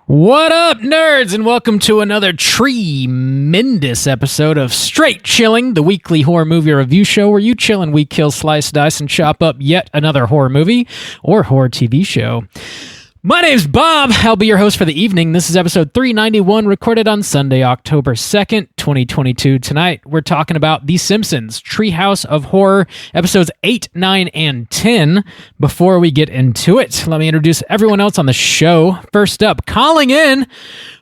What up, nerds, and welcome to another tremendous episode of Straight Chilling, the weekly horror movie review show where you chill and we kill, slice, dice, and chop up yet another horror movie or horror TV show. My name's Bob. I'll be your host for the evening. This is episode 391, recorded on Sunday, October 2nd, 2022. Tonight, we're talking about The Simpsons, Treehouse of Horror, episodes 8, 9, and 10. Before we get into it, let me introduce everyone else on the show. First up, calling in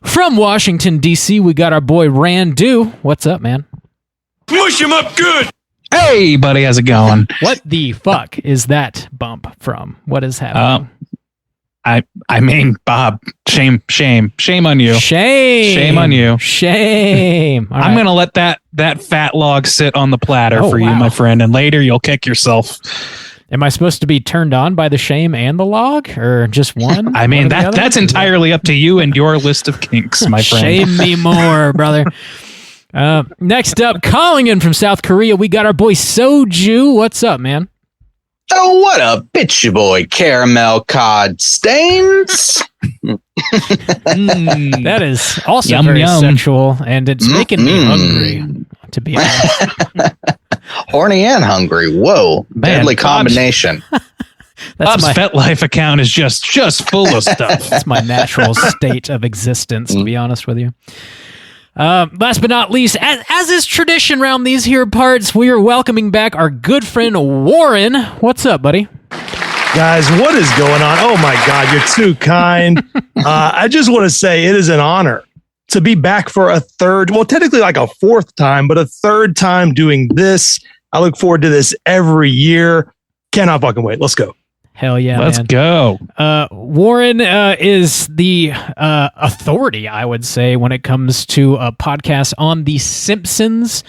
from Washington, D.C., we got our boy Randu. What's up, man? Mush him up good! Hey, buddy, how's it going? What the fuck is that bump from? What is happening? I mean, Bob, shame on you. Shame on you. Shame. All right. I'm going to let that fat log sit on the platter for you, my friend, and later you'll kick yourself. Am I supposed to be turned on by the shame and the log, or just one? I mean, that's entirely up to you and your list of kinks, my friend. Shame me more, brother. Next up, calling in from South Korea, we got our boy Soju. What's up, man? Oh, what up, bitch, your boy, Caramel Cod Stains. That is also yum, very yum. sexual, and it's making me hungry, to be honest. Horny and hungry. Whoa, Man, deadly combination. Bob's FetLife account is just full of stuff. That's my natural state of existence, to be honest with you. Last but not least, as is tradition around these here parts, we are welcoming back our good friend Warren. What's up, buddy? Guys, what is going on? Oh my God, you're too kind. I just want to say it is an honor to be back for a third, well, technically like a fourth time, but a third time doing this. I look forward to this every year. Cannot fucking wait. Let's go. Hell yeah, Let's go. Warren is the authority, I would say, when it comes to podcasts on The Simpsons.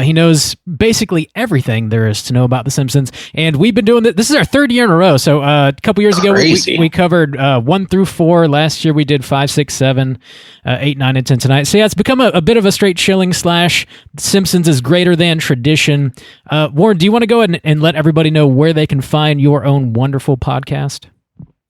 He knows basically everything there is to know about The Simpsons. And we've been doing this is our third year in a row. So a couple years ago, we covered 1 through 4. Last year, we did 5, 6, 7, 8, 9, and 10 tonight. So yeah, it's become a bit of a straight chilling / Simpsons is greater than tradition. Warren, do you want to go ahead and let everybody know where they can find your own wonderful podcast?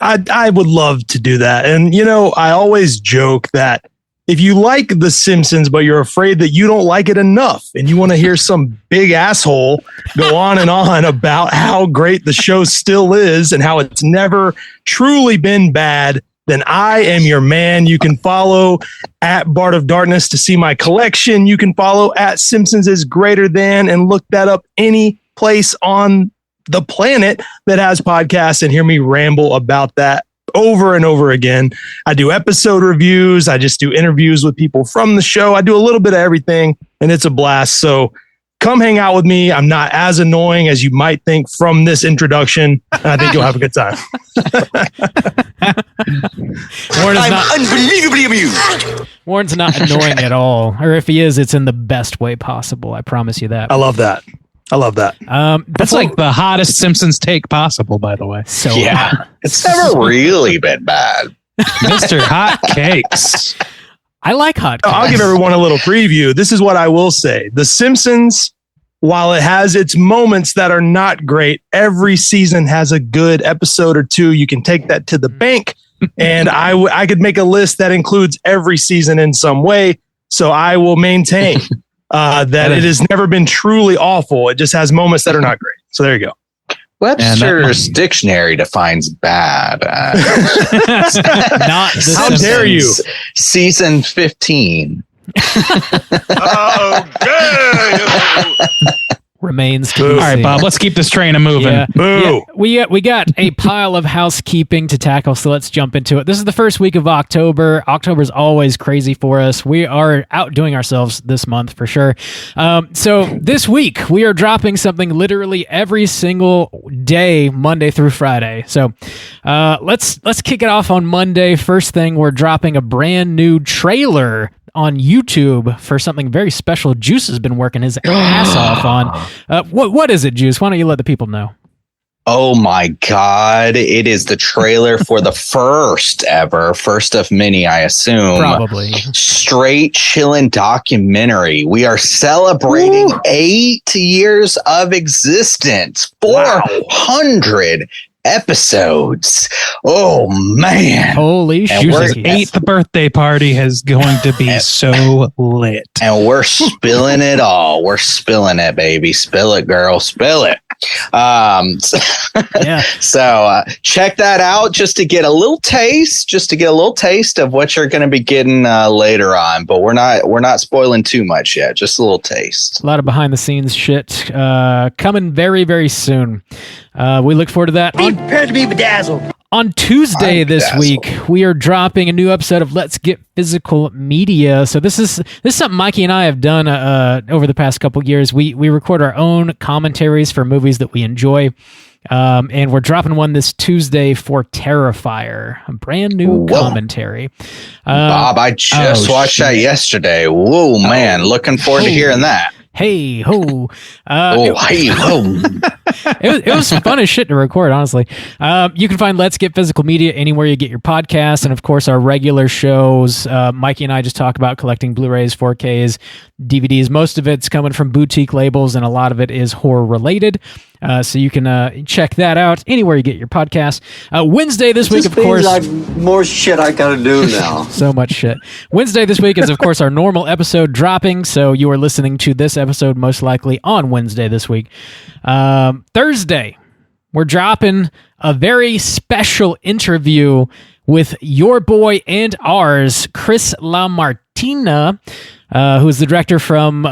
I would love to do that. And, you know, I always joke that if you like The Simpsons, but you're afraid that you don't like it enough and you want to hear some big asshole go on and on about how great the show still is and how it's never truly been bad, then I am your man. You can follow at Bart of Darkness to see my collection. You can follow at Simpsons is Greater Than and look that up any place on the planet that has podcasts and hear me ramble about that over and over again. I do episode reviews. I just do interviews with people from the show. I do a little bit of everything and it's a blast. So come hang out with me. I'm not as annoying as you might think from this introduction. And I think you'll have a good time. I'm unbelievably amused. Warren's not annoying at all. Or if he is, it's in the best way possible. I promise you that. I love that. That's like the hottest Simpsons take possible, by the way. So Yeah, it's never really been bad. Mr. Hot Cakes. I like hot cakes. I'll give everyone a little preview. This is what I will say. The Simpsons, while it has its moments that are not great, every season has a good episode or two. You can take that to the bank. And I could make a list that includes every season in some way. So I will maintain that it has never been truly awful. It just has moments that are not great. So there you go. Webster's dictionary defines bad as Not the How dare you? Season 15. Remains to Boo. be All right, seen. Bob, let's keep this train a moving. Yeah. Boo. Yeah, we got a pile of housekeeping to tackle, so let's jump into it. This is the first week of October. October's always crazy for us. We are outdoing ourselves this month for sure. So this week we are dropping something literally every single day, Monday through Friday. So let's kick it off on Monday. First thing, we're dropping a brand new trailer on YouTube for something very special Juice has been working his ass off on. What is it, Juice? Why don't you let the people know? Oh my God. It is the trailer for the first of many, I assume. Probably. Straight Chillin' documentary. We are celebrating 8 years of existence. 400 episodes. Oh man. Holy shit. His 8th birthday party is going to be so lit. And we're spilling it all. We're spilling it, baby. Spill it, girl. Spill it. So check that out just to get a little taste, of what you're going to be getting later on. But we're not spoiling too much yet. Just a little taste. A lot of behind the scenes shit coming very, very soon. We look forward to that. Be prepared to be bedazzled. On Tuesday this week, we are dropping a new episode of Let's Get Physical Media. So this is something Mikey and I have done over the past couple years. We record our own commentaries for movies that we enjoy. And we're dropping one this Tuesday for Terrifier, a brand new commentary. Bob, I just watched that yesterday. Whoa, man. Looking forward to hearing that. Hey ho! Hey ho! It was fun as shit to record, honestly. You can find Let's Get Physical Media anywhere you get your podcasts, and of course our regular shows. Mikey and I just talk about collecting Blu-rays, 4Ks, DVDs. Most of it's coming from boutique labels, and a lot of it is horror related. So you can check that out anywhere you get your podcast. Wednesday this week, of course. Like more shit I gotta do now. So much shit. Wednesday this week is, of course, our normal episode dropping. So you are listening to this episode most likely on Wednesday this week. Thursday, we're dropping a very special interview with your boy and ours, Chris LaMartina, who is the director from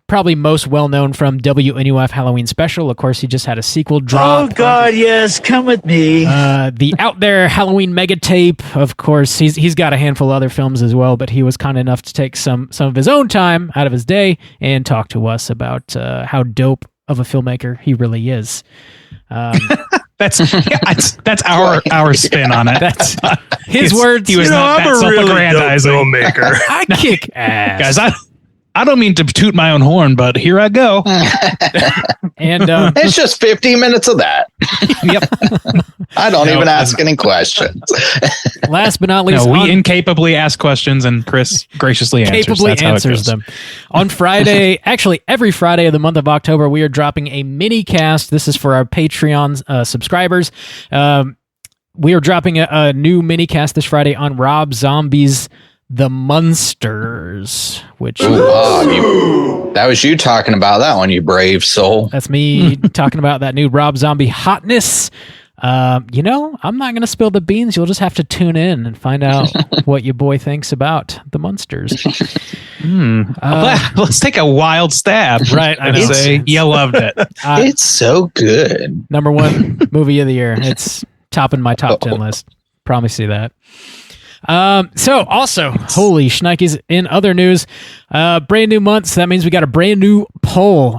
probably most well-known from WNUF Halloween Special. Of course, he just had a sequel drop. Oh, God, yes. Come with me. The Out There Halloween Mega Tape. Of course, he's got a handful of other films as well, but he was kind enough to take some of his own time out of his day and talk to us about how dope of a filmmaker he really is. That's our spin on it. That's his words. He was not I'm that a really self-aggrandizing dope filmmaker. I kick ass. Guys, I don't mean to toot my own horn, but here I go. And it's just 15 minutes of that. Yep. I don't even ask any questions. Last but not least, we incapably ask questions, and Chris graciously answers them. On Friday, actually every Friday of the month of October, we are dropping a mini cast. This is for our Patreon subscribers. We are dropping a new mini cast this Friday on Rob Zombie's The Munsters, which that was you talking about that one, you brave soul. That's me talking about that new Rob Zombie hotness. I'm not going to spill the beans. You'll just have to tune in and find out what your boy thinks about The Munsters. Let's take a wild stab. Right. And say you loved it. It's so good. Number one movie of the year. It's topping my top 10 list. Promise you that. So also, holy shnikes, in other news, brand new months. That means we got a brand new poll.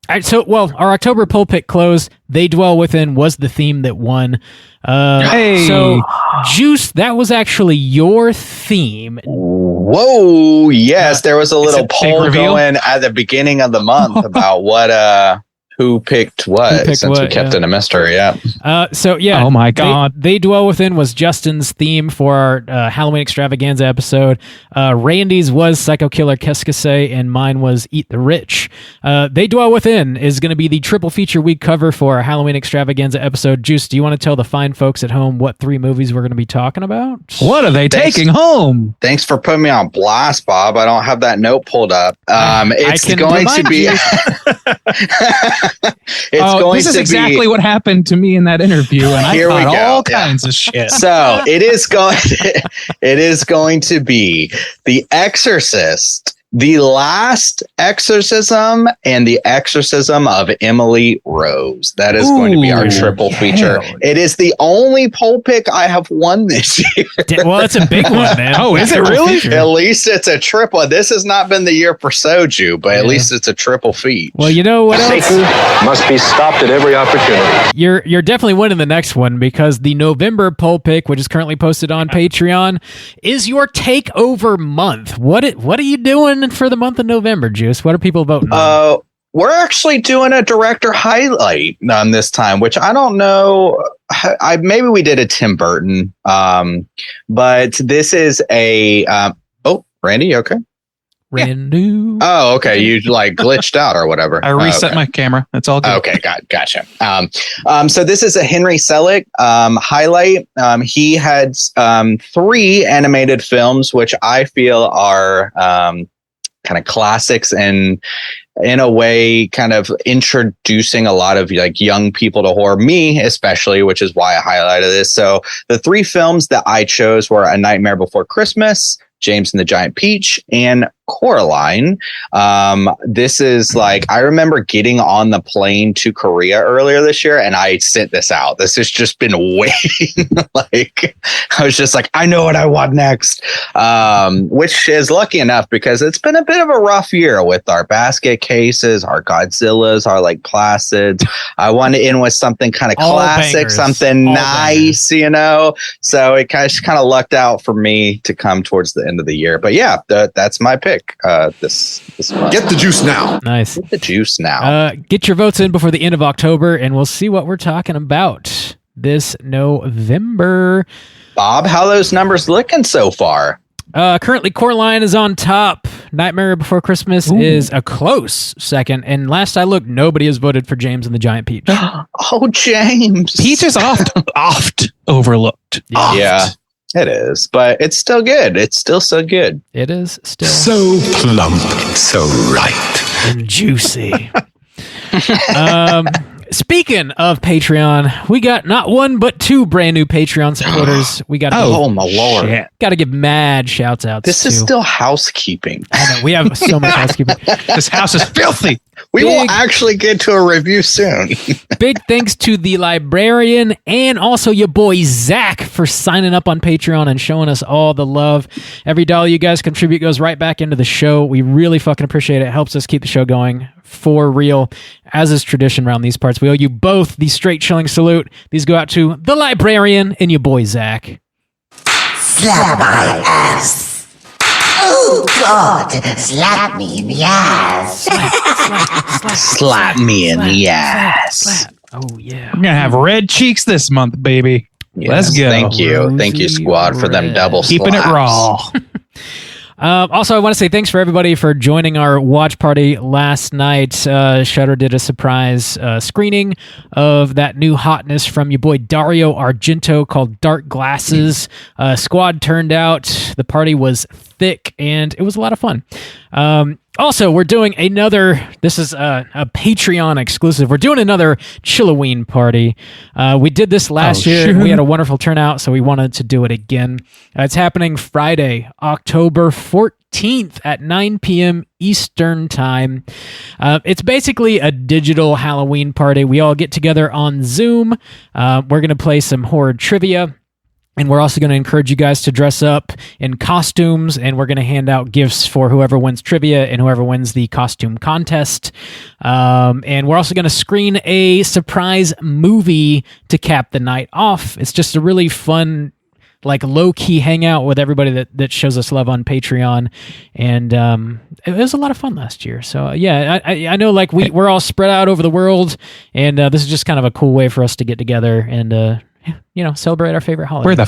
Our October poll pick closed. They Dwell Within was the theme that won. So, Juice, that was actually your theme. Whoa, yes, there was a little poll going at the beginning of the month about what who picked what, since we kept it a mystery. Yeah. Oh my God. They Dwell Within was Justin's theme for our Halloween extravaganza episode. Randy's was Psycho Killer Keskase, and mine was Eat the Rich. They Dwell Within is going to be the triple feature we cover for our Halloween extravaganza episode. Juice, do you want to tell the fine folks at home what 3 movies we're going to be talking about? What are they taking home? Thanks for putting me on blast, Bob. I don't have that note pulled up. It's going to be... This is exactly what happened to me in that interview, and I thought all kinds of shit. So it is going to be The Exorcist, The Last Exorcism, and The Exorcism of Emily Rose. That is going to be our triple feature. It is the only poll pick I have won this year. Well, it's a big one, man. Oh, is it really? At least it's a triple. This has not been the year for Soju, but at least it's a triple feat. Well, you know what else? Satan must be stopped at every opportunity. You're definitely winning the next one, because the November poll pick, which is currently posted on Patreon, is your takeover month. What are you doing for the month of November, Juice? What are people voting on? We're actually doing a director highlight on this time, which I don't know. Maybe we did a Tim Burton, but this is a. Randy, okay? Renew. Oh, okay. You like glitched out or whatever. I reset my camera. That's all good. Okay, gotcha. So this is a Henry Selick highlight. He had 3 animated films, which I feel are kind of classics and in a way kind of introducing a lot of like young people to horror, me especially, which is why I highlighted this. So the 3 films that I chose were A Nightmare Before Christmas, James and the Giant Peach, and Coraline. This is like, I remember getting on the plane to Korea earlier this year and I sent this out. This has just been waiting. Like, I was just like, I know what I want next. Which is lucky enough because it's been a bit of a rough year with our basket cases, our Godzillas, our like Placids. I want to end with something kind of classic, bangers. something nice, you know? So it kind of lucked out for me to come towards the end of the year. But yeah, that's my pick. This month. Get the juice now. Nice. Get the juice now. Get your votes in before the end of October, and we'll see what we're talking about this November. Bob, how those numbers looking so far? Currently, Coraline is on top. Nightmare Before Christmas is a close second. And last I looked, nobody has voted for James and the Giant Peach. Oh, James. Peach is oft overlooked. Yeah, it is. But it's still good. It's still so good. It is still So plump, so right. and juicy. Speaking of Patreon, we got not one but 2 brand new Patreon supporters. We got Oh, my Lord. Shit. got to give mad shouts out. This is still housekeeping. I know, we have so much housekeeping. This house is filthy. We will Big- actually get to a review soon. Big thanks to the librarian and also your boy Zach for signing up on Patreon and showing us all the love. Every dollar you guys contribute goes right back into the show. We really fucking appreciate it. It helps us keep the show going for real, as is tradition around these parts. We owe you both the straight chilling salute. These go out to the librarian and your boy Zach. Slap my ass. Oh, God, slap me in the ass. Slap me in the ass. Slap. Oh, yeah. We're going to have red cheeks this month, baby. Let's go. Thank you. Thank you, squad, for them double Keeping slaps. it raw. Also, I want to say thanks for everybody for joining our watch party last night. Shudder did a surprise screening of that new hotness from your boy Dario Argento called Dark Glasses. Squad turned out. The party was thick, and it was a lot of fun. Also, we're doing another, this is a Patreon exclusive. We're doing another Chilloween party. We did this last year, and we had a wonderful turnout, so we wanted to do it again. It's happening Friday, October 14th at 9 p.m. Eastern Time. It's basically a digital Halloween party. We all get together on Zoom. We're going to play some horror trivia. And we're also going to encourage you guys to dress up in costumes, and we're going to hand out gifts for whoever wins trivia and whoever wins the costume contest. And we're also going to screen a surprise movie to cap the night off. It's just a really fun, like low-key hangout with everybody that shows us love on Patreon. And it was a lot of fun last year. So yeah, I know like we're all spread out over the world, and this is just kind of a cool way for us to get together and celebrate our favorite holiday.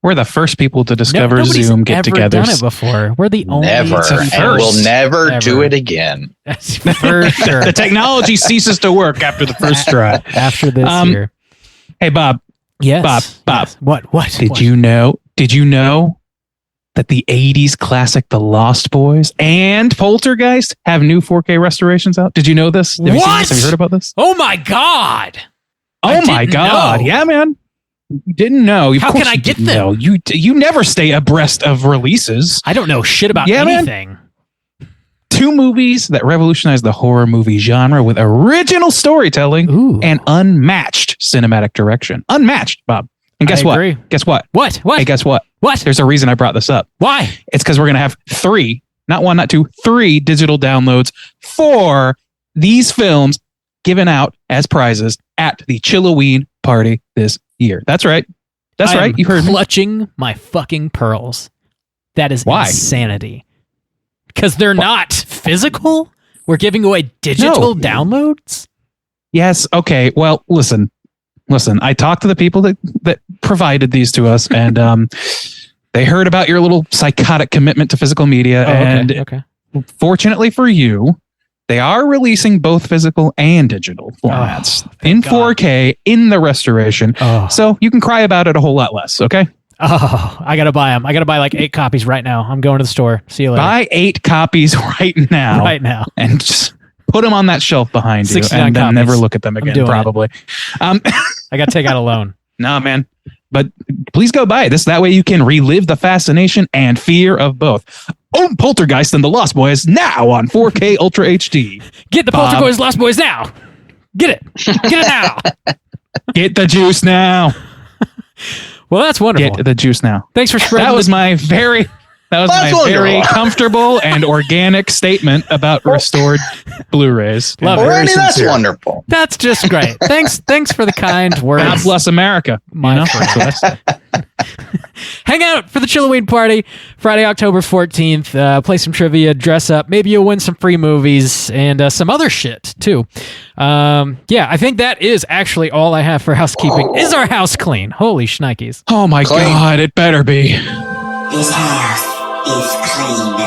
We're the first people to discover nobody's Zoom get ever togethers. done it before. We're the only Never. And we'll never do it again. for sure. The technology ceases to work after the first try. After this year. Hey, Bob. Yes. Bob. Yes. What? Did you know that the 80s classic The Lost Boys and Poltergeist have new 4K restorations out? Did you know this? Have you seen this? Have you heard about this? Oh my God. Oh my God. know. Yeah, man. You didn't know. How can I get them? Know. You never stay abreast of releases. I don't know shit about anything. 2 movies that revolutionized the horror movie genre with original storytelling and unmatched cinematic direction. Unmatched, Bob. And guess what? Agree. Guess what? What? Hey, guess what? What? There's a reason I brought this up. Why? It's because we're going to have 3, not 1, not 2, 3 digital downloads for these films given out as prizes at the Chilloween party this year. That's right. That's right. You heard me. Clutching my fucking pearls. That is Why? insanity. Because they're not physical? We're giving away digital downloads? Yes. Okay. Well, listen. I talked to the people that provided these to us, and they heard about your little psychotic commitment to physical media, and Okay. fortunately for you, they are releasing both physical and digital formats in 4K in the restoration. So you can cry about it a whole lot less. Okay. Oh, I got to buy them. I got to buy like 8 copies right now. I'm going to the store. See you later. Buy 8 copies right now. Right now. And just put them on that shelf behind you and then never look at them again, probably. I got to take out a loan. No, man. But please go buy this. That way you can relive the fascination and fear of both. Own Poltergeist and the Lost Boys now on 4K Ultra HD. Get the Poltergeist Lost Boys now. Get it. Get it now. Get the juice now. Well, that's wonderful. Get the juice now. Thanks for spreading. That was my very comfortable and organic statement about restored Blu-rays. Love it. Randy, that's wonderful. That's just great. Thanks for the kind words. God bless America. My friend. Hang out for the Chilloween party Friday, October 14th. Play some trivia, dress up. Maybe you'll win some free movies and some other shit too. I think that is actually all I have for housekeeping. Is our house clean? Holy shnikes. Oh my God, it better be. This house is clean.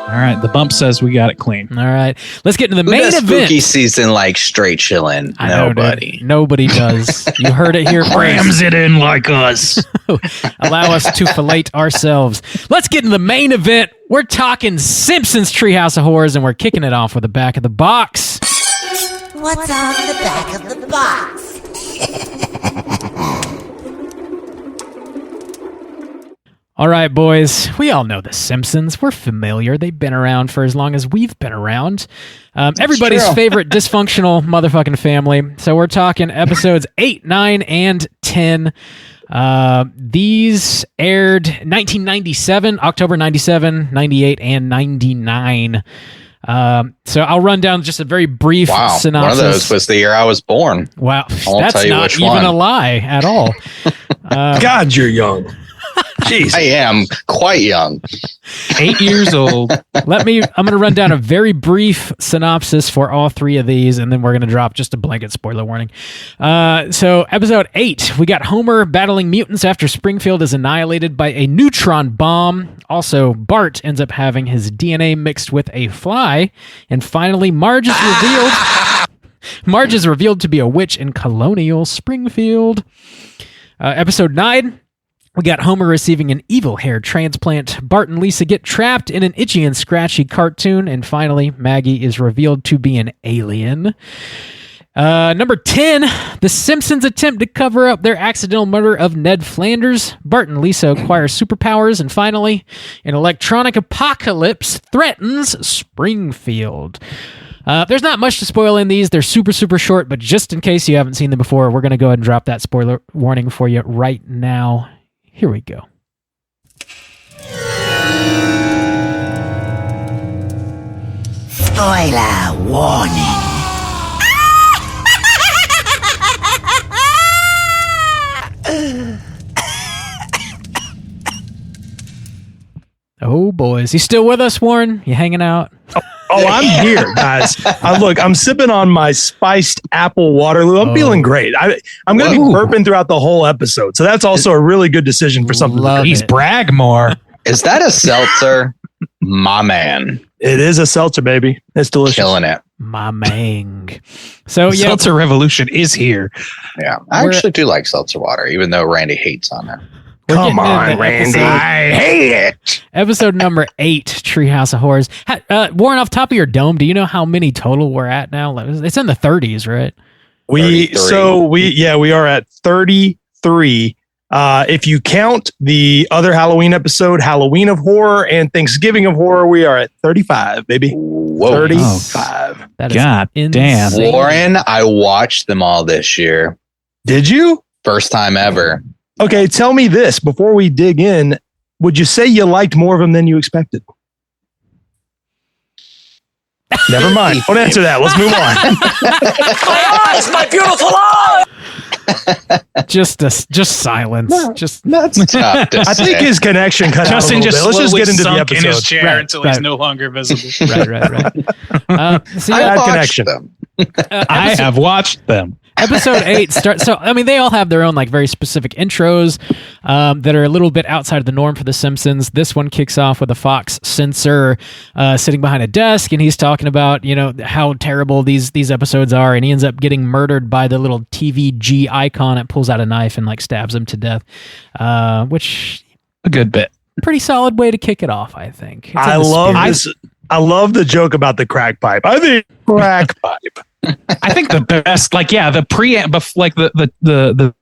All right, the bump says we got it clean. All right, let's get into the main event. Spooky season like straight chilling. Nobody. Nobody does. You heard it here. Crams it in like us. Allow us to fillet ourselves. Let's get into the main event. We're talking Simpsons Treehouse of Horrors, and we're kicking it off with the back of the box. What's on the back of the box? All right, boys. We all know the Simpsons. We're familiar. They've been around for as long as we've been around. Everybody's favorite dysfunctional motherfucking family. So we're talking episodes 8, 9, and 10. These aired 1997, October 97, 98, and 99. So I'll run down just a very brief synopsis. One of those was the year I was born. Wow. That's not even a lie at all. God, you're young. Jeez. I am quite young. 8 years old. I'm going to run down a very brief synopsis for all 3 of these, and then we're going to drop just a blanket spoiler warning. So episode 8, we got Homer battling mutants after Springfield is annihilated by a neutron bomb. Also, Bart ends up having his DNA mixed with a fly. And finally, Marge is revealed to be a witch in colonial Springfield. Episode 9, we got Homer receiving an evil hair transplant. Bart and Lisa get trapped in an itchy and scratchy cartoon. And finally, Maggie is revealed to be an alien. Number 10, The Simpsons attempt to cover up their accidental murder of Ned Flanders. Bart and Lisa acquire superpowers. And finally, an electronic apocalypse threatens Springfield. There's not much to spoil in these. They're super, super short, but just in case you haven't seen them before, we're going to go ahead and drop that spoiler warning for you right now. Here we go. Spoiler warning. Oh, boys. You still with us, Warren? You hanging out? Oh, I'm here, guys. I'm sipping on my spiced apple Waterloo. I'm feeling great. I'm going to be burping throughout the whole episode. So that's also a really good decision for something. Please brag more. Is that a seltzer? My man. It is a seltzer, baby. It's delicious. Killing it. My mang. So, yeah. Seltzer revolution is here. Yeah. I actually do like seltzer water, even though Randy hates on it. Come on, Randy. I hate it. Episode number 8, Treehouse of Horrors. Warren, off top of your dome, do you know how many total we're at now? It's in the 30s, right? We are at 33. If you count the other Halloween episode, Halloween of Horror and Thanksgiving of Horror, we are at 35, baby. Whoa. 35. That is God damn. insane. Warren, I watched them all this year. Did you? First time ever. Okay, tell me this before we dig in. Would you say you liked more of them than you expected? Never mind. Don't answer that. Let's move on. My eyes, my beautiful eyes! Just silence. That's tough to I think say. his connection cut out a little bit. Let's just get into the sunk in his episode. chair until he's no longer visible. Right. I had connection. Them. I have watched them. Episode 8 starts. So, I mean, they all have their own like very specific intros that are a little bit outside of the norm for The Simpsons. This one kicks off with a Fox censor sitting behind a desk, and he's talking about how terrible these episodes are, and he ends up getting murdered by the little TVG icon. It pulls out a knife and like stabs him to death, which a good bit. Pretty solid way to kick it off, I think. I love the joke about the crack pipe. I think crack pipe. I think the best, like, the the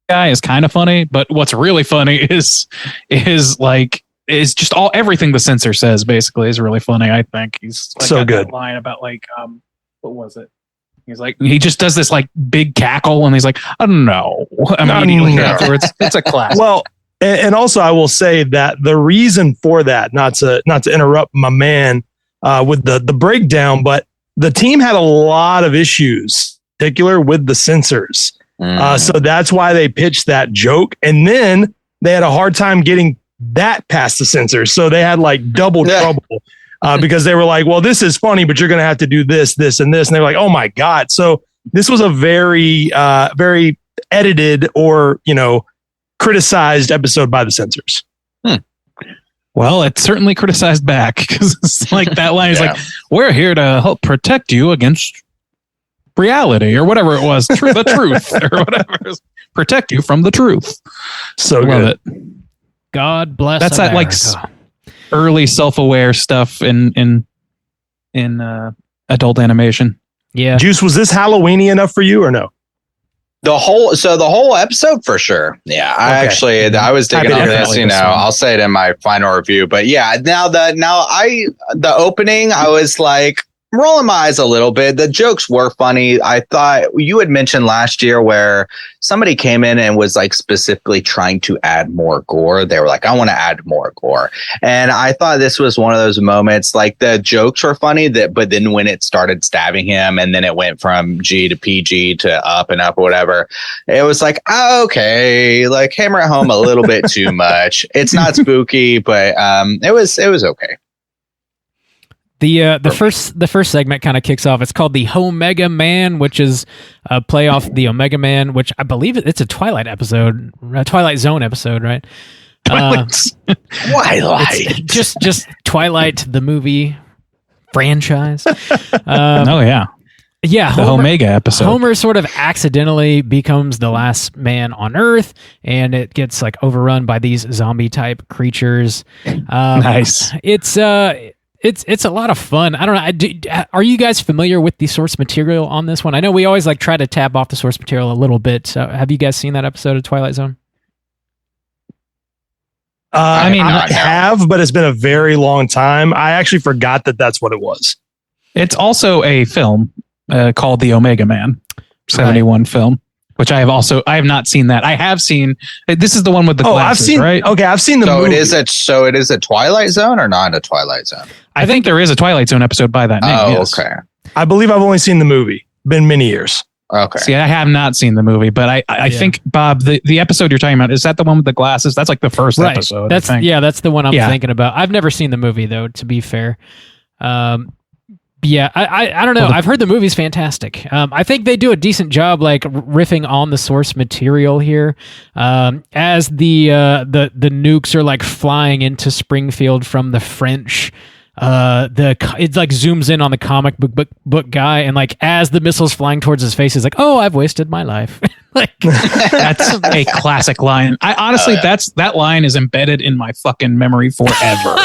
guy is kind of funny, but what's really funny is just everything the censor says basically is really funny. I think he's like, so good. That line about like what was it? He's like, he just does this like big cackle, and he's like, I don't know. Immediately afterwards, it's a classic. Well, and also I will say that the reason for that, not to interrupt my man with the breakdown, but the team had a lot of issues, in particular with the censors. So that's why they pitched that joke. And then they had a hard time getting that past the censors. So they had like double trouble because they were like, well, this is funny, but you're going to have to do this, this, and this. And they were like, oh my God. So this was a very, very edited or, criticized episode by the censors. Well, it's certainly criticized back because it's like that line is like, we're here to help protect you against reality or whatever it was, the truth or whatever. Protect you from the truth. So love good. It. God bless. That's America. that like early self-aware stuff in adult animation. Yeah. Juice, was this Halloweeny enough for you or no? The whole episode for sure. Yeah, I was digging on this. I'll say it in my final review. But yeah, the opening, I was like rolling my eyes a little bit. The jokes were funny. I thought you had mentioned last year where somebody came in and was like specifically trying to add more gore. They were like, I want to add more gore. And I thought this was one of those moments, like the jokes were funny but then when it started stabbing him and then it went from G to PG to up and up or whatever, it was like, okay, like hammer it home a little bit too much. It's not spooky, but it was okay. The first segment kind of kicks off. It's called the Omega Man, which is a play off the Omega Man, which I believe it's a Twilight Zone episode, right? Twilight. Just Twilight the movie franchise. Oh yeah. Yeah, the Omega episode. Homer sort of accidentally becomes the last man on Earth, and it gets like overrun by these zombie type creatures. Nice. It's a lot of fun. I don't know. Are you guys familiar with the source material on this one? I know we always like try to tab off the source material a little bit. So have you guys seen that episode of Twilight Zone? I have, but it's been a very long time. I actually forgot that that's what it was. It's also a film called The Omega Man, 71 film. Which I have not seen that. I have seen. This is the one with the glasses, right? Okay, I've seen the movie. It is a Twilight Zone or not a Twilight Zone? I think there is a Twilight Zone episode by that name. Yes. Okay. I believe I've only seen the movie. Been many years. Okay. See, I have not seen the movie, but I think, Bob, the episode you're talking about, is that the one with the glasses? That's like the first episode. That's the one I'm thinking about. I've never seen the movie though, to be fair. Yeah, I don't know. I've heard the movie's fantastic. I think they do a decent job, like riffing on the source material here. As the nukes are like flying into Springfield from the French. It like zooms in on the comic book guy, and like as the missile's flying towards his face, he's like, "Oh, I've wasted my life." Like that's a classic line. I honestly, that line is embedded in my fucking memory forever.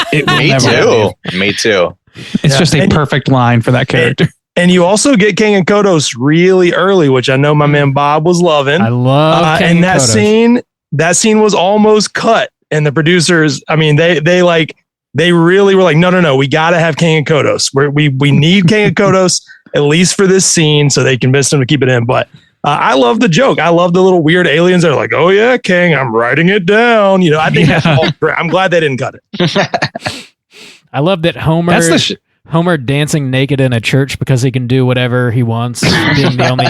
Me too. It's just a perfect line for that character. And you also get King and Kodos really early, which I know my man Bob was loving. I love King and that Kodos. That scene was almost cut. And the producers, I mean, they really were like, no, we got to have King and Kodos. We need King and Kodos, at least for this scene, so they convinced them to keep it in. But I love the joke. I love the little weird aliens that are like, oh yeah, King, I'm writing it down. I think that's all great. I'm glad they didn't cut it. I love that Homer dancing naked in a church because he can do whatever he wants, being the only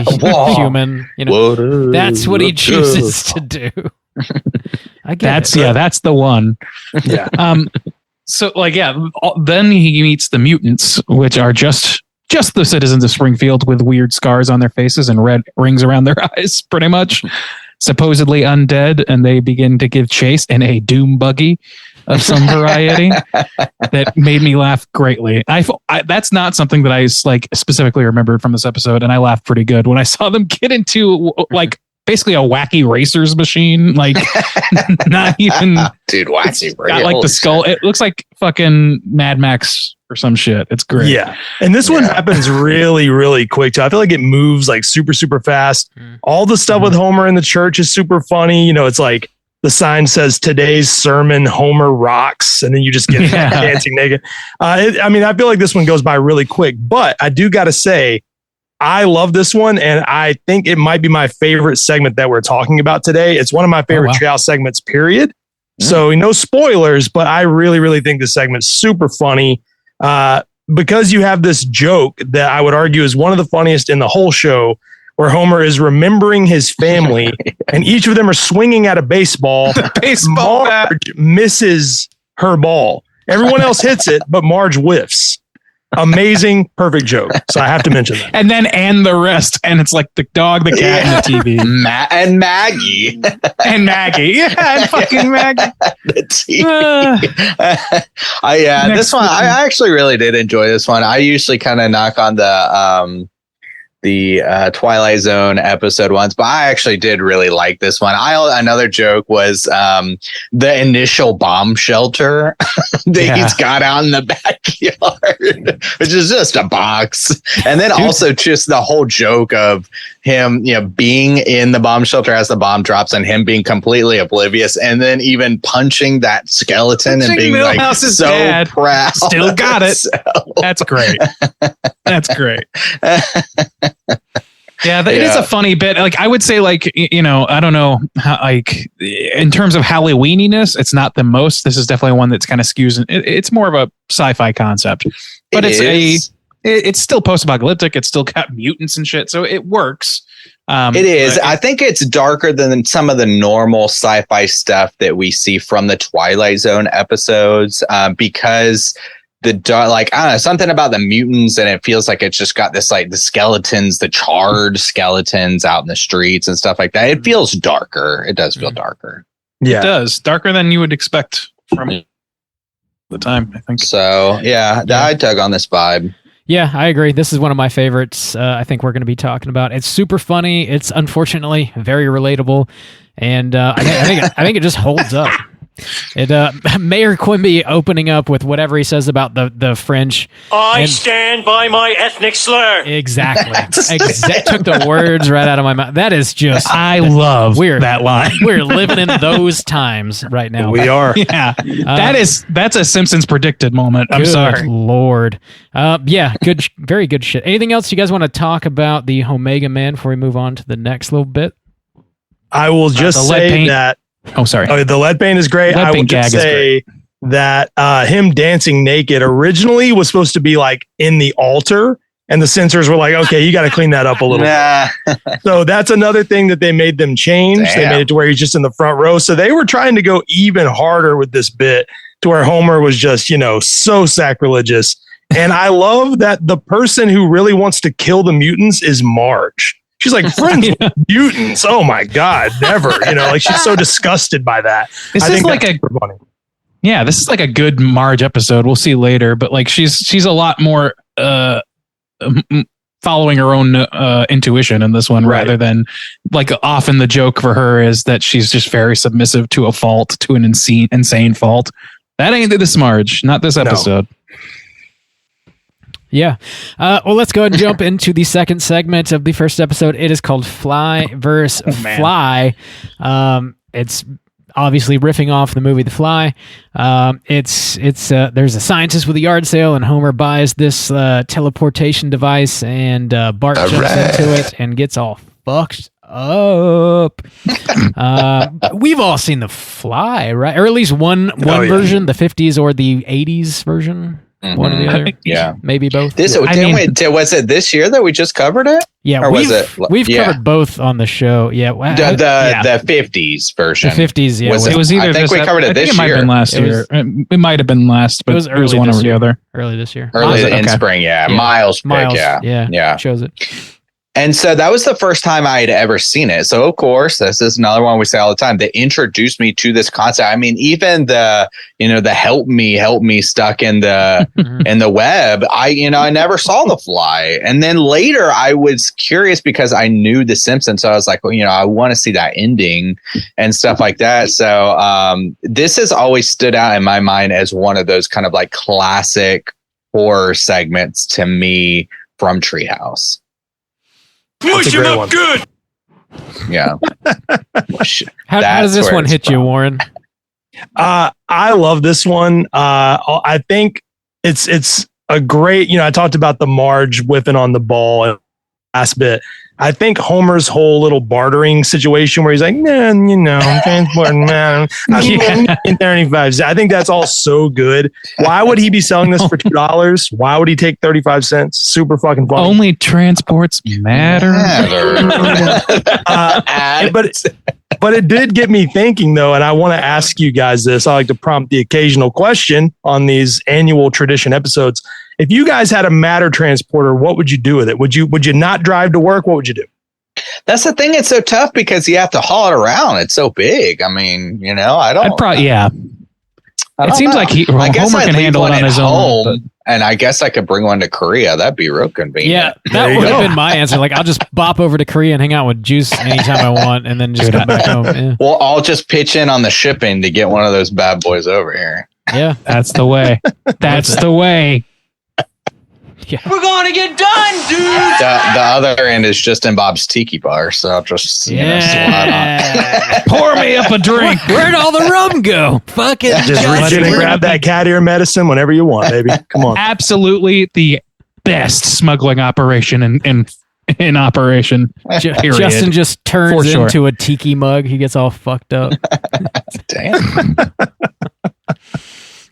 human. That's what he chooses to do. I get it. That's the one. Yeah. So then he meets the mutants, which are just just the citizens of Springfield with weird scars on their faces and red rings around their eyes, pretty much. Supposedly undead, and they begin to give chase in a doom buggy of some variety that made me laugh greatly. That's not something that I like specifically remembered from this episode, and I laughed pretty good when I saw them get into like basically a wacky racers machine, like not even dude, wacky got like the skull. It looks like fucking Mad Max or some shit. It's great. Yeah. And this one happens really, really quick too. I feel like it moves like super, super fast. All the stuff with Homer in the church is super funny. You know, it's like the sign says today's sermon, Homer rocks. And then you just get dancing naked. I mean, I feel like this one goes by really quick, but I do got to say, I love this one, and I think it might be my favorite segment that we're talking about today. It's one of my favorite Treehouse segments, period. So no spoilers, but I really, really think this segment's super funny because you have this joke that I would argue is one of the funniest in the whole show, where Homer is remembering his family, and each of them are swinging at a baseball. Marge misses her ball. Everyone else hits it, but Marge whiffs. Amazing, perfect joke. So I have to mention that. And the rest. And it's like the dog, the cat, and the TV. And Maggie. And Maggie. Yeah, and fucking Maggie. The TV. This one, I actually really did enjoy this one. I usually kind of knock on the Twilight Zone episode once, but I actually did really like this one. Another joke was the initial bomb shelter that he's got out in the backyard, which is just a box. And then also just the whole joke of him, being in the bomb shelter as the bomb drops and him being completely oblivious, and then even punching that skeleton and being like so dad. Proud. Still got it. That's great. That's great. Yeah, it is a funny bit. Like I would say, like, I don't know how, like, in terms of Halloweeniness, it's not the most. This is definitely one that's kind of skews. It's more of a sci-fi concept, but it's still post-apocalyptic. It's still got mutants and shit, so it works. It is. I think it's darker than some of the normal sci-fi stuff that we see from the Twilight Zone episodes, because I don't know, something about the mutants, and it feels like it's just got this, like, the skeletons, the charred skeletons out in the streets and stuff like that. It feels darker. It does feel darker. Yeah, it does. Darker than you would expect from the time, I think. So, I dug on this vibe. Yeah, I agree. This is one of my favorites. I think we're going to be talking about. It's super funny. It's unfortunately very relatable, and I think it just holds up. Mayor Quimby opening up with whatever he says about the French. I stand by my ethnic slur. Exactly. Took the words right out of my mouth. That is just. I love that line. We're living in those times right now. We are. Yeah, that's a Simpsons predicted moment. I'm sorry, Lord. Good, very good shit. Anything else you guys want to talk about the Omega Man before we move on to the next little bit? I will just say that. Oh, sorry. Oh, the lead paint is great. I would just say that him dancing naked originally was supposed to be like in the altar, and the censors were like, okay, you got to clean that up a little bit. So that's another thing that they made them change. Damn. They made it to where he's just in the front row. So they were trying to go even harder with this bit to where Homer was just, so sacrilegious. And I love that the person who really wants to kill the mutants is Marge. She's like, friends with mutants. Oh my God, never. Like she's so disgusted by that. This is like this is like a good Marge episode. We'll see later, but like she's a lot more following her own intuition in this one, rather than like often the joke for her is that she's just very submissive to a fault, to an insane fault. That ain't this Marge, not this episode. No. Yeah. Well, let's go ahead and jump into the second segment of the first episode. It is called Fly vs. Fly. It's obviously riffing off the movie The Fly. It's there's a scientist with a yard sale, and Homer buys this teleportation device, and Bart jumps into it and gets all fucked up. We've all seen The Fly, right? Or at least one version, the 50s or the 80s version. One or the other. Yeah. Maybe both. Was it this year that we just covered it? Yeah, or we've covered both on the show. Yeah, the 50s version. The 50s. Yeah, it was either. I think we covered it this year. It might have been last year. It might have been last, but it was one over the other. Early this year. Early in spring. Yeah, Miles. Pick, yeah. Shows it. And so that was the first time I had ever seen it. So of course, this is another one we say all the time. They introduced me to this concept. I mean, even the help me stuck in the in the web. I never saw the fly. And then later I was curious because I knew The Simpsons. So I was like, well, I want to see that ending and stuff like that. So this has always stood out in my mind as one of those kind of like classic horror segments to me from Treehouse. Push him up good. Yeah. How does this one hit you, Warren? I love this one. I think it's a great, I talked about the Marge whipping on the ball last bit. I think Homer's whole little bartering situation where he's like, man, I'm transporting, man. I'm 35. I think that's all so good. Why would he be selling this for $2? Why would he take 35 cents? Super fucking funny. Only transports matter. But it did get me thinking, though, and I want to ask you guys this. I like to prompt the occasional question on these annual tradition episodes. If you guys had a matter transporter, what would you do with it? Would you not drive to work? What would you do? That's the thing. It's so tough because you have to haul it around. It's so big. I mean, I don't. It seems like Homer can handle it on his own. And I guess I could bring one to Korea. That'd be real convenient. Yeah, that would have been my answer. Like, I'll just bop over to Korea and hang out with Juice anytime I want, and then just come back home. Yeah. Well, I'll just pitch in on the shipping to get one of those bad boys over here. Yeah, that's the way. That's the way. Yeah. We're gonna get done, dude. The other end is just in Bob's Tiki Bar, so I'll just slide on. Pour me up a drink. Where'd all the rum go? Fuck it. Just reach in and grab that cat ear medicine whenever you want, baby. Come on. Absolutely the best smuggling operation in operation. Period. Justin just turns into a tiki mug. He gets all fucked up. Damn.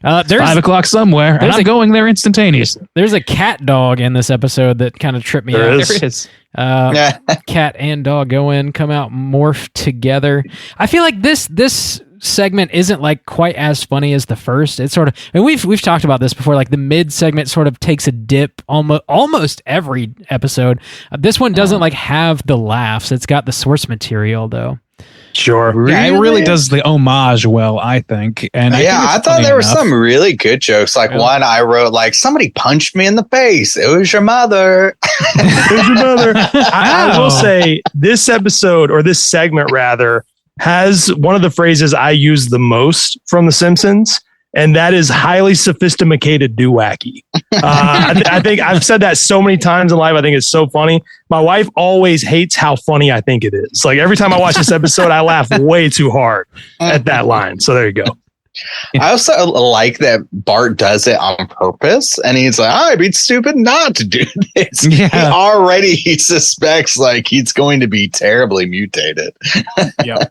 There's 5 o'clock somewhere, and I'm going there instantaneously. There's a cat dog in this episode that kind of tripped me out. There is. Cat and dog come out, morph together. I feel like this segment isn't like quite as funny as the first. It's sort of, and we've talked about this before. Like the mid segment sort of takes a dip almost every episode. This one doesn't like have the laughs. It's got the source material though. Sure. Really? Yeah, it really does the homage well, I think. And I thought there were some really good jokes. Like one I wrote, like, somebody punched me in the face. It was your mother. It was your mother. I will say this episode, or this segment rather, has one of the phrases I use the most from The Simpsons. And that is highly sophisticated do-wacky. I think I've said that so many times in life. I think it's so funny. My wife always hates how funny I think it is. Like every time I watch this episode, I laugh way too hard at that line. So there you go. I also like that Bart does it on purpose. And he's like, I'd be stupid not to do this. Yeah. He suspects like he's going to be terribly mutated. Yeah.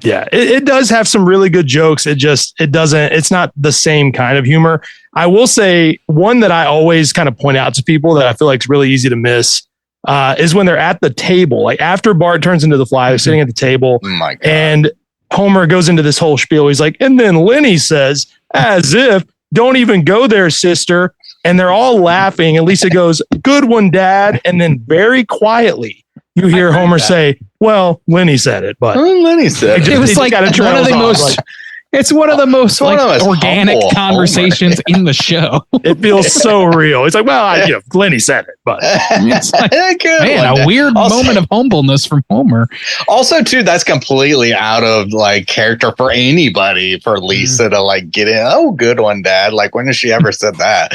Yeah, it does have some really good jokes. It's not the same kind of humor. I will say one that I always kind of point out to people that I feel like is really easy to miss is when they're at the table. Like after Bart turns into the fly, they're sitting at the table. Oh my God. And Homer goes into this whole spiel. He's like, and then Lenny says, as if, don't even go there, sister. And they're all laughing. And Lisa goes, good one, Dad. And then very quietly, you hear Homer say, well, Lenny said it, but Lenny said it was like one of the most. It's one of the most organic conversations in the show. It feels so real. It's like, well, Lenny said it, but it's like, a weird moment of humbleness from Homer. Also, too, that's completely out of like character for anybody for Lisa to like get in. Oh, good one, Dad. Like, when has she ever said that?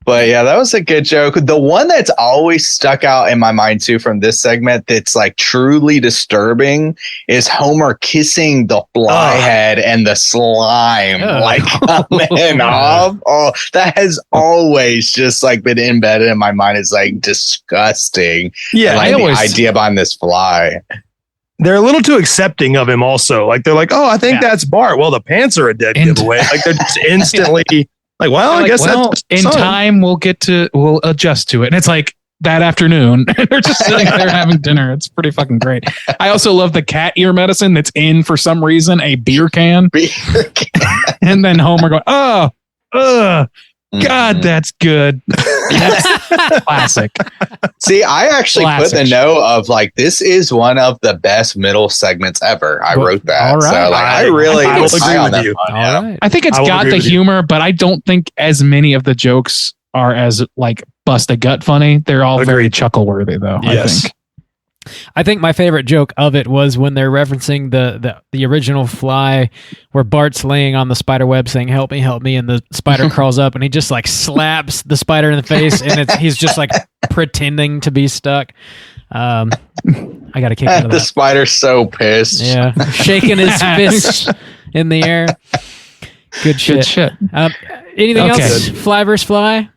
But yeah, that was a good joke. The one that's always stuck out in my mind too from this segment that's like truly disturbing is Homer kissing the fly head and the slime like coming off. Oh, that has always just like been embedded in my mind. It's like disgusting. Yeah, like the idea behind this fly. they're a little too accepting of him also. Like they're like, oh, I think that's Bart. Well, the pants are a dead giveaway. Like they're just instantly like, well, I guess that's in time we'll adjust to it. And it's like that afternoon and they're just sitting there having dinner. It's pretty fucking great. I also love the cat ear medicine that's in, for some reason, a beer can. And then Homer going, God, that's good. That's classic. See, I actually put the note of like, this is one of the best middle segments ever. I wrote that. All right. So like, I really I will was high agree on with that you. one, All yeah. right. I think it's got the humor, but I don't think as many of the jokes are as like bust a gut funny. They're all very chuckle worthy though. Yes. I think my favorite joke of it was when they're referencing the original Fly, where Bart's laying on the spider web saying "Help me, help me," and the spider crawls up and he just like slaps the spider in the face, and he's just like pretending to be stuck. I got a kick out of that. The spider's so pissed. Yeah, shaking his fist in the air. Good shit. Anything else? Fly versus Fly.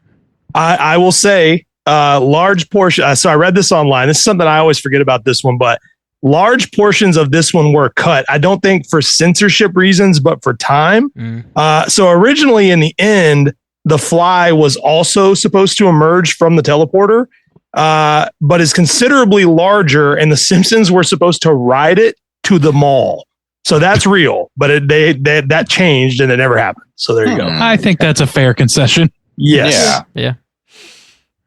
I will say. Large portion. So I read this online. This is something I always forget about this one, but large portions of this one were cut. I don't think for censorship reasons, but for time. So originally in the end, the Fly was also supposed to emerge from the teleporter, but is considerably larger, and the Simpsons were supposed to ride it to the mall. So that's real, but that changed and it never happened. So there you go. I think that's a fair concession. Yes. Yeah.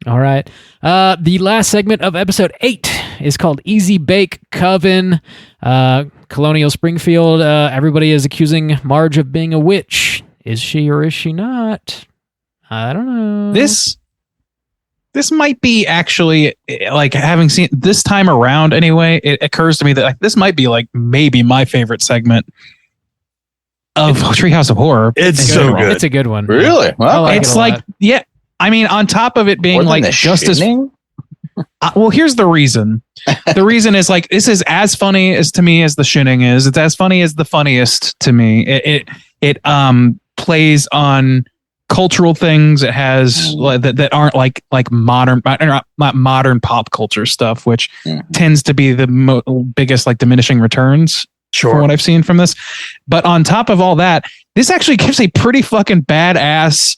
All right. The last segment of episode 8 is called Easy Bake Coven. Colonial Springfield. Everybody is accusing Marge of being a witch. Is she or is she not? I don't know. This might be actually, like, having seen this time around anyway, it occurs to me that like, this might be like maybe my favorite segment of Treehouse of Horror. It's so good. It's a good one. Really? Well, It's like, yeah. I mean, on top of it being like just as well, here's the reason. The reason is like this is as funny as to me as the shinning is. It's as funny as the funniest to me. It plays on cultural things. It has that aren't like modern, not modern pop culture stuff, which tends to be the biggest like diminishing returns. From what I've seen from this. But on top of all that, this actually gives a pretty fucking badass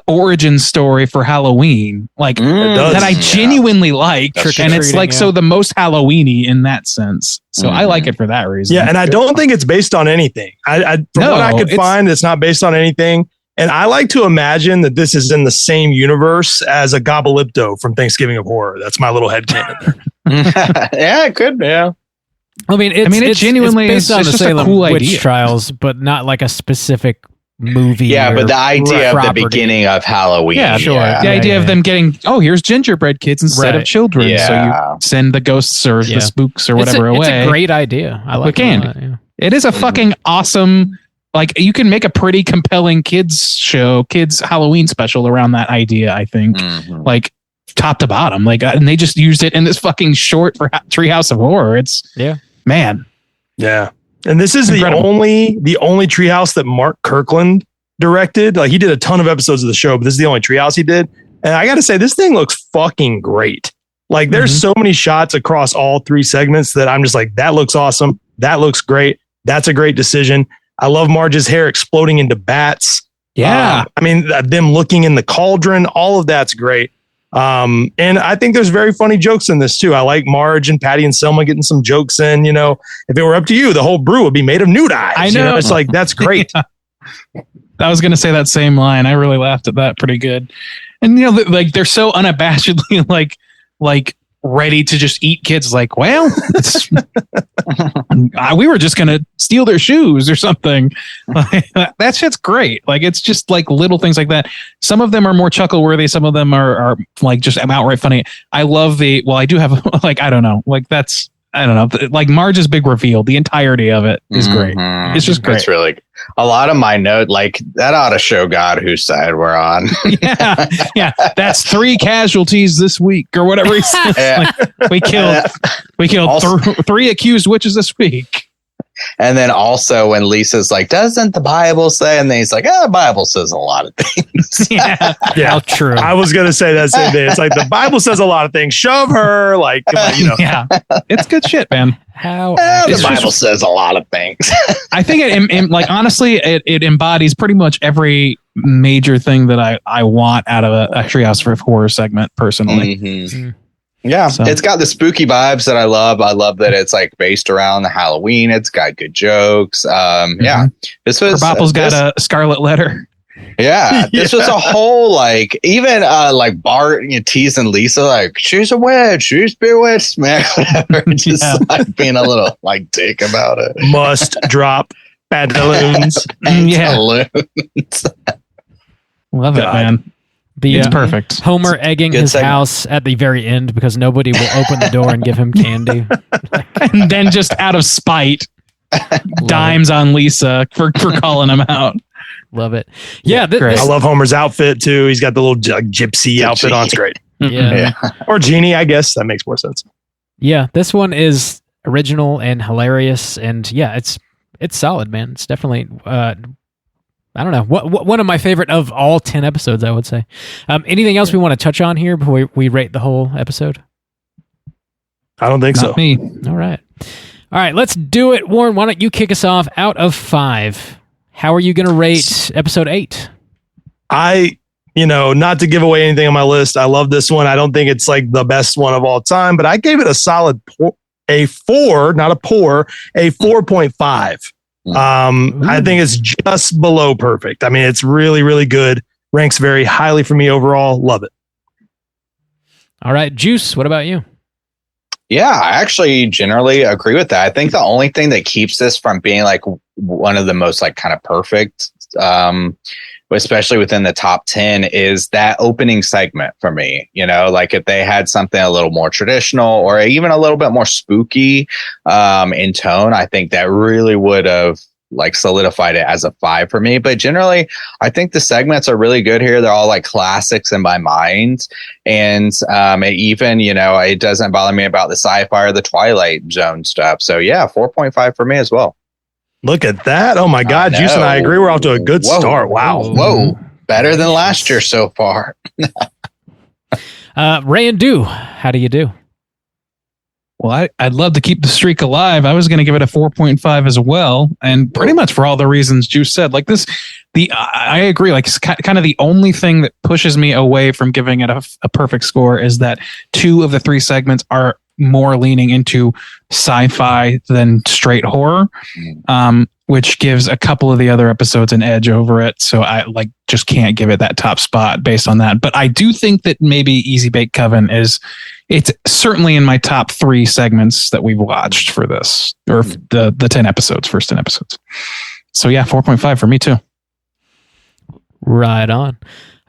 origin story for Halloween, like that I genuinely like, and it's like so the most Halloweeny in that sense. So I like it for that reason. Yeah, and I don't think it's based on anything. From what I could find, it's not based on anything. And I like to imagine that this is in the same universe as a Gobblepto from Thanksgiving of Horror. That's my little headcanon there. Yeah, it could. Yeah. I mean, it's genuinely based on the just Salem a cool witch idea. trials, but not like a specific movie. Yeah, but the idea of the property. beginning of Halloween. Yeah, sure. The idea of them getting, here's gingerbread kids instead of children. Yeah. So you send the ghosts or the spooks or whatever away. It's a great idea. I like it. A lot, yeah. It is a fucking awesome, like you can make a pretty compelling kids Halloween special around that idea, I think. Like top to bottom. Like, and they just used it in this fucking short for Treehouse of Horror. It's man. Yeah. And this is the only Treehouse that Mark Kirkland directed. Like he did a ton of episodes of the show, but this is the only Treehouse he did. And I got to say, this thing looks fucking great. Like there's so many shots across all 3 segments that I'm just like, that looks awesome. That looks great. That's a great decision. I love Marge's hair exploding into bats. Yeah. I mean, them looking in the cauldron, all of that's great. And I think there's very funny jokes in this too. I like Marge and Patty and Selma getting some jokes in. You know, if it were up to you, the whole brew would be made of nude eyes. I know. You know? It's like, that's great. I was going to say that same line. I really laughed at that pretty good. And, you know, like they're so unabashedly like ready to just eat kids. Like, well, it's, we were just going to steal their shoes or something. That shit's great. Like, it's just like little things like that. Some of them are more chuckle worthy. Some of them are like just outright funny. I love I do have like, I don't know, like that's, I don't know, like Marge's big reveal, the entirety of it is great. It's just great. It's really a lot of my note, like that ought to show God whose side we're on. yeah. That's 3 casualties this week or whatever he says. Like, we killed 3 accused witches this week. And then also when Lisa's like, doesn't the Bible say? And then he's like, the Bible says a lot of things. Yeah. How true. I was going to say that same thing. It's like the Bible says a lot of things. Shove her. Like, come on, Yeah. It's good shit, man. How the Bible says a lot of things. I think like honestly, it embodies pretty much every major thing that I want out of a Treehouse for Horror segment personally. Mm-hmm. Yeah, so. It's got the spooky vibes that I love. I love that it's like based around the Halloween. It's got good jokes. Yeah, this was Kerbopple's got a scarlet letter. Yeah, this was a whole like even like Bart teasing Lisa like she's a witch, she's bewitched, man. Whatever, just like being a little like dick about it. Must drop pantaloons. Pantaloons. Love it, man. It's perfect. Homer egging his house at the very end because nobody will open the door and give him candy. And then just out of spite, dimes on Lisa for calling him out. Love it. Yeah. I love Homer's outfit too. He's got the little gypsy outfit on. It's great. Yeah. Or genie, I guess. That makes more sense. Yeah. This one is original and hilarious. And yeah, it's solid, man. It's definitely... I don't know. One of my favorite of all 10 episodes, I would say. Anything else we want to touch on here before we rate the whole episode? I don't think Not me. All right. Let's do it. Warren, why don't you kick us off out of 5? How are you going to rate episode 8? Not to give away anything on my list. I love this one. I don't think it's like the best one of all time, but I gave it a solid a 4.5. I think it's just below perfect. I mean, it's really, really good. Ranks very highly for me overall. Love it. All right, Juice, what about you? Yeah, I actually generally agree with that. I think the only thing that keeps this from being like one of the most like kind of perfect, especially within the top 10, is that opening segment for me. Like if they had something a little more traditional or even a little bit more spooky in tone, I think that really would have like solidified it as a 5 for me. But generally, I think the segments are really good here. They're all like classics in my mind. And it doesn't bother me about the sci-fi or the Twilight Zone stuff. So yeah, 4.5 for me as well. Look at that. Oh my God. Juice and I agree. We're off to a good start. Wow. Whoa. Better than last year so far. Ray and Do, how do you do? Well, I'd love to keep the streak alive. I was going to give it a 4.5 as well. And pretty much for all the reasons Juice said, like I agree. Like it's kind of the only thing that pushes me away from giving it a perfect score is that 2 of the 3 segments are more leaning into sci-fi than straight horror, which gives a couple of the other episodes an edge over it. So I just can't give it that top spot based on that. But I do think that maybe Easy Bake Coven it's certainly in my top 3 segments that we've watched for this, or the 10 episodes, first 10 episodes. So yeah, 4.5 for me too. Right on.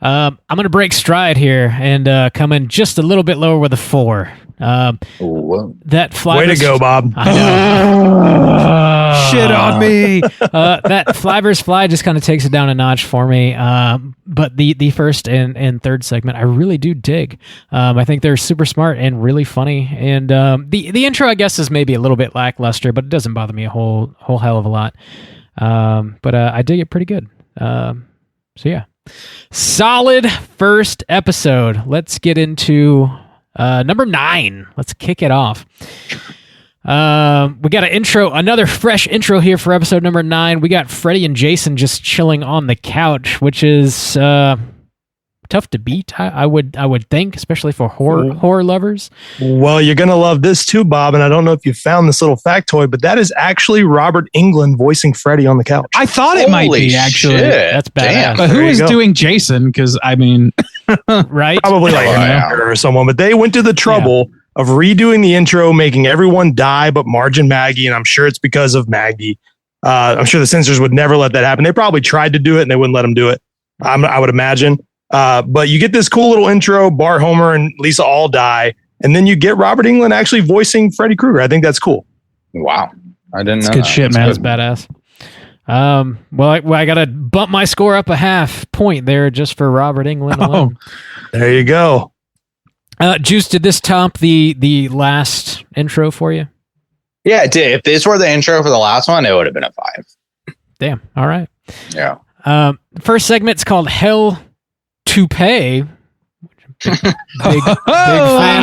I'm going to break stride here and come in just a little bit lower with a 4. That fly. Way to go, Bob. I know. Shit on me. That Fly vs. Fly just kind of takes it down a notch for me. But the first and third segment, I really do dig. I think they're super smart and really funny. And the intro, I guess, is maybe a little bit lackluster, but it doesn't bother me a whole hell of a lot. But I dig it pretty good. So yeah. Solid first episode. Let's get into number 9. Let's kick it off. We got another fresh intro here for episode number 9. We got Freddy and Jason just chilling on the couch, which is tough to beat, I would think, especially for horror lovers. Well, you're gonna love this too, Bob. And I don't know if you found this little factoid, but that is actually Robert Englund voicing Freddy on the couch. I thought it might be actually. Shit. That's badass. But who is doing Jason? Because I mean, right? Probably like an actor or someone. But they went to the trouble of redoing the intro, making everyone die but Marge and Maggie, and I'm sure it's because of Maggie. I'm sure the censors would never let that happen. They probably tried to do it and they wouldn't let them do it. I would imagine. But you get this cool little intro. Bart, Homer, and Lisa all die, and then you get Robert Englund actually voicing Freddy Krueger. I think that's cool. Wow, I didn't know. It's good shit, man. That's badass. Well, I gotta bump my score up a half point there just for Robert Englund alone. There you go. Juice, did this top the last intro for you? Yeah, it did. If this were the intro for the last one, it would have been a 5. Damn. All right. Yeah. First segment's called Hell to Pay. Big fan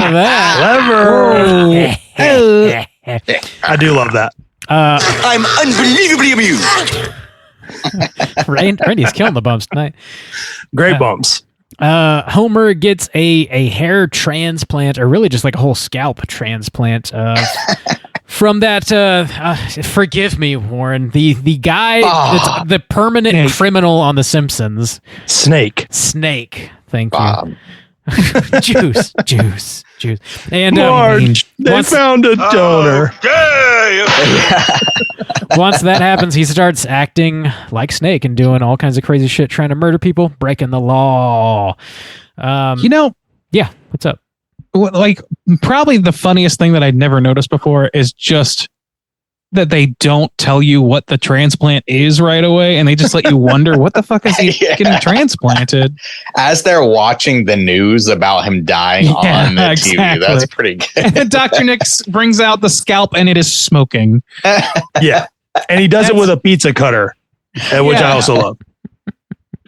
of that. Clever. I do love that. I'm unbelievably amused. Randy's killing the bumps tonight. Great bumps. Homer gets a hair transplant, or really just like a whole scalp transplant from that. Forgive me, Warren. The guy that's the permanent criminal on The Simpsons. Snake. Thank you. Juice. And Marge, they found a donor. Once that happens, he starts acting like Snake and doing all kinds of crazy shit, trying to murder people, breaking the law. Yeah. What's up? Like, probably the funniest thing that I'd never noticed before is just that they don't tell you what the transplant is right away, and they just let you wonder what the fuck is he getting transplanted. As they're watching the news about him dying on the TV, that's pretty good. And Dr. Nix brings out the scalp, and it is smoking. Yeah, and he does it with a pizza cutter, which I also love.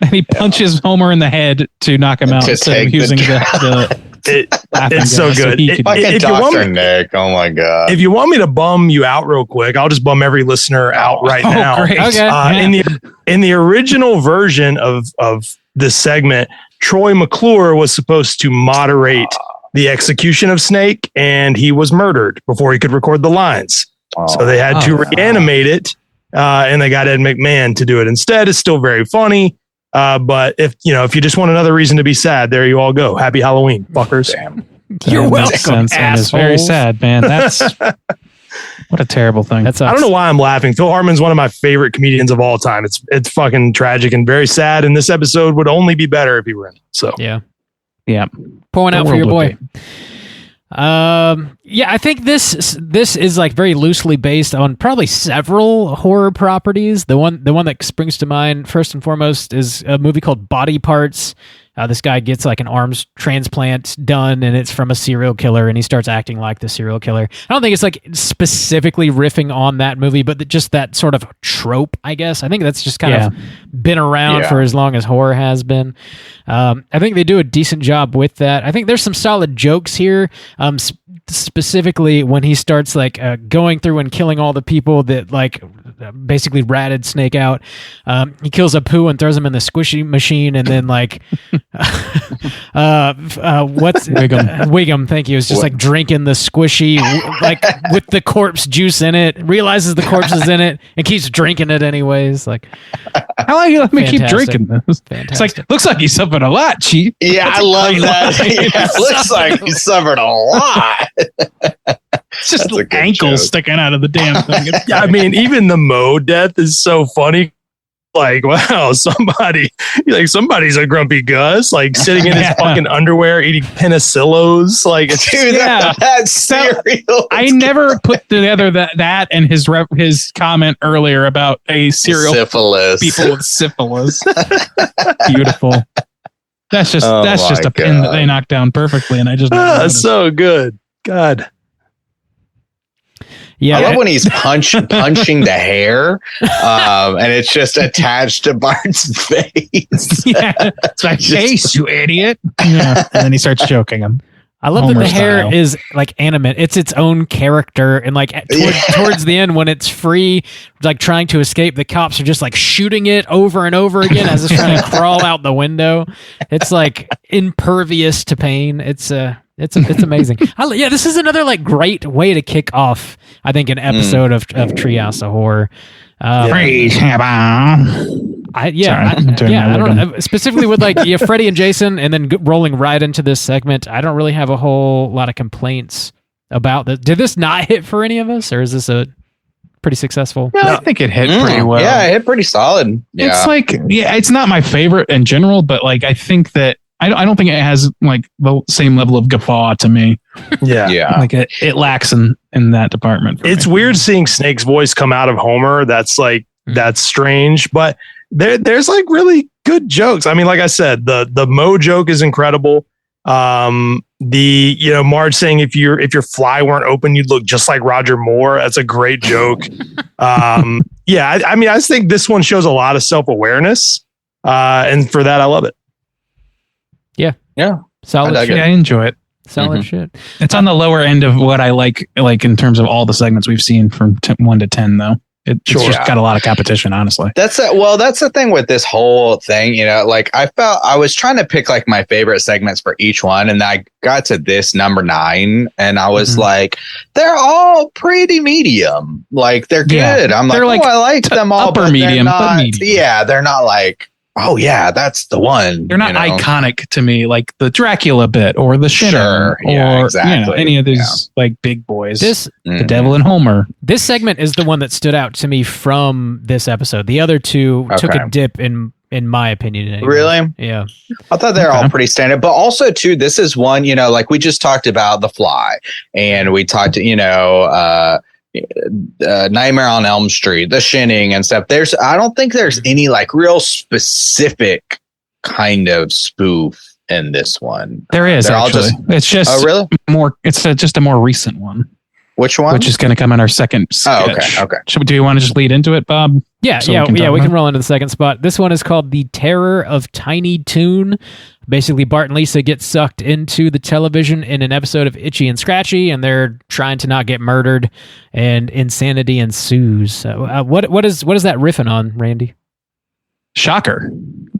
And he punches Homer in the head to knock him out instead of using the it's so good. Fucking Dr. Nick. Oh my God. If you want me to bum you out real quick, I'll just bum every listener out right now. Great. Okay. In the original version of this segment, Troy McClure was supposed to moderate the execution of Snake, and he was murdered before he could record the lines. So they had to reanimate it, and they got Ed McMahon to do it instead. It's still very funny. But if you just want another reason to be sad, there you all go. Happy Halloween, fuckers. Damn. You're welcome. And it's very sad, man. That's what a terrible thing. I don't know why I'm laughing. Phil Hartman's one of my favorite comedians of all time. It's fucking tragic and very sad. And this episode would only be better if he were in it. So yeah. Pouring out for your boy. I think this is like very loosely based on probably several horror properties. The one that springs to mind first and foremost is a movie called Body Parts. This guy gets like an arms transplant done, and it's from a serial killer, and he starts acting like the serial killer. I don't think it's like specifically riffing on that movie, but just that sort of trope, I guess. I think that's just kind of been around for as long as horror has been. I think they do a decent job with that. I think there's some solid jokes here. Specifically when he starts like going through and killing all the people that like basically ratted Snake out. He kills a poo and throws him in the squishy machine, and then like what's Wiggum, thank you, is just like drinking the squishy like with the corpse juice in it, realizes the corpse is in it and keeps drinking it anyways. Like, how long you let me keep drinking this? It's like, looks like he suffered a lot, Chief. Yeah, I love that. Looks like he suffered a lot. It's just the ankles sticking out of the damn thing. I mean, even the Moe death is so funny. Like, wow, somebody's a grumpy Gus, like sitting in his fucking underwear eating penicillos. Like, dude, that's cereal. I never put together that and his comment earlier about a cereal syphilis. People with syphilis. Beautiful. That's just a pin that they knocked down perfectly, and I just that's so good. God. Yeah, I love when he's punching the hair, and it's just attached to Bart's face. Yeah, it's like, face, you idiot. Yeah. And then he starts choking him. I love Homer that the hair style. is like animate. It's its own character, and like towards the end when it's free, like trying to escape, the cops are just like shooting it over and over again as it's trying to crawl out the window. It's like impervious to pain. It's amazing. This is another like great way to kick off, I think, an episode of Treehouse of Horror. I don't know. Specifically with like Freddie and Jason, and then rolling right into this segment, I don't really have a whole lot of complaints about this. Did this not hit for any of us, or is this a pretty successful? Yeah, I think it hit pretty well. Yeah, it hit pretty solid. Yeah. It's like, it's not my favorite in general, but like I think that I don't think it has like the same level of guffaw to me. Yeah. Like it lacks in that department. It's weird seeing Snake's voice come out of Homer. That's like, that's strange, but there's like really good jokes. I mean, like I said, the Moe joke is incredible. Marge saying if your fly weren't open, you'd look just like Roger Moore. That's a great joke. I just think this one shows a lot of self-awareness. And for that, I love it. Yeah. Solid shit. I enjoy it. Solid shit. It's on the lower end of what I like in terms of all the segments we've seen from 1 to 10, though. It's just got a lot of competition, honestly. That's the thing with this whole thing, like I felt I was trying to pick like my favorite segments for each one. And I got to this number 9 and I was like, they're all pretty medium. Like they're good. I'm like, I like them all. Upper medium, but medium. Yeah. They're not like, oh yeah, that's the one. They're not iconic to me, like the Dracula bit or the Shinner or any of these like big boys. The Devil and Homer. This segment is the one that stood out to me from this episode. The other two took a dip in my opinion. Anyway. Really? Yeah. I thought they're all pretty standard, but also too, this is one, like we just talked about The Fly and we talked, Nightmare on Elm Street, The Shining and stuff. I don't think there's any like real specific kind of spoof in this one. There is actually. It's just really more. It's just a more recent one. Which one? Which is going to come in our second sketch. Okay. Do you want to just lead into it, Bob? Yeah, we can roll into the second spot. This one is called The Terror of Tiny Toon. Basically, Bart and Lisa get sucked into the television in an episode of Itchy and Scratchy, and they're trying to not get murdered, and insanity ensues. What is that riffing on, Randy? Shocker.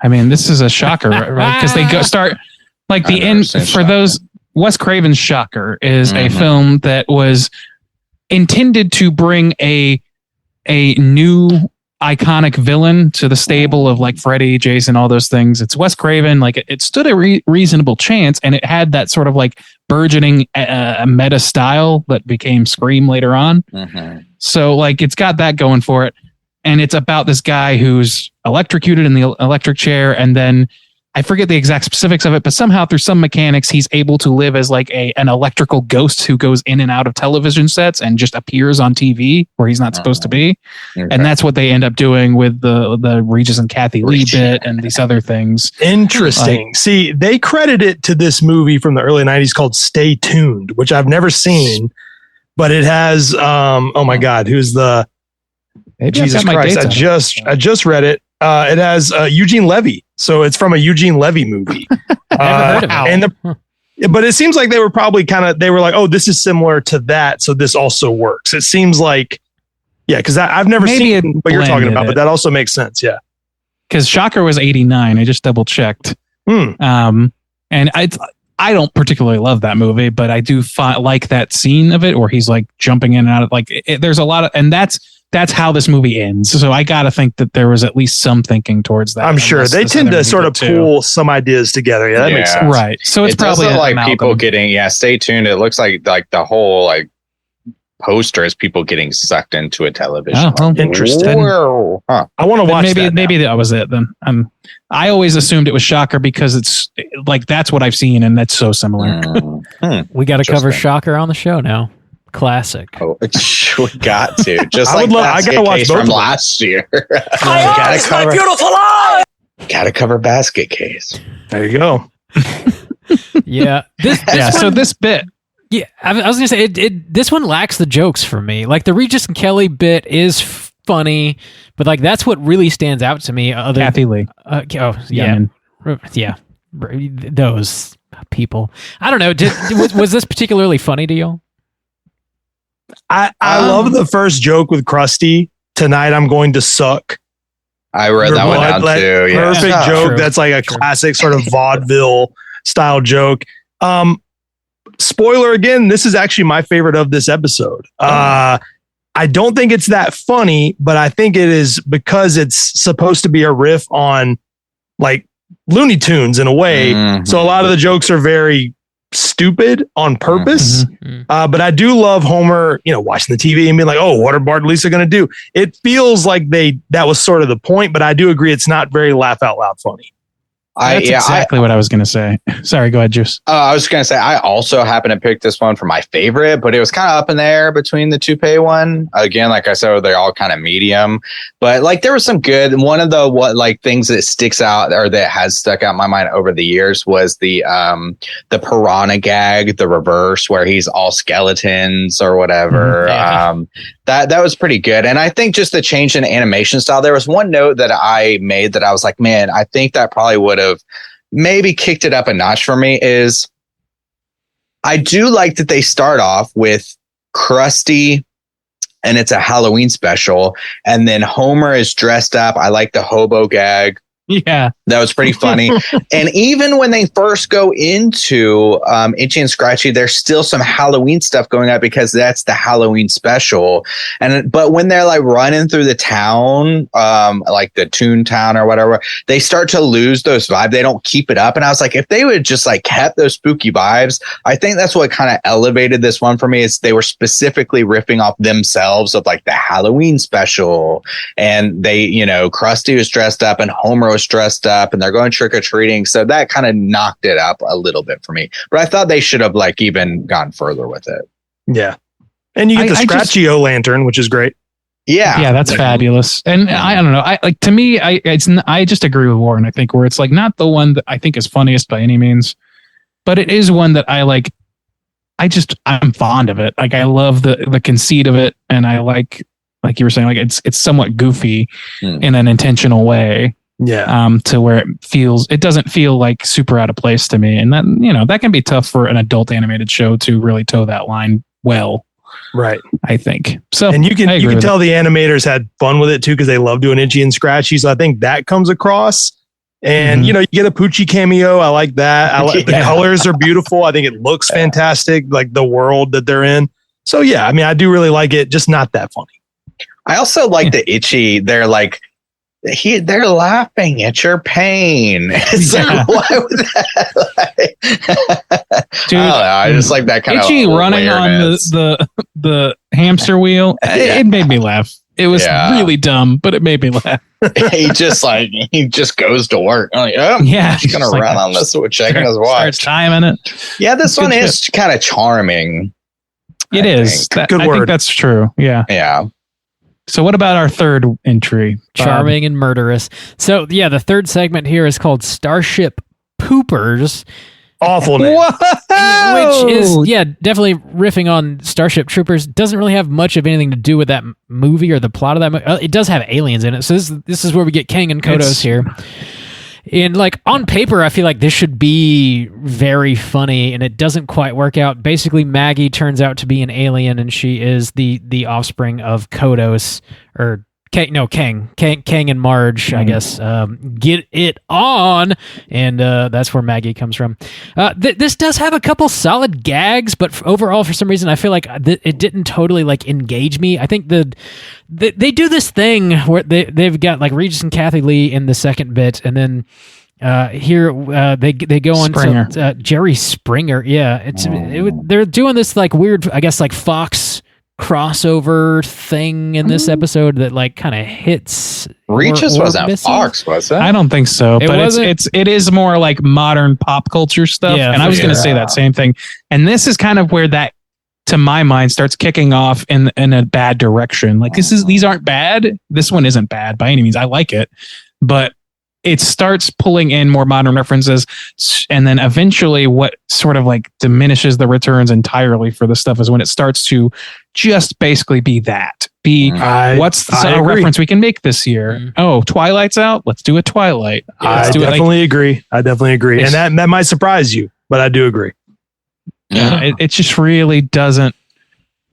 I mean, this is a shocker, right? Because they start like the end for Shocker. Those. Wes Craven's Shocker is a film that was intended to bring a new iconic villain to the stable of like Freddy, Jason, all those things. It's Wes Craven. Like it stood a reasonable chance, and it had that sort of like burgeoning meta style that became Scream later on. So like it's got that going for it, and it's about this guy who's electrocuted in the electric chair, and then I forget the exact specifics of it, but somehow through some mechanics, he's able to live as like an electrical ghost who goes in and out of television sets and just appears on TV where he's not supposed to be. Okay. And that's what they end up doing with the Regis and Kathy Lee bit and these other things. Interesting. See, they credit it to this movie from the early 90s called Stay Tuned, which I've never seen, but it has, oh my God, who's the, Jesus Christ, I just read it. It has Eugene Levy. So it's from a Eugene Levy movie. Never heard of it. But it seems like they were probably they were like, oh, this is similar to that. So this also works. It seems like, because I've never seen what you're talking about, but that also makes sense. Yeah. Because Shocker was 89. I just double checked. And I don't particularly love that movie, but I do like that scene of it where he's like jumping in and out of like, there's a lot of, and that's how this movie ends. So I got to think that there was at least some thinking towards that. I'm sure they tend to sort of pull some ideas together. Yeah, that makes sense. Right. So it's probably like people getting, Stay tuned. It looks like the whole like poster is people getting sucked into a television. Oh, well, interesting. Huh. I want to watch that. Maybe that was it then. I always assumed it was Shocker because it's like, that's what I've seen. And that's so similar. We got to cover Shocker on the show now. Classic. Oh, we got to. Just I gotta watch both from last year. My beautiful life! Gotta cover Basket Case. There you go. So this bit. Yeah, I was gonna say this one lacks the jokes for me. Like the Regis and Kelly bit is funny, but like that's what really stands out to me. Kathy Lee. Those people. I don't know. Was this particularly funny to y'all? I love the first joke with Krusty. Tonight I'm going to suck. I read that one down too. Yeah. Perfect joke. True. That's like a classic sort of vaudeville style joke. Spoiler again, this is actually my favorite of this episode. I don't think it's that funny, but I think it is because it's supposed to be a riff on like Looney Tunes in a way. So a lot of the jokes are very stupid on purpose. But I do love Homer, watching the TV and being like, oh, what are Bart and Lisa going to do? It feels like that was sort of the point, but I do agree it's not very laugh out loud funny. That's exactly what I was going to say. Sorry, go ahead, Juice. I was going to say, I also happen to pick this one for my favorite, but it was kind of up in there between the toupee one. Again, like I said, they're all kind of medium, but like there was some good. One of the things that sticks out or that has stuck out in my mind over the years was the piranha gag, the reverse where he's all skeletons or whatever. That was pretty good. And I think just the change in animation style, there was one note that I made that I was like, man, I think that probably would have maybe kicked it up a notch for me is I do like that they start off with Krusty and it's a Halloween special. And then Homer is dressed up. I like the hobo gag. Yeah, that was pretty funny. And even when they first go into Itchy and Scratchy, there's still some Halloween stuff going on because that's the Halloween special. But when they're like running through the town, like the Toon Town or whatever, they start to lose those vibes. They don't keep it up. And I was like, if they would just like kept those spooky vibes, I think that's what kind of elevated this one for me. Is they were specifically riffing off themselves of like the Halloween special, and they, Krusty was dressed up and Homer was dressed up and they're going trick-or-treating, so that kind of knocked it up a little bit for me, but I thought they should have like even gone further with it. And you get the Scratchy-O lantern, which is great. That's fabulous. And I don't know, to me I just agree with Warren. I think where it's like not the one that I think is funniest by any means, but it is one that I like. I'm fond of it. Like I love the conceit of it, and I like you were saying, like it's somewhat goofy in an intentional way. To where it doesn't feel like super out of place to me. And that, that can be tough for an adult animated show to really toe that line well. Right. I think so. And you can tell the animators had fun with it too, because they love doing Itchy and Scratchy. So I think that comes across. And, you get a Poochie cameo. I like that. The colors are beautiful. I think it looks fantastic. Like the world that they're in. So yeah, I mean, I do really like it, just not that funny. I also like the Itchy. They're like, they're laughing at your pain. It's like, why would that? Dude, I just like that kind Itchy of running on the hamster wheel. It made me laugh. It was really dumb, but it made me laugh. he just goes to work. I'm like, he's gonna run on this with checking his watch. Starts timing it. Yeah, this one is kind of charming. It is. I think that's true. Yeah. Yeah. So what about our third entry? Charming and murderous. So yeah, the third segment here is called Starship Poopers. Awful name. Which is, definitely riffing on Starship Troopers. Doesn't really have much of anything to do with that movie or the plot of that movie. It does have aliens in it. So this is where we get Kang and Kodos here. And like on paper, I feel like this should be very funny, and it doesn't quite work out. Basically, Maggie turns out to be an alien, and she is the offspring of Kodos, or Kang and Marge, I guess. Get it on, and that's where Maggie comes from. This does have a couple solid gags, but overall, for some reason, I feel like it didn't totally like engage me. I think they do this thing where they've got like Regis and Kathy Lee in the second bit, and then here they go on to Jerry Springer. Yeah, they're doing this like weird, I guess, like Fox crossover thing in this episode that like kind of hits. Regis wasn't Fox, was it? I don't think so, but it is more like modern pop culture stuff. And I was going to say that same thing. And this is kind of where that, to my mind, starts kicking off in a bad direction. Like these aren't bad. This one isn't bad by any means. I like it, but it starts pulling in more modern references, and then eventually what sort of like diminishes the returns entirely for the stuff is when it starts to just basically be that. What's a reference we can make this year? Oh, Twilight's out. Let's do a Twilight. I definitely agree. And that might surprise you, but I do agree. Yeah, it just really doesn't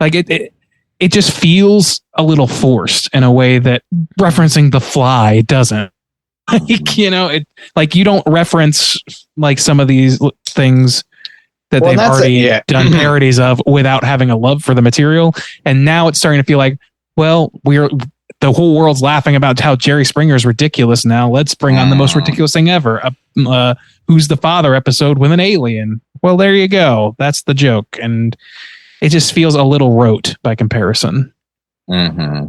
like it. It just feels a little forced in a way that referencing The Fly doesn't. Like, you don't reference like some of these things that they've already done parodies of without having a love for the material. And now it's starting to feel like, well, the whole world's laughing about how Jerry Springer is ridiculous. Now let's bring on the most ridiculous thing ever. Who's the Father episode with an alien. Well, there you go. That's the joke. And it just feels a little rote by comparison. Mm-hmm.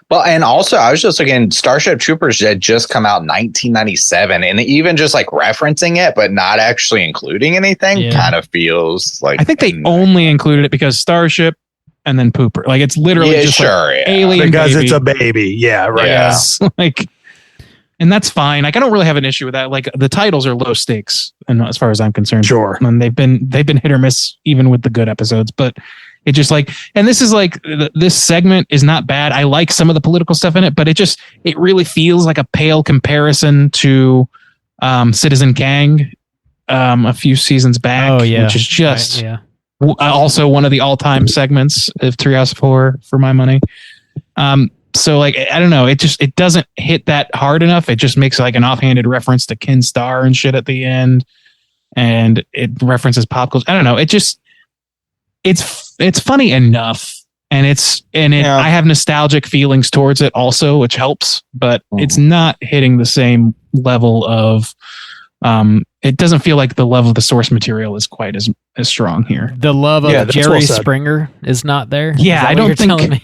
Well, and also I was just looking, Starship Troopers had just come out in 1997, and even just like referencing it but not actually including anything kind of feels like, I think they only included it because Starship and then Pooper. Like it's literally just alien because baby. it's a baby. Yeah, right. Yeah. Like, and that's fine. Like I don't really have an issue with that. Like the titles are low stakes, and as far as I'm concerned, sure. And they've been hit or miss even with the good episodes, but it just like, and this is like this segment is not bad. I like some of the political stuff in it, but it really feels like a pale comparison to Citizen Kang a few seasons back. Oh yeah, which is just right, also one of the all-time segments of Treehouse for my money. So like I don't know, it doesn't hit that hard enough. It just makes like an offhanded reference to Ken Starr and shit at the end, and it references pop culture. I don't know. It's funny enough, and I have nostalgic feelings towards it also, which helps, but it's not hitting the same level of it doesn't feel like the love of the source material is quite as strong here. The love of Jerry Springer is not there. Yeah, I don't think.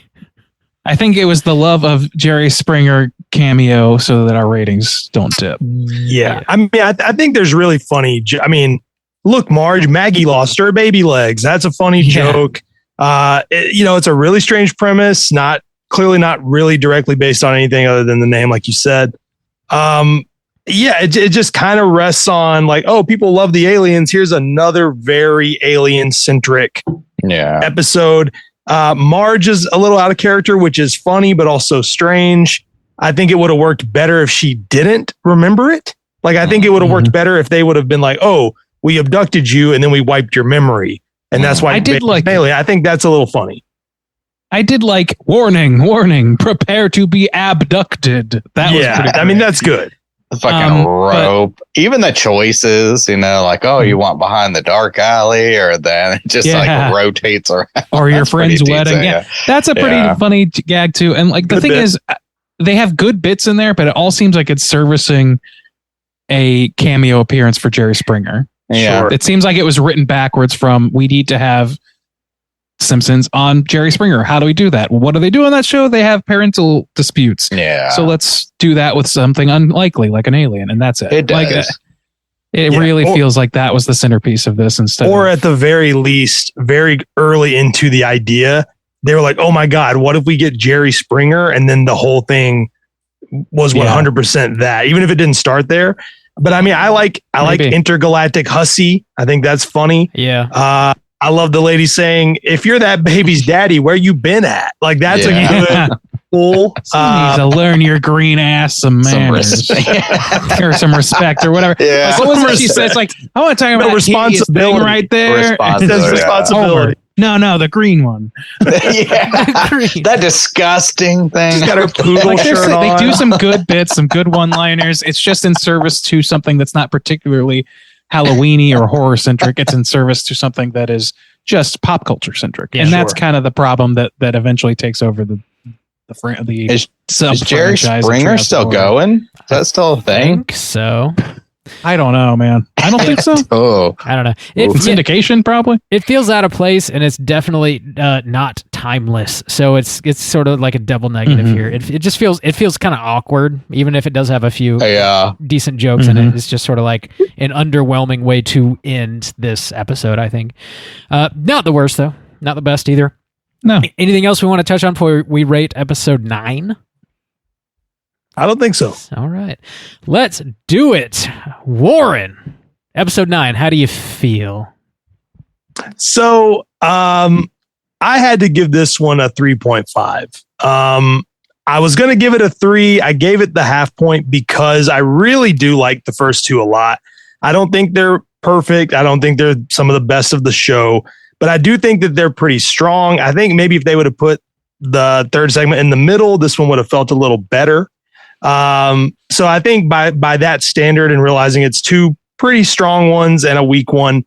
I think it was the love of Jerry Springer cameo so that our ratings don't dip. Yeah. I mean, I think there's really funny. I mean, look, Maggie lost her baby legs. That's a funny joke. It's a really strange premise. Clearly not really directly based on anything other than the name, like you said. It just kind of rests on like, oh, people love the aliens. Here's another very alien centric episode. Marge is a little out of character, which is funny, but also strange. I think it would have worked better if she didn't remember it. Like, I think it would have worked better if they would have been like, oh, we abducted you and then we wiped your memory. And that's why I think that's a little funny. I did like warning, prepare to be abducted. That was pretty great. I mean, that's good. The fucking rope, even the choices, like, oh, you want behind the dark alley, or then it just like rotates around, or your friend's wedding. Yeah, that's a pretty funny gag too. And like the thing is, they have good bits in there, but it all seems like it's servicing a cameo appearance for Jerry Springer. Yeah, it seems like it was written backwards from we need to have Simpsons on Jerry Springer. How do we do that? Well, what do they do on that show? They have parental disputes. Yeah. So let's do that with something unlikely, like an alien, and that's it. It does. Like, it really feels like that was the centerpiece of this instead. Or at the very least, very early into the idea, they were like, "Oh my God, what if we get Jerry Springer?" And then the whole thing was 100% that, even if it didn't start there. But I mean, I like intergalactic hussy. I think that's funny. Yeah. I love the lady saying, if you're that baby's daddy, where you been at? Like, that's a good, cool. Need to learn your green ass some manners. Or some respect or whatever. Yeah. Like, what was it she says? Like, I want to talk about responsibility right there. Responsibility. No, the green one. That disgusting thing. She's got her poodle shirt on. They do some good bits, some good one-liners. It's just in service to something that's not particularly Halloweeny or horror centric. It's in service to something that is just pop culture centric, and that's kind of the problem that eventually takes over the is Jerry Springer still going? Is that still a thing? I think so. I don't know, man. I don't think so. I don't know. Syndication probably. It feels out of place, and it's definitely not timeless. So it's sort of like a double negative here. It just feels kind of awkward, even if it does have a few decent jokes in it. It's just sort of like an underwhelming way to end this episode, I think. Not the worst though. Not the best either. No. Anything else we want to touch on before we rate episode 9? I don't think so. All right. Let's do it. Warren, episode 9, how do you feel? So, I had to give this one a 3.5. I was going to give it a 3. I gave it the half point because I really do like the first two a lot. I don't think they're perfect. I don't think they're some of the best of the show, but I do think that they're pretty strong. I think maybe if they would have put the third segment in the middle, this one would have felt a little better. So I think by that standard and realizing it's two pretty strong ones and a weak one,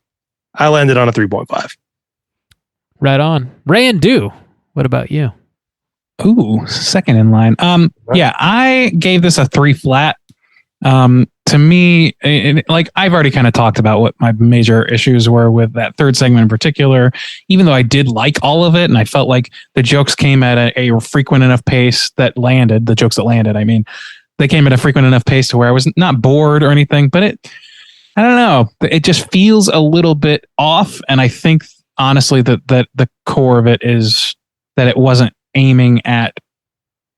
I landed on a 3.5. Right on. Ray and Do, what about you? Ooh, second in line. Yeah, I gave this a 3 flat. To to me, like I've already kind of talked about what my major issues were with that third segment in particular, even though I did like all of it. And I felt like the jokes came at a frequent enough pace that landed, the jokes that landed. I mean, they came at a frequent enough pace to where I was not bored or anything, but I don't know. It just feels a little bit off. And I think honestly that the core of it is that it wasn't aiming at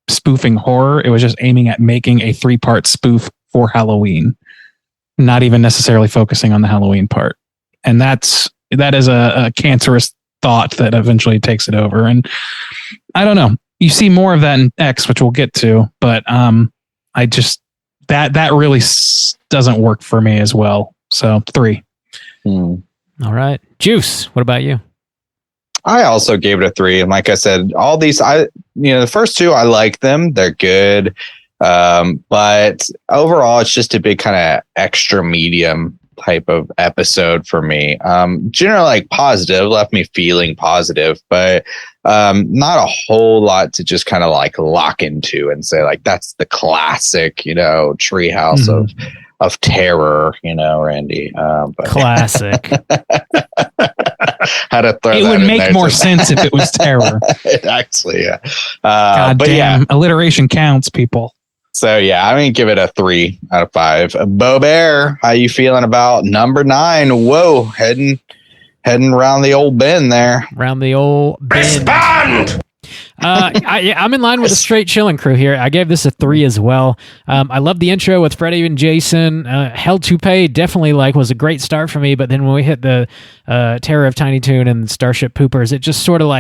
spoofing horror. It was just aiming at making a 3-part spoof for Halloween, not even necessarily focusing on the Halloween part. And that is a cancerous thought that eventually takes it over. And I don't know. You see more of that in X, which we'll get to, but I just that really doesn't work for me as well. So 3. All right, Juice. What about you? I also gave it a 3. And like I said, all these, the first 2, I like them. They're good. But overall, it's just a big kind of extra medium type of episode for me. Generally like positive, left me feeling positive, but not a whole lot to just kind of like lock into and say like, that's the classic, Treehouse of terror, Randy. But classic. Had to throw it would make more sense if it was terror. Actually, yeah. God but damn, yeah, alliteration counts, people. So yeah, I'm gonna give it a 3 out of 5. Bo Bear, how you feeling about number 9? Whoa, heading around the old bend there. Around the old bend. Respond! I'm in line with the Straight Chillin' crew here. I gave this a 3 as well. I love the intro with Freddie and Jason. Hell to Pay definitely was a great start for me, but then when we hit the Terror of Tiny Toon and Starship Poopers, it just sort of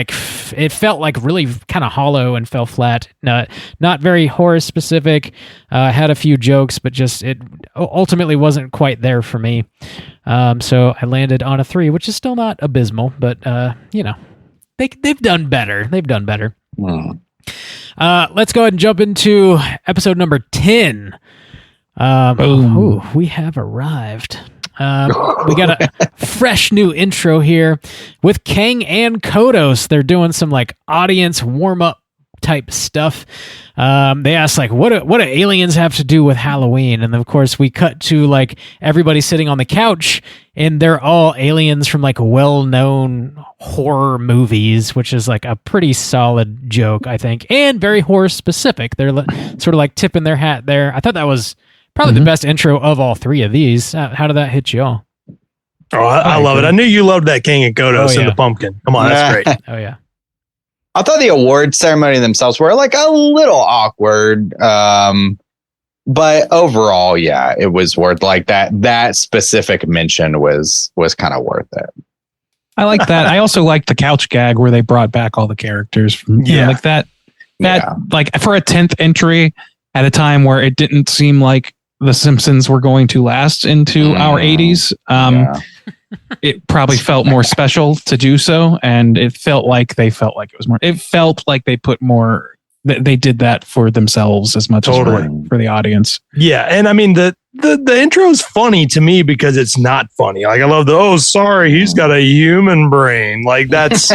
it felt like really kind of hollow and fell flat. Not very horror specific. Had a few jokes, but just it ultimately wasn't quite there for me. So I landed on a 3, which is still not abysmal, but they've done better. Let's go ahead and jump into episode number 10. We have arrived. We got a fresh new intro here with Kang and Kodos. They're doing some audience warm-up type stuff. They asked what do aliens have to do with Halloween? And of course we cut to everybody sitting on the couch and they're all aliens from well-known horror movies, which is a pretty solid joke, I think, and very horror specific. They're sort of tipping their hat there. I thought that was probably the best intro of all 3 of these. How did that hit you all? Oh, I love it. I knew you loved that King and Kodos and the pumpkin. Come on, that's great. Oh yeah. I thought the award ceremony themselves were a little awkward. But overall, yeah, it was worth that specific mention was kind of worth it. I like that. I also like the couch gag where they brought back all the characters from that. For a 10th entry at a time where it didn't seem like the Simpsons were going to last into our 80s. It probably felt more special to do so, and it felt like it was more. It felt like they put more. They did that for themselves as much as for the audience. Yeah, and I mean the intro is funny to me because it's not funny. I love sorry, he's got a human brain. That's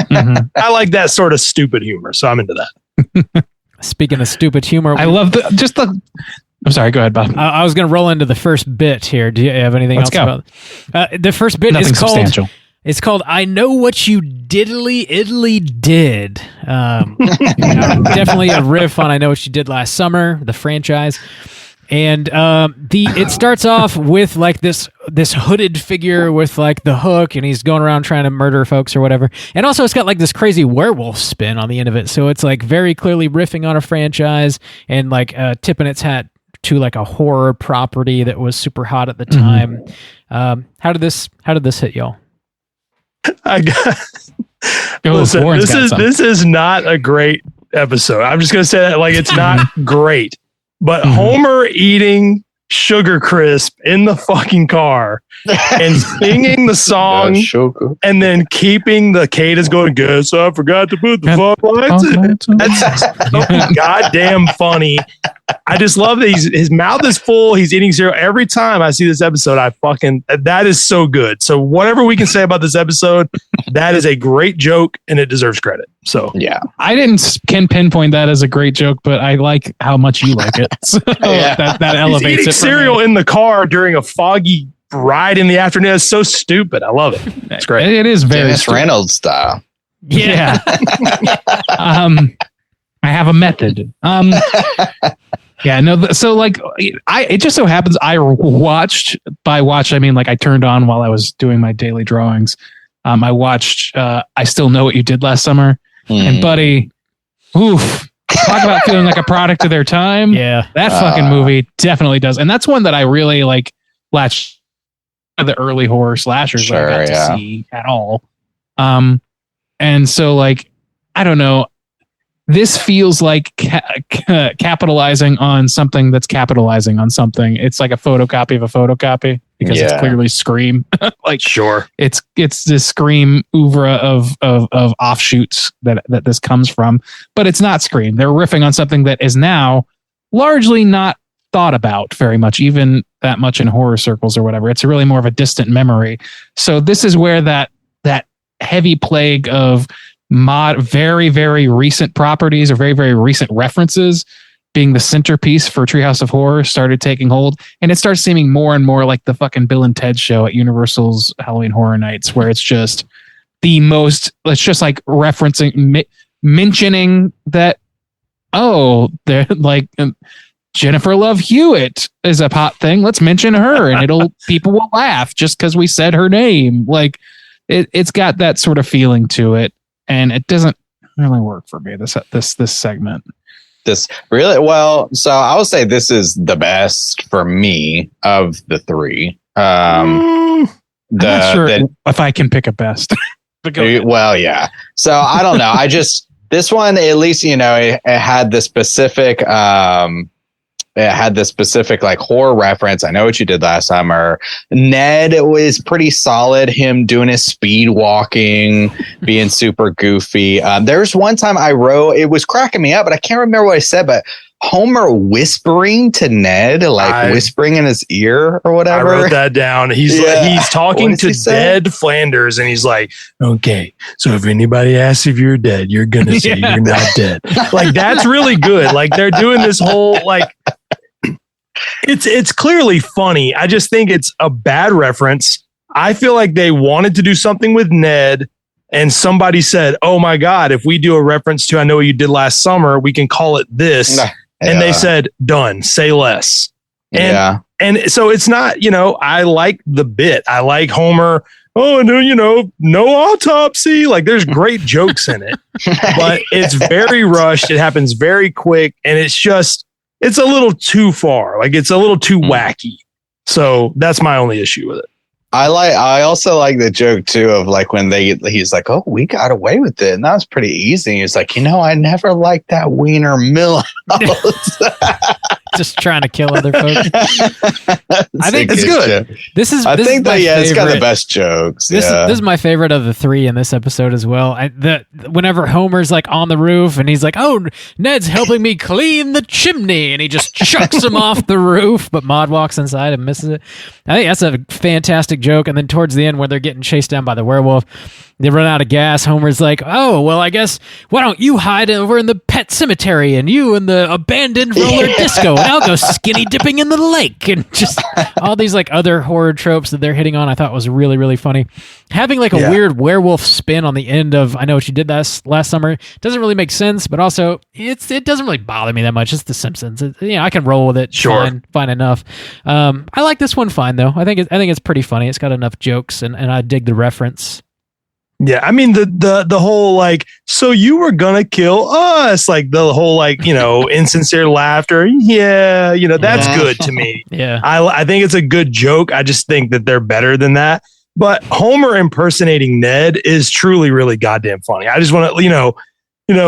I like that sort of stupid humor, so I'm into that. Speaking of stupid humor, I love I'm sorry, go ahead, Bob. I was going to roll into the first bit here. Do you have anything else about the first bit? Nothing is called substantial. It's called "I Know What You Diddly Idly Did." Definitely a riff on "I Know What You Did Last Summer," the franchise. And it starts off with this hooded figure with the hook, and he's going around trying to murder folks or whatever. And also it's got this crazy werewolf spin on the end of it, so it's very clearly riffing on a franchise and tipping its hat to a horror property that was super hot at the time. How did this hit y'all? This is not a great episode. I'm just gonna say that it's not great. But Homer eating Sugar Crisp in the fucking car and singing the song and then keeping the cadence going, guess I forgot to put the fog lights in. That's so goddamn funny. I just love that his mouth is full. He's eating cereal. Every time I see this episode, that is so good. So whatever we can say about this episode, that is a great joke and it deserves credit. So yeah, I can pinpoint that as a great joke, but I like how much you like it. So that elevates he's eating it. Cereal in the car during a foggy ride in the afternoon. It's so stupid. I love it. It's great. It is very Dennis Reynolds style. Yeah. I have a method. Yeah, no. So like, it just so happens I watched. By watch, I mean like I turned on while I was doing my daily drawings. I watched. I Still Know What You Did Last Summer, and buddy, oof. Talk about feeling like a product of their time. Yeah, that fucking movie definitely does, and that's one that I really like. Latched the early horror slashers that I got to see at all. And so like, I don't know. This feels like capitalizing on something that's capitalizing on something. It's like a photocopy of a photocopy because it's clearly Scream. Like, sure, it's this Scream oeuvre of offshoots that this comes from, but it's not Scream. They're riffing on something that is now largely not thought about very much, even that much in horror circles or whatever. It's really more of a distant memory. So this is where that heavy plague of very, very recent properties or very, very recent references being the centerpiece for Treehouse of Horror started taking hold. And it starts seeming more and more like the fucking Bill and Ted show at Universal's Halloween Horror Nights, where it's just it's just like referencing, mentioning that, oh, they're like Jennifer Love Hewitt is a hot thing. Let's mention her and people will laugh just because we said her name. Like it's got that sort of feeling to it. And it doesn't really work for me, this segment. This really, well, so I would say this is the best for me of the three. I'm not sure if I can pick a best. Well, yeah. So I don't know. This one, at least, it had the specific, like horror reference. I Know What You Did Last Summer. Ned was pretty solid. Him doing his speed walking, being super goofy. There's one time I wrote, it was cracking me up, but I can't remember what I said, but Homer whispering to Ned, whispering in his ear or whatever. I wrote that down. He's talking to dead Flanders and he's like, okay, so if anybody asks if you're dead, you're going to say you're not dead. Like, that's really good. Like, they're doing this whole, like, it's clearly funny. I just think it's a bad reference. I feel like they wanted to do something with Ned and somebody said, oh my God, if we do a reference to I Know What You Did Last Summer, we can call it this. Yeah. And they said, done, say less. And so it's not, I like the bit. I like Homer. Oh, no, no autopsy. Like, there's great jokes in it, but it's very rushed. It happens very quick. And it's a little too far. Like, it's a little too wacky. So that's my only issue with it. I also like the joke too of like when he's like, oh, we got away with it. And that was pretty easy. He's like, I never liked that Wiener Milhouse. Just trying to kill other folks. I think it's good. It's got the best jokes. This is my favorite of the three in this episode as well. Whenever Homer's like on the roof and he's like, oh, Ned's helping me clean the chimney, and he just chucks him off the roof, but Maude walks inside and misses it. I think that's a fantastic joke. And then towards the end, where they're getting chased down by the werewolf, they run out of gas. Homer's like, oh, well, I guess, why don't you hide over in the pet cemetery and you in the abandoned roller disco, and I'll go skinny dipping in the lake. And just all these like other horror tropes that they're hitting on, I thought was really, really funny. Having like a weird werewolf spin on the end of I Know What You Did Last Summer doesn't really make sense, but also it doesn't really bother me that much. It's The Simpsons. I can roll with it. Sure. Fine enough. I like this one fine though. I think it's pretty funny. It's got enough jokes and I dig the reference. Yeah, I mean the whole like, so you were gonna kill us, like the whole like, insincere laughter. Yeah, that's good to me. Yeah, I think it's a good joke. I just think that they're better than that. But Homer impersonating Ned is truly really goddamn funny. I just want to,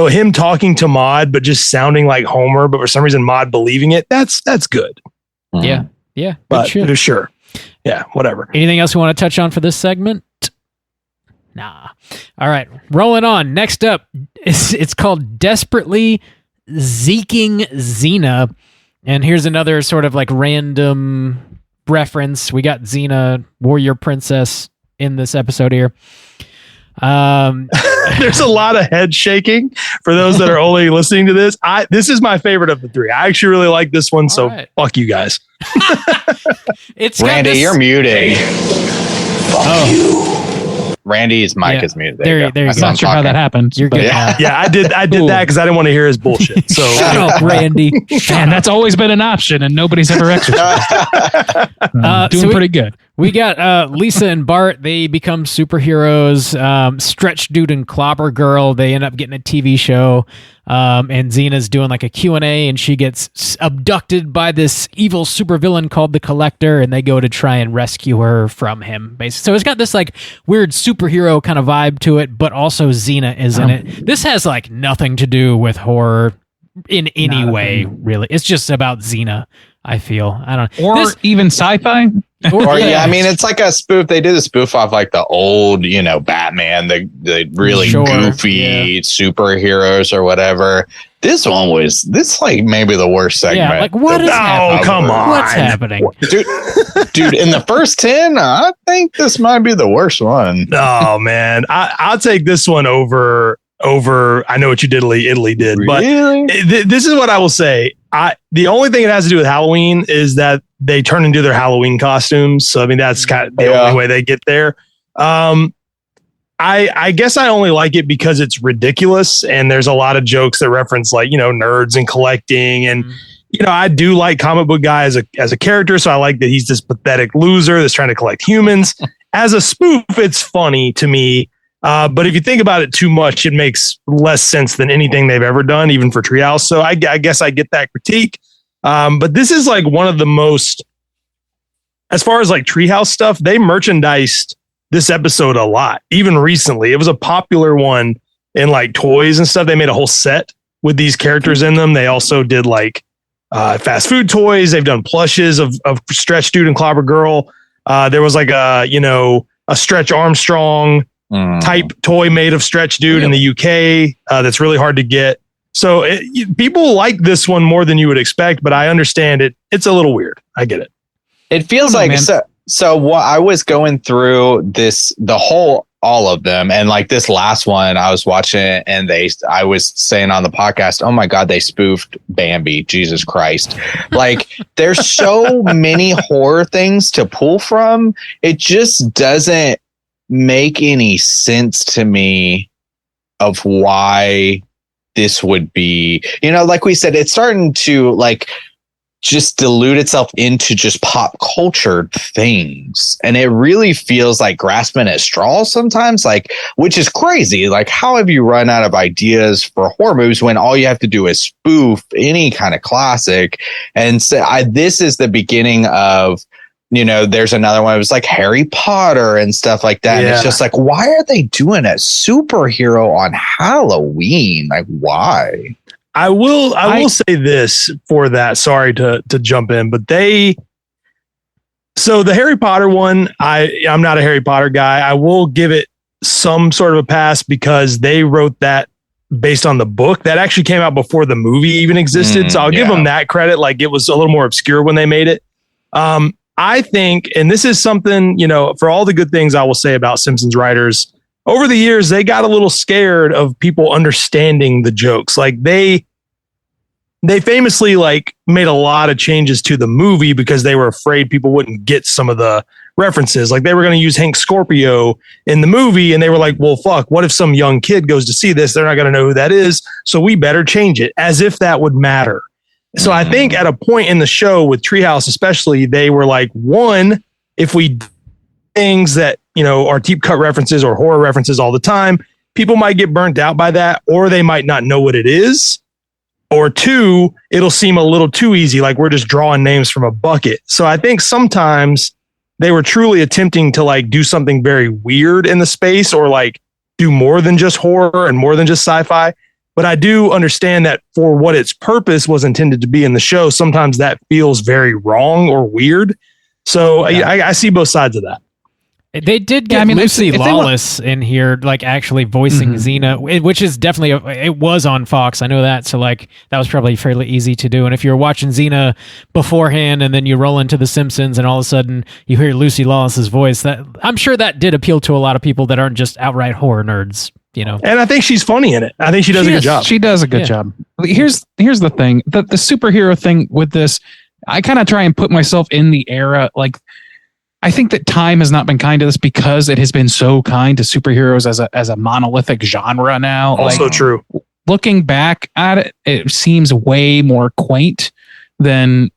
him talking to Maude but just sounding like Homer, but for some reason Maude believing it. That's good. Yeah, but sure. Yeah, whatever. Anything else you want to touch on for this segment? Nah. All right. Rolling on. Next up, it's called Desperately Zeking Xena. And here's another sort of like random reference. We got Xena, warrior princess, in this episode here. There's a lot of head shaking for those that are only listening to this. This is my favorite of the three. I actually really like this one, so fuck you guys. It's Randy, you're muted. Fuck you. Randy's mic is muted. There you go. I'm not sure how that happened. You're good. Yeah, I did that because I didn't want to hear his bullshit. So shut up, Randy. Man, that's always been an option, and nobody's ever exercised. Doing pretty good. We got Lisa and Bart. They become superheroes. Stretch Dude and Clobber Girl. They end up getting a TV show. And Xena's doing like a Q&A, and she gets abducted by this evil supervillain called the Collector, and they go to try and rescue her from him, basically. So it's got this like weird superhero kind of vibe to it, but also Xena is in it. This has like nothing to do with horror in any way, really. It's just about Xena, I feel. I don't know. Or even sci-fi. Or I mean, it's like a spoof. They did a spoof off like the old, Batman, the really goofy superheroes or whatever. This one was like maybe the worst segment. Yeah, like what is happening? Oh, come on. What's happening? Dude, in the first 10, I think this might be the worst one. Oh man, I'll take this one over. I know what you did, Italy did, really? But this is what I will say. The only thing it has to do with Halloween is that they turn into their Halloween costumes. So I mean, that's kind of the only way they get there. I guess I only like it because it's ridiculous, and there's a lot of jokes that reference like nerds and collecting, and I do like Comic Book Guy as a character, so I like that he's this pathetic loser that's trying to collect humans. As a spoof, it's funny to me. But if you think about it too much, it makes less sense than anything they've ever done, even for Treehouse. So I guess I get that critique. But this is like one of the most, as far as like Treehouse stuff, they merchandised this episode a lot. Even recently, it was a popular one in like toys and stuff. They made a whole set with these characters in them. They also did like fast food toys. They've done plushes of Stretch Dude and Clobber Girl. There was like a Stretch Armstrong type toy made of Stretch Dude in the UK that's really hard to get. So people like this one more than you would expect, but I understand it. It's a little weird. I get it. It feels like so what I was going through all of them, and like this last one I was watching it, and I was saying on the podcast, oh my God, they spoofed Bambi. Jesus Christ. Like there's so many horror things to pull from. It just doesn't make any sense to me of why this would be, like we said, it's starting to like just dilute itself into just pop culture things. And it really feels like grasping at straws sometimes, like, which is crazy. Like, how have you run out of ideas for horror movies when all you have to do is spoof any kind of classic? And so this is the beginning of, there's another one. It was like Harry Potter and stuff like that. Yeah. And it's just like, why are they doing a superhero on Halloween? Like, why? I will say this for that. Sorry to jump in, but so the Harry Potter one, I'm not a Harry Potter guy. I will give it some sort of a pass because they wrote that based on the book that actually came out before the movie even existed. So I'll give them that credit. Like it was a little more obscure when they made it. I think, and this is something, for all the good things I will say about Simpsons writers, over the years, they got a little scared of people understanding the jokes. Like they famously like made a lot of changes to the movie because they were afraid people wouldn't get some of the references. Like they were going to use Hank Scorpio in the movie, and they were like, well, fuck, what if some young kid goes to see this? They're not going to know who that is. So we better change it, as if that would matter. So I think at a point in the show with Treehouse, especially, they were like, one, if we do things that, are deep cut references or horror references all the time, people might get burnt out by that, or they might not know what it is. Or two, it'll seem a little too easy, like we're just drawing names from a bucket. So I think sometimes they were truly attempting to like do something very weird in the space, or like do more than just horror and more than just sci-fi. But I do understand that for what its purpose was intended to be in the show, sometimes that feels very wrong or weird. So I see both sides of that. They did get Lucy Lawless in here, like actually voicing Xena, which is definitely it was on Fox. I know that, so like that was probably fairly easy to do. And if you're watching Xena beforehand and then you roll into The Simpsons and all of a sudden you hear Lucy Lawless's voice, that I'm sure that did appeal to a lot of people that aren't just outright horror nerds. You know, and I think she's funny in it. I think she does a good job. She does a good job. Here's the thing: the superhero thing with this, I kind of try and put myself in the era. Like, I think that time has not been kind to this because it has been so kind to superheroes as a monolithic genre now. Also true. Looking back at it, it seems way more quaint than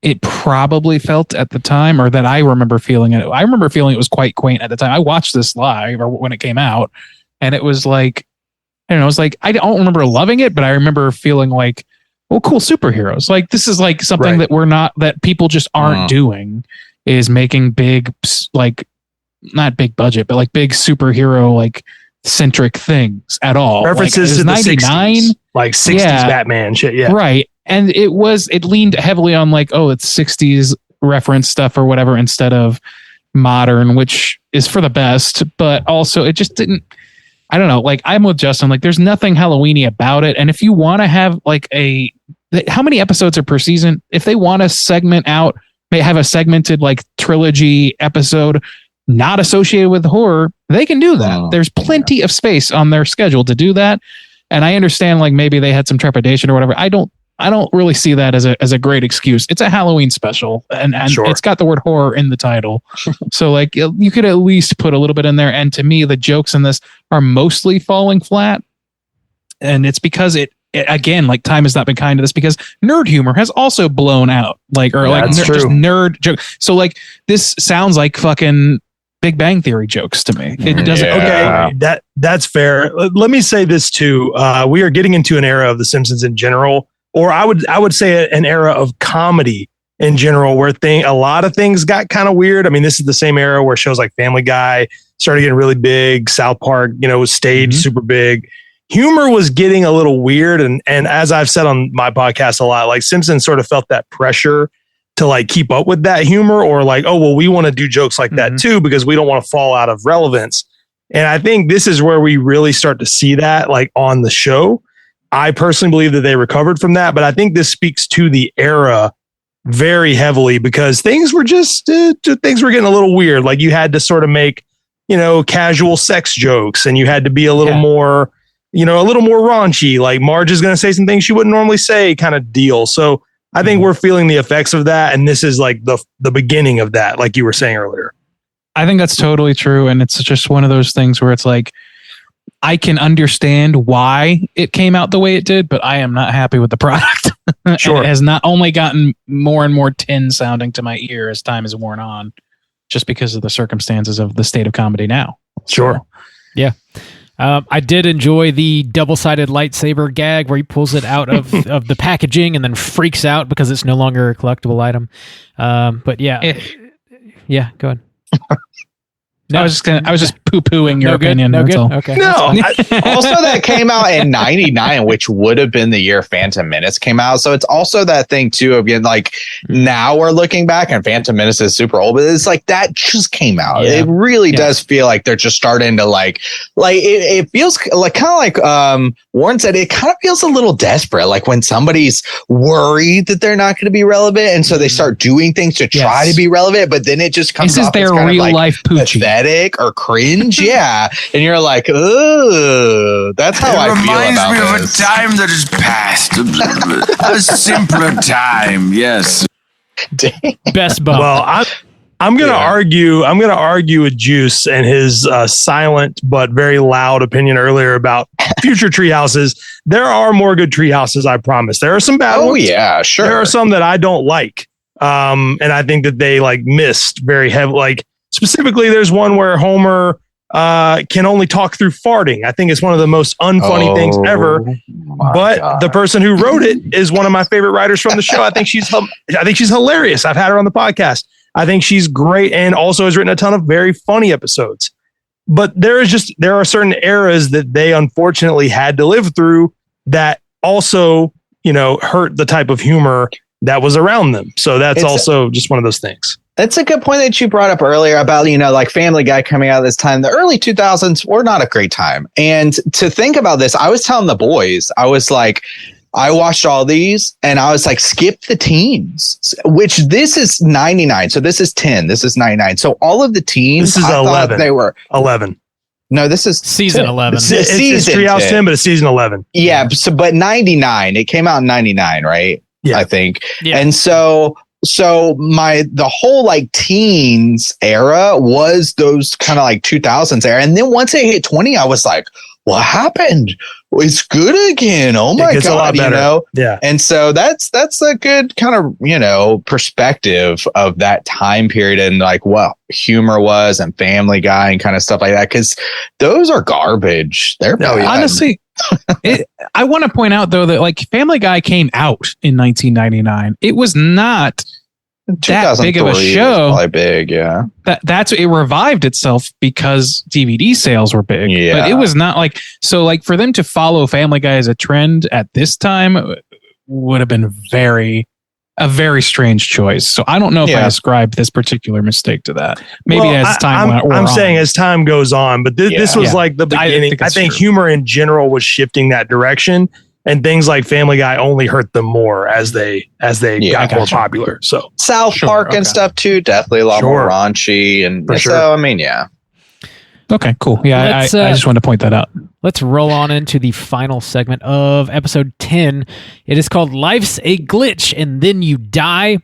it probably felt at the time, or that I remember feeling it. I remember feeling it was quite quaint at the time. I watched this live or when it came out. And it was like, I don't know, it was like, I don't remember loving it, but I remember feeling like, oh, cool superheroes. Like, this is like something that people just aren't doing, is making big, like, not big budget, but like big superhero, like centric things at all. References to the 99, 60s, like 60s Batman shit. Yeah. Right. And it leaned heavily on like, oh, it's 60s reference stuff or whatever, instead of modern, which is for the best, but also it just didn't. I don't know. Like, I'm with Justin. Like, there's nothing Halloween-y about it. And if you want to have like how many episodes are per season? If they want to segment out, may have a segmented like trilogy episode not associated with horror, they can do that. There's plenty of space on their schedule to do that. And I understand like maybe they had some trepidation or whatever. I don't really see that as a great excuse. It's a Halloween special, and it's got the word horror in the title. So like you could at least put a little bit in there. And to me, the jokes in this are mostly falling flat. And it's because it again, like, time has not been kind to this, because nerd humor has also blown out. Like, or like just nerd joke. So like this sounds like fucking Big Bang Theory jokes to me. It doesn't. Okay, that's fair. Let me say this too. We are getting into an era of The Simpsons in general. Or I would say an era of comedy in general, where a lot of things got kind of weird. I mean, this is the same era where shows like Family Guy started getting really big. South Park, was staged super big. Humor was getting a little weird, and as I've said on my podcast a lot, like Simpsons sort of felt that pressure to like keep up with that humor, or like, oh well, we want to do jokes like that too because we don't want to fall out of relevance. And I think this is where we really start to see that, like, on the show. I personally believe that they recovered from that, but I think this speaks to the era very heavily, because things were just things were getting a little weird. Like, you had to sort of make, casual sex jokes, and you had to be a little more, a little more raunchy. Like, Marge is going to say some things she wouldn't normally say, kind of deal. So I think we're feeling the effects of that, and this is like the beginning of that, like you were saying earlier. I think that's totally true, and it's just one of those things where it's like, I can understand why it came out the way it did, but I am not happy with the product. Sure. It has not only gotten more and more tin sounding to my ear as time has worn on, just because of the circumstances of the state of comedy now. Sure. So, yeah. I did enjoy the double-sided lightsaber gag where he pulls it out of the packaging and then freaks out because it's no longer a collectible item. But yeah. Yeah, go ahead. No, I was just poo-pooing your opinion. No that's good. all. Okay. No. Also, that came out in 99, which would have been the year Phantom Menace came out. So it's also that thing too of being like, now we're looking back and Phantom Menace is super old, but it's like that just came out. Yeah. It really does feel like they're just starting to like it feels like kind of like Warren said, it kind of feels a little desperate. Like when somebody's worried that they're not going to be relevant, and so they start doing things to try to be relevant, but then it just comes. This is their real life poochie. Or cringe, and you're like, oh, that's how I feel about this. It reminds me of a time that is past, a simpler time. Yes. Best bump. Well, I'm going to argue. I'm going to argue with Juice and his silent but very loud opinion earlier about future treehouses. There are more good treehouses, I promise. There are some bad ones. Oh yeah, sure. There are some that I don't like, and I think that they like missed very heavy. Like, specifically, there's one where Homer can only talk through farting. I think it's one of the most unfunny things ever. But the person who wrote it is one of my favorite writers from the show. I think she's hilarious. I've had her on the podcast. I think she's great, and also has written a ton of very funny episodes. But there are certain eras that they unfortunately had to live through that also, hurt the type of humor that was around them. So that's also just one of those things. That's a good point that you brought up earlier about, like Family Guy coming out this time. The early 2000s were not a great time. And to think about this, I was telling the boys, I was like, I watched all these and I was like, skip the teens, which this is 99. So this is 10. This is 99. So all of the teens, this is 11. They were 11. No, this is season 11. It's Treehouse 10, but it's season 11. Yeah. So, but 99, it came out in 99, right? Yeah. I think. Yeah. And so the whole like teens era was those kind of like 2000s era. And then once it hit 20, I was like, what happened? It's good again. Oh my God. A lot better. Yeah. And so that's a good kind of, perspective of that time period and like what humor was and Family Guy and kind of stuff like that. Cause those are garbage. They're bad. Honestly, I want to point out though that like Family Guy came out in 1999. It was not that big of a show. Probably big, yeah. That's it revived itself because DVD sales were big. Yeah. But it was not like so. Like for them to follow Family Guy as a trend at this time would have been a very strange choice. So I don't know if I ascribed this particular mistake to that. Maybe as time went on. I'm saying as time goes on, but this was like the beginning. I think humor in general was shifting that direction. And things like Family Guy only hurt them more as they got more popular. So South Park and stuff too, definitely a lot more raunchy. And so, I mean, yeah. Okay, cool. Yeah, I just wanted to point that out. Let's roll on into the final segment of episode 10. It is called Life's a Glitch and Then You Die.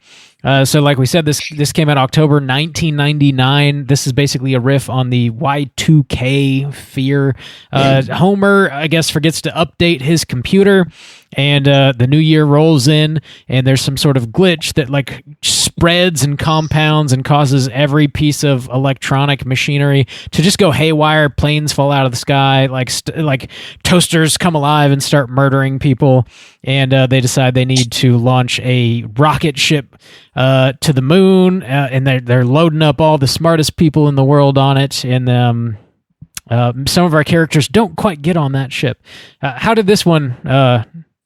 So like we said, this came out October 1999. This is basically a riff on the Y2K fear. Homer, I guess, forgets to update his computer, and the new year rolls in, and there's some sort of glitch that like spreads and compounds and causes every piece of electronic machinery to just go haywire. Planes fall out of the sky, like toasters come alive and start murdering people, and they decide they need to launch a rocket ship to the moon, and they're loading up all the smartest people in the world on it, and some of our characters don't quite get on that ship. How did this one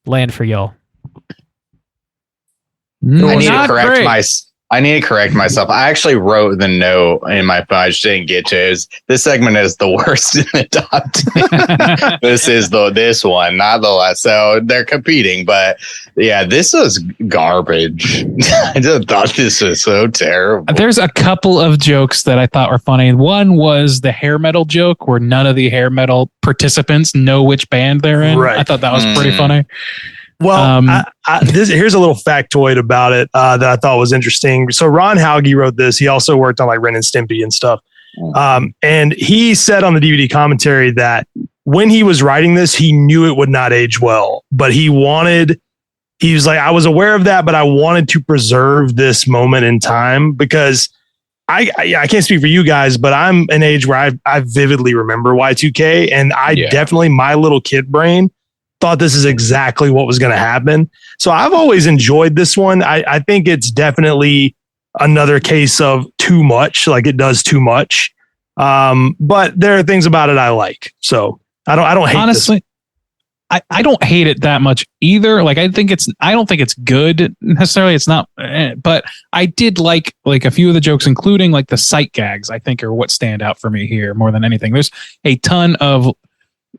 land for y'all? I need to correct myself. I actually wrote the note in my phone. I just didn't get to it. This segment is the worst in the top 10. This is this one, not the last. So they're competing, but yeah, this was garbage. I just thought this was so terrible. There's a couple of jokes that I thought were funny. One was the hair metal joke where none of the hair metal participants know which band they're in. Right. I thought that was pretty funny. Well, here's a little factoid about it that I thought was interesting. So Ron Hauge wrote this. He also worked on like Ren and Stimpy and stuff. And he said on the DVD commentary that when he was writing this, he knew it would not age well, but he was like, I was aware of that, but I wanted to preserve this moment in time because I can't speak for you guys, but I'm an age where I vividly remember Y2K, and definitely, my little kid brain thought this is exactly what was going to happen. So I've always enjoyed this one. I think it's definitely another case of too much, like it does too much. But there are things about it I like. So I don't hate honestly. I don't hate it that much either. Like I don't think it's good necessarily. It's not, but I did like a few of the jokes, including like the sight gags, I think are what stand out for me here more than anything. There's a ton of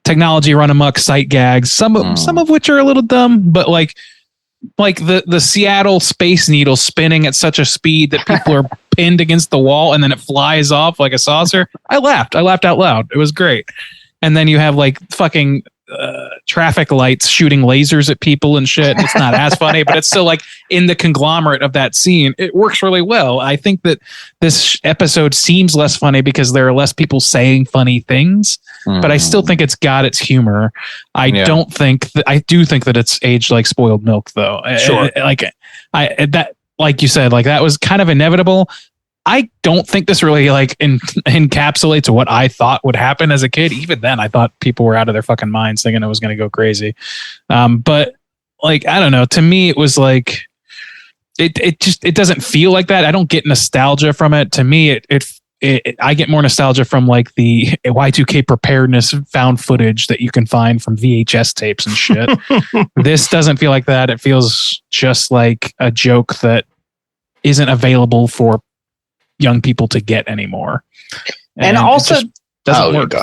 technology run amok sight gags, some of which are a little dumb, but like the Seattle Space Needle spinning at such a speed that people are pinned against the wall and then it flies off like a saucer. I laughed out loud. It was great. And then you have like fucking traffic lights shooting lasers at people and shit. It's not as funny, but it's still like in the conglomerate of that scene. It works really well. I think that this episode seems less funny because there are less people saying funny things, but I still think it's got its humor. I do think that it's aged like spoiled milk though. Sure. Like you said, like that was kind of inevitable. I don't think this really like encapsulates what I thought would happen as a kid. Even then, I thought people were out of their fucking minds thinking it was going to go crazy. But like, I don't know. To me, it was like, it doesn't feel like that. I don't get nostalgia from it. To me, I get more nostalgia from like the Y2K preparedness found footage that you can find from VHS tapes and shit. This doesn't feel like that. It feels just like a joke that isn't available for young people to get anymore. And also it just doesn't work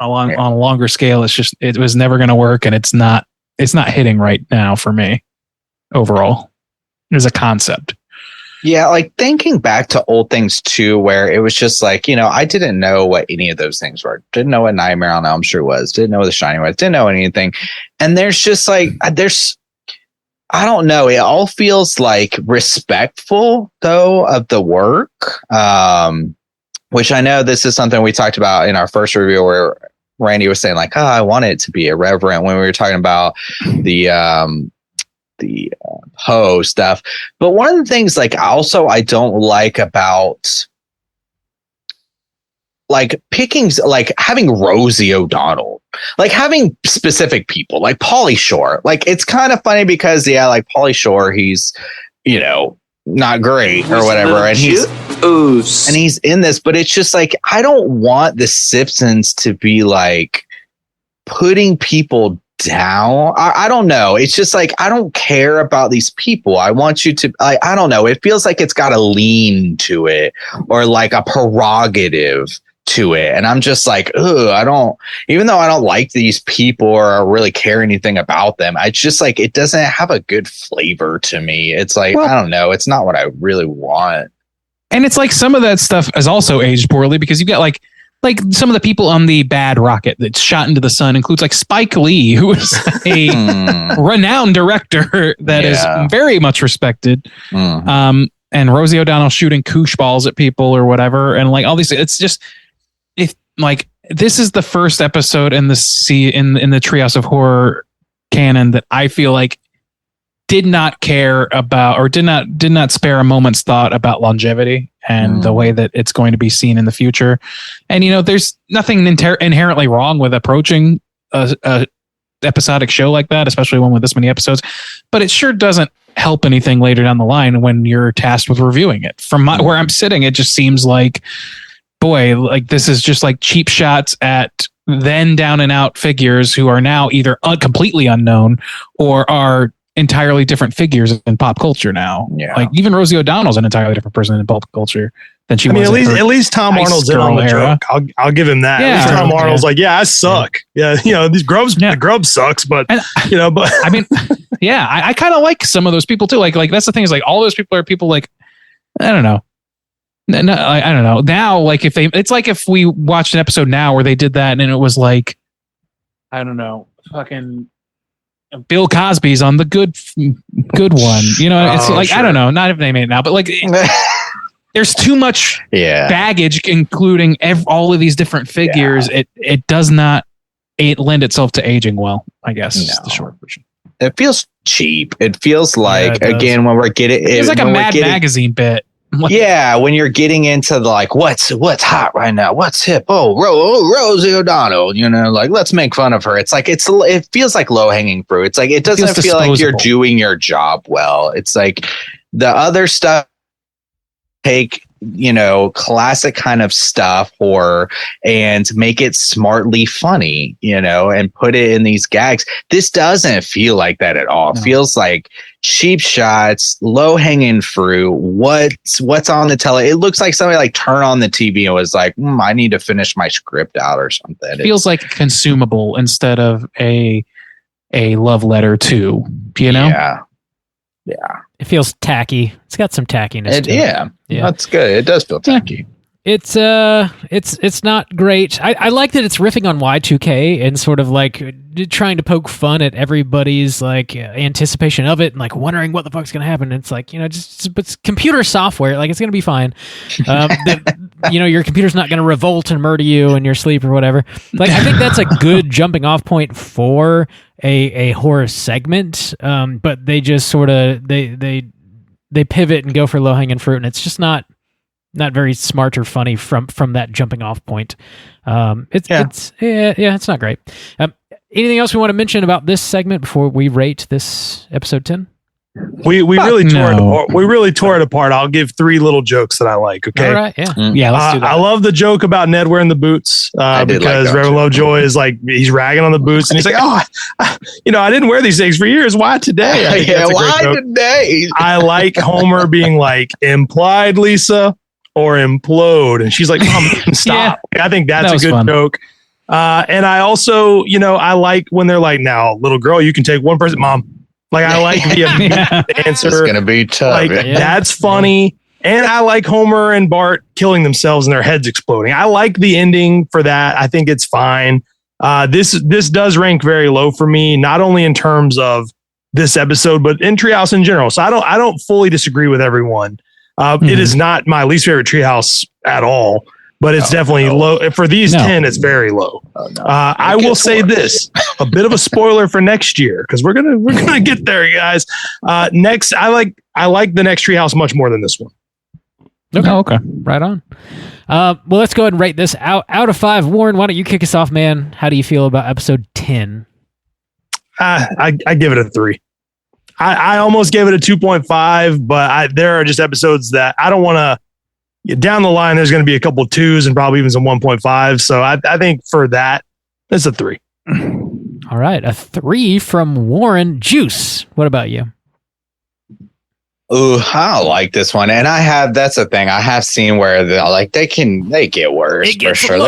on a longer scale. It was never going to work, and it's not hitting right now for me overall as a concept. Yeah, like thinking back to old things too, where it was just like, I didn't know what any of those things were. Didn't know what Nightmare on Elm Street was. Didn't know what The Shining was. Didn't know anything. And there's just like, I don't know. It all feels like respectful though of the work. Which I know this is something we talked about in our first review where Randy was saying like, I want it to be irreverent when we were talking about the Poe stuff. But one of the things like I don't like about like picking, like having Rosie O'Donnell, like having specific people like Pauly Shore. Like it's kind of funny because like Pauly Shore, he's, not great or whatever. And he's in this, but it's just like, I don't want the Simpsons to be like putting people down. I don't know. It's just like, I don't care about these people. I want you to, I don't know. It feels like it's got a lean to it or like a prerogative to it. And I'm just like, even though I don't like these people or really care anything about them, I just like, it doesn't have a good flavor to me. It's like, I don't know. It's not what I really want. And it's like some of that stuff is also aged poorly because you got like some of the people on the bad rocket that's shot into the sun includes like Spike Lee, who is a renowned director that is very much respected. And Rosie O'Donnell shooting koosh balls at people or whatever. And like all these, it's just, if like, this is the first episode in the Treehouse of Horror canon that I feel like did not care about or did not spare a moment's thought about longevity and the way that it's going to be seen in the future. And, there's nothing inherently wrong with approaching a episodic show like that, especially one with this many episodes, but it sure doesn't help anything later down the line when you're tasked with reviewing it. From where I'm sitting, it just seems like, boy, like this is just like cheap shots at then down and out figures who are now either completely unknown or are entirely different figures in pop culture now. Yeah. Like even Rosie O'Donnell's an entirely different person in pop culture than she was. At least Tom Arnold's in on the joke. I'll give him that. Yeah, Tom Arnold's like, I suck. Yeah. These grubs, the grub sucks, but but I mean, I kind of like some of those people too. Like that's the thing is like all those people are people like, I don't know. No, I don't know. Now, like it's like if we watched an episode now where they did that and it was like, I don't know, fucking Bill Cosby's on the good one. It's like, sure. I don't know, not if they made it now, but like there's too much baggage, including all of these different figures. Yeah. It does not lend itself to aging well, I guess. Is the short version. It feels cheap. It feels like, again, when we're getting it's like a Mad Magazine bit. When you're getting into like what's hot right now, what's hip, Rosie O'Donnell, like let's make fun of her. It's like it feels like low hanging fruit. It's like it doesn't feel like you're doing your job well. It's like the other stuff take classic kind of stuff horror and make it smartly funny, and put it in these gags. This doesn't feel like that at all. No. It feels like cheap shots, low hanging fruit. What's on the tele? It looks like somebody like turned on the TV and was like, I need to finish my script out or something. It feels like consumable instead of a love letter to, Yeah. It feels tacky. It's got some tackiness to it. Yeah, that's good. It does feel tacky. It's not great. I like that it's riffing on Y2K and sort of like trying to poke fun at everybody's like anticipation of it and like wondering what the fuck's gonna happen. And it's like, it's computer software. Like it's gonna be fine. Your computer's not gonna revolt and murder you in your sleep or whatever. Like I think that's a good jumping off point for a horror segment. But they just sort of they pivot and go for low hanging fruit, and it's just not very smart or funny from that jumping off point. It's not great. Anything else we want to mention about this segment before we rate this episode 10? We really tore it apart. We really tore it apart. I'll give 3 little jokes that I like. Okay. All right. Yeah. Yeah. Let's do that. I love the joke about Ned wearing the boots because Reverend Lovejoy is like, he's ragging on the boots and he's like, I didn't wear these things for years. Why today? Why today? I like Homer being like, implied, Lisa. or implode. And she's like, Mom, stop. I think that's a good fun. joke. And I also, I like when they're like, now, little girl, you can take one person, Mom. Like, I like the answer. It's going to be tough. Like, that's funny. And I like Homer and Bart killing themselves and their heads exploding. I like the ending for that. I think it's fine. This does rank very low for me, not only in terms of this episode, but in Treehouse in general. So I don't fully disagree with everyone. It is not my least favorite Treehouse at all, but it's definitely low. For these 10, it's very low. I will say this, a bit of a spoiler for next year, because we're gonna get there, guys. Next, I like the next Treehouse much more than this one. Okay. Right on. Well, let's go ahead and rate this out of 5. Warren, why don't you kick us off, man? How do you feel about episode 10? I give it a 3. I almost gave it a 2.5, but there are just episodes that I don't want to. Down the line, there's going to be a couple of 2s and probably even some 1.5. So I think for that, it's a 3. All right, a 3 from Warren. Juice, what about you? Ooh, I don't like this one. And that's the thing. I have seen where they get worse for sure.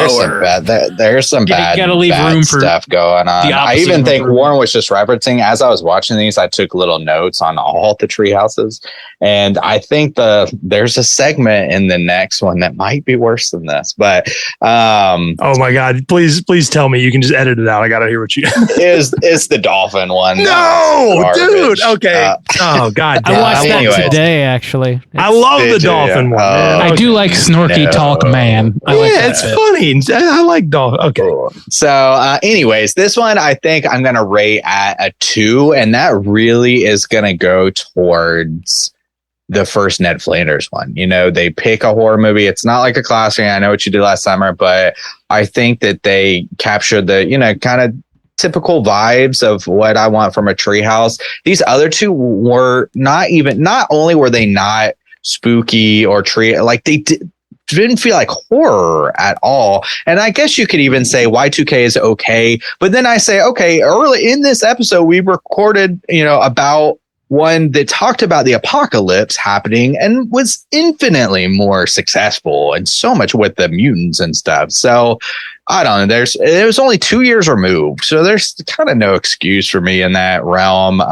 There's some bad stuff going on. I even think Warren was just referencing, as I was watching these, I took little notes on all the tree houses. And I think there's a segment in the next one that might be worse than this. But oh my God, please tell me. You can just edit it out. I gotta hear what you is the dolphin one. No, dude. Okay. Oh God. I watched that today, actually. I love the dolphin one. I do like Snorky Talk Man. It's funny. I like dolphin. Okay. So anyways, this one I think I'm gonna rate at a 2, and that really is gonna go towards the first Ned Flanders one. They pick a horror movie. It's not like a classic. I know what you did last summer, but I think that they captured the, kind of typical vibes of what I want from a treehouse. These other 2 were not only were they not spooky or like they didn't feel like horror at all. And I guess you could even say Y2K is okay. But then I say, okay, early in this episode, we recorded, about one that talked about the apocalypse happening and was infinitely more successful and so much with the mutants and stuff. So I don't know. It was only 2 years removed. So there's kind of no excuse for me in that realm.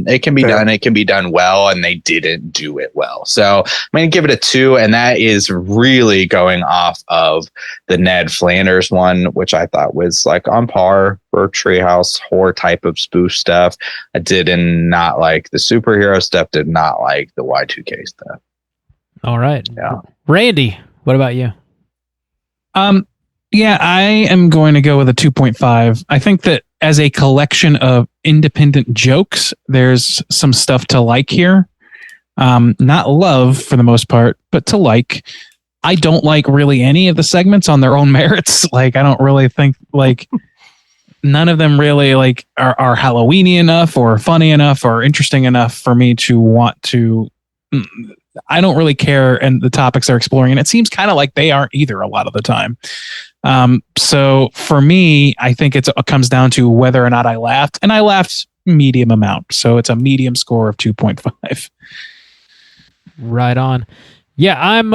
It can be done. It can be done well, and they didn't do it well. So I'm going to give it a 2. And that is really going off of the Ned Flanders one, which I thought was like on par for Treehouse horror type of spoof stuff. I did not like the superhero stuff, did not like the Y2K stuff. All right. Yeah. Randy, what about you? Yeah, I am going to go with a 2.5. I think that as a collection of independent jokes, there's some stuff to like here. Not love for the most part, but to like. I don't like really any of the segments on their own merits. Like, I don't really think none of them really are Halloweeny enough or funny enough or interesting enough for me to want to. I don't really care, and the topics they're exploring, and it seems kind of like they aren't either a lot of the time. So for me, I think it comes down to whether or not I laughed, and I laughed medium amount. So it's a medium score of 2.5. Right on. Yeah, I'm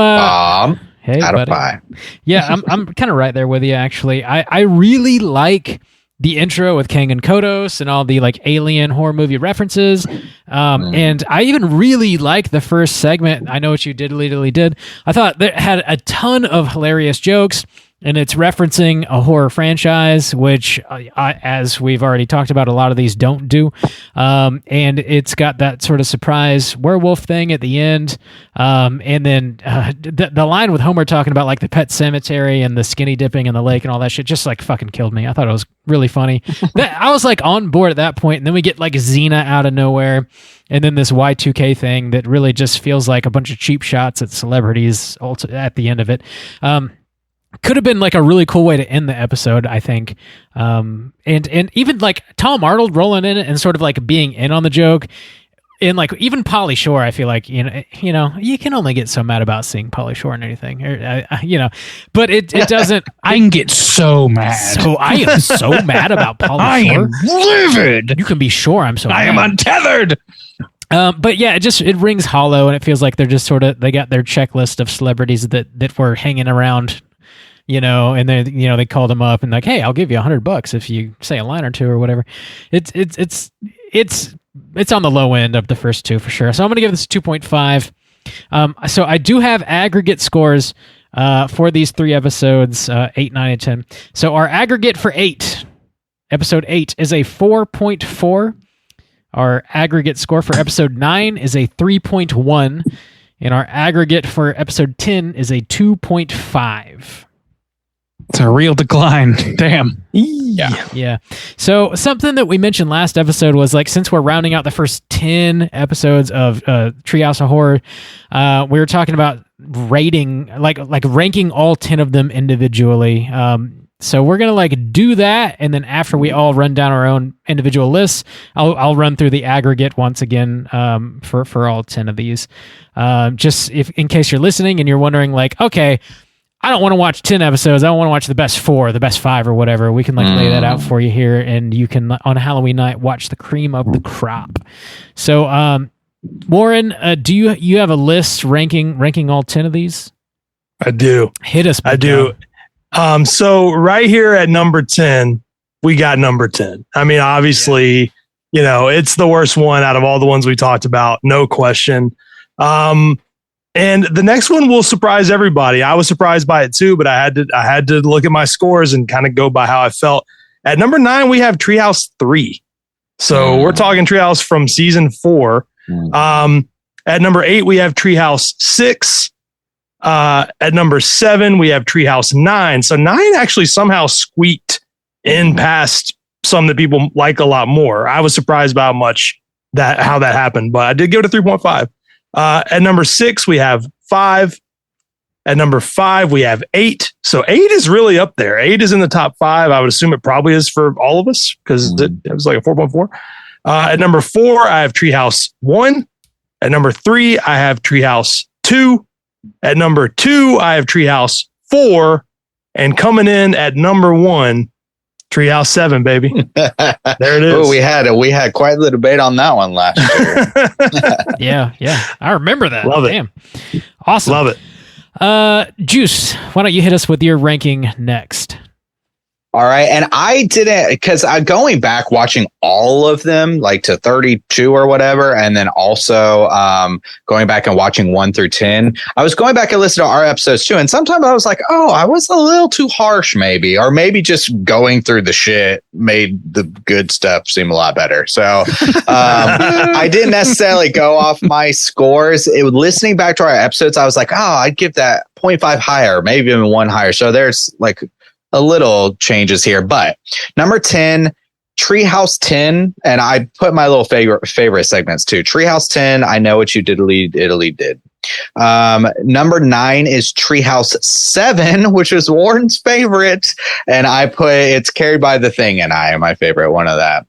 hey, out buddy. of 5. Yeah, I'm kind of right there with you, actually. I really like the intro with Kang and Kodos and all the alien horror movie references. And I even really like the first segment. I know what you diddly did. I thought that had a ton of hilarious jokes, and it's referencing a horror franchise, which, as we've already talked about, a lot of these don't do. And it's got that sort of surprise werewolf thing at the end. And then the line with Homer talking about the pet cemetery and the skinny dipping in the lake and all that shit just fucking killed me. I thought it was really funny. I was on board at that point, and then we get Xena out of nowhere, and then this Y2K thing that really just feels like a bunch of cheap shots at celebrities at the end of it. Could have been a really cool way to end the episode, I think. And even Tom Arnold rolling in it and sort of being in on the joke. And even Pauly Shore, I feel you can only get so mad about seeing Pauly Shore and anything, but it doesn't. I can get so mad. So I am so mad about Pauly Shore. I am livid. You can be sure I'm so mad. I am untethered. But yeah, it rings hollow, and it feels like they're just they got their checklist of celebrities that were hanging around, and they called them up and like, hey, I'll give you $100 if you say a line or two or whatever. It's on the low end of the first two for sure. So I'm gonna give this 2.5. So I do have aggregate scores for these 3 episodes, 8, 9, and 10. So our aggregate for episode 8 is a 4.4. Our aggregate score for episode 9 is a 3.1, and our aggregate for episode 10 is a 2.5. It's a real decline. Damn. Yeah. So something that we mentioned last episode was like, since we're rounding out the first 10 episodes of Treehouse of Horror, we were talking about rating, like ranking all 10 of them individually. So we're gonna do that, and then after we all run down our own individual lists, I'll run through the aggregate once again for all 10 of these. Just in case you're listening and you're wondering, okay, I don't want to watch 10 episodes. I don't want to watch the best 4, the best 5, or whatever. We can lay that out for you here, and you can on Halloween night watch the cream of the crop. So, Warren, do you have a list ranking all 10 of these? I do. Hit us. I do. So right here at number 10, we got number 10. I mean, obviously, it's the worst one out of all the ones we talked about, no question. And the next one will surprise everybody. I was surprised by it too, but I had to look at my scores and kind of go by how I felt. At number 9, we have Treehouse 3. So we're talking Treehouse from season 4. At number 8, we have Treehouse 6. At number 7, we have Treehouse 9. So 9 actually somehow squeaked in past some that people like a lot more. I was surprised by how that happened, but I did give it a 3.5. At number 6, we have 5. At number 5, we have 8. So 8 is really up there. 8 is in the top 5. I would assume it probably is for all of us because it was like a 4.4. At number 4, I have Treehouse 1. At number 3, I have Treehouse 2. At number 2, I have Treehouse 4, and coming in at number 1, Treehouse 7, baby. There it is. Ooh, we had quite the debate on that one last year. Yeah, I remember that. Love it. Damn. Awesome. Love it. Juice, why don't you hit us with your ranking next? All right. And I didn't, because I'm going back watching all of them, like to 32 or whatever. And then also going back and watching 1 through 10. I was going back and listening to our episodes too. And sometimes I was like, oh, I was a little too harsh maybe, or maybe just going through the shit made the good stuff seem a lot better. So I didn't necessarily go off my scores. Listening back to our episodes, I was like, oh, I'd give that 0.5 higher, maybe even 1 higher. So there's like a little changes here, but number 10, Treehouse 10, and I put my little favorite segments too. Treehouse 10, I Know What You Italy Did. Number 9 is Treehouse 7, which is Warren's favorite, and I put It's Carried by the Thing, and I am my favorite one of that.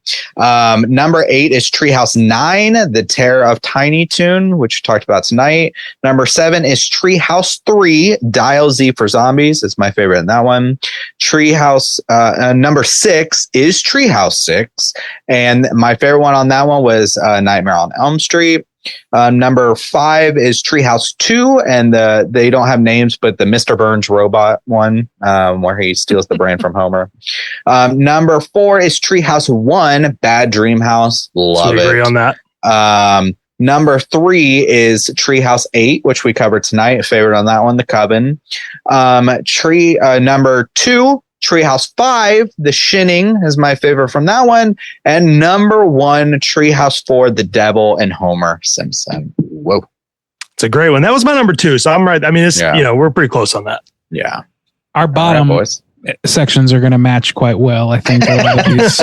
Number 8 is Treehouse 9, The Terror of Tiny Toon, which we talked about tonight. Number 7 is Treehouse 3, Dial Z for Zombies. It's my favorite in that one. Treehouse number 6 is Treehouse 6, and my favorite one on that one was Nightmare on Elm Street. Number 5 is Treehouse 2, and they don't have names, but the Mr. Burns robot one, where he steals the brain from Homer. Number 4 is Treehouse 1, Bad Dream House. Love it. Agree on that. Number 3 is Treehouse 8, which we covered tonight. Favorite on that one, The Coven. Number 2, Treehouse 5, The Shinning is my favorite from that one. And number 1, Treehouse 4, The Devil and Homer Simpson. Whoa. It's a great one. That was my number 2. So I'm right. I mean, we're pretty close on that. Yeah. Our bottom sections are going to match quite well, I think. A lot of these.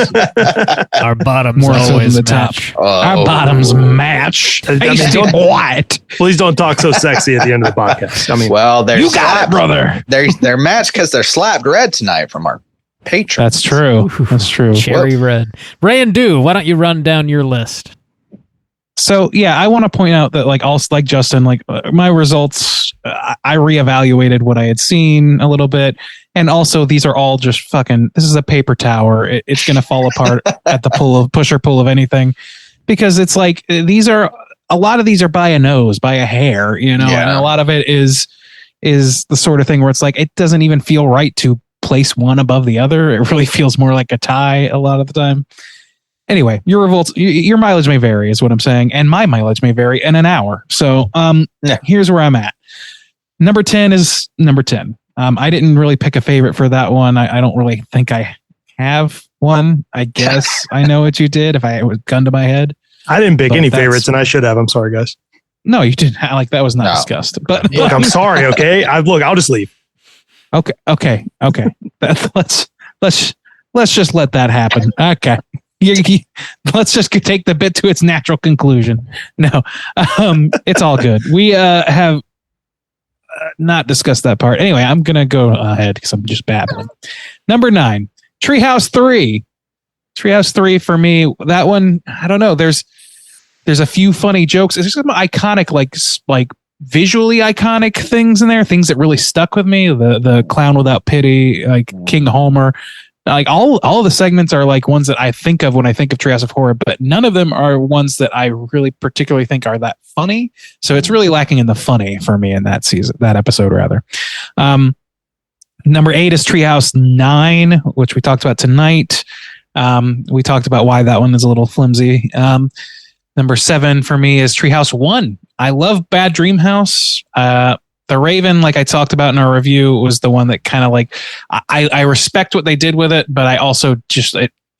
Our bottoms more so always than the match. top. Our bottoms match. What? Please don't talk so sexy at the end of the podcast. I mean, well, you got it, brother. They're matched because they're slapped red tonight from our patrons. That's true. That's true. Cherry red. Ray and Do, why don't you run down your list? So yeah, I want to point out that like Justin, my results, I reevaluated what I had seen a little bit. And also, these are all just this is a paper tower. It's going to fall apart at the push or pull of anything, because it's like, these are a lot of these are by a nose, by a hair, and a lot of it is the sort of thing where it's like, it doesn't even feel right to place one above the other. It really feels more like a tie a lot of the time. Anyway, your mileage may vary is what I'm saying. And my mileage may vary in an hour. So here's where I'm at. Number 10 is number 10. I didn't really pick a favorite for that one. I don't really think I have one. I guess I know what you did if I was gun to my head. I didn't pick any favorites, and I should have. I'm sorry, guys. No, you didn't. Like, that was not discussed. But look, I'm sorry. Okay, I'll just leave. Okay. Let's just let that happen. Okay. Let's just take the bit to its natural conclusion. No, it's all good. We have not discussed that part. Anyway, I'm going to go ahead because I'm just babbling. Number 9, Treehouse 3. Treehouse 3 for me, that one, I don't know. There's a few funny jokes. There's some iconic, like visually iconic things in there, things that really stuck with me. The clown without pity, like King Homer. Like all the segments are like ones that I think of when I think of Treehouse of Horror, but none of them are ones that I really particularly think are that funny. So it's really lacking in the funny for me in that episode rather. Number 8 is Treehouse 9, which we talked about tonight. We talked about why that one is a little flimsy. Number 7 for me is Treehouse 1. I love Bad Dream House. The Raven, like I talked about in our review, was the one that kind of like, I respect what they did with it, but I also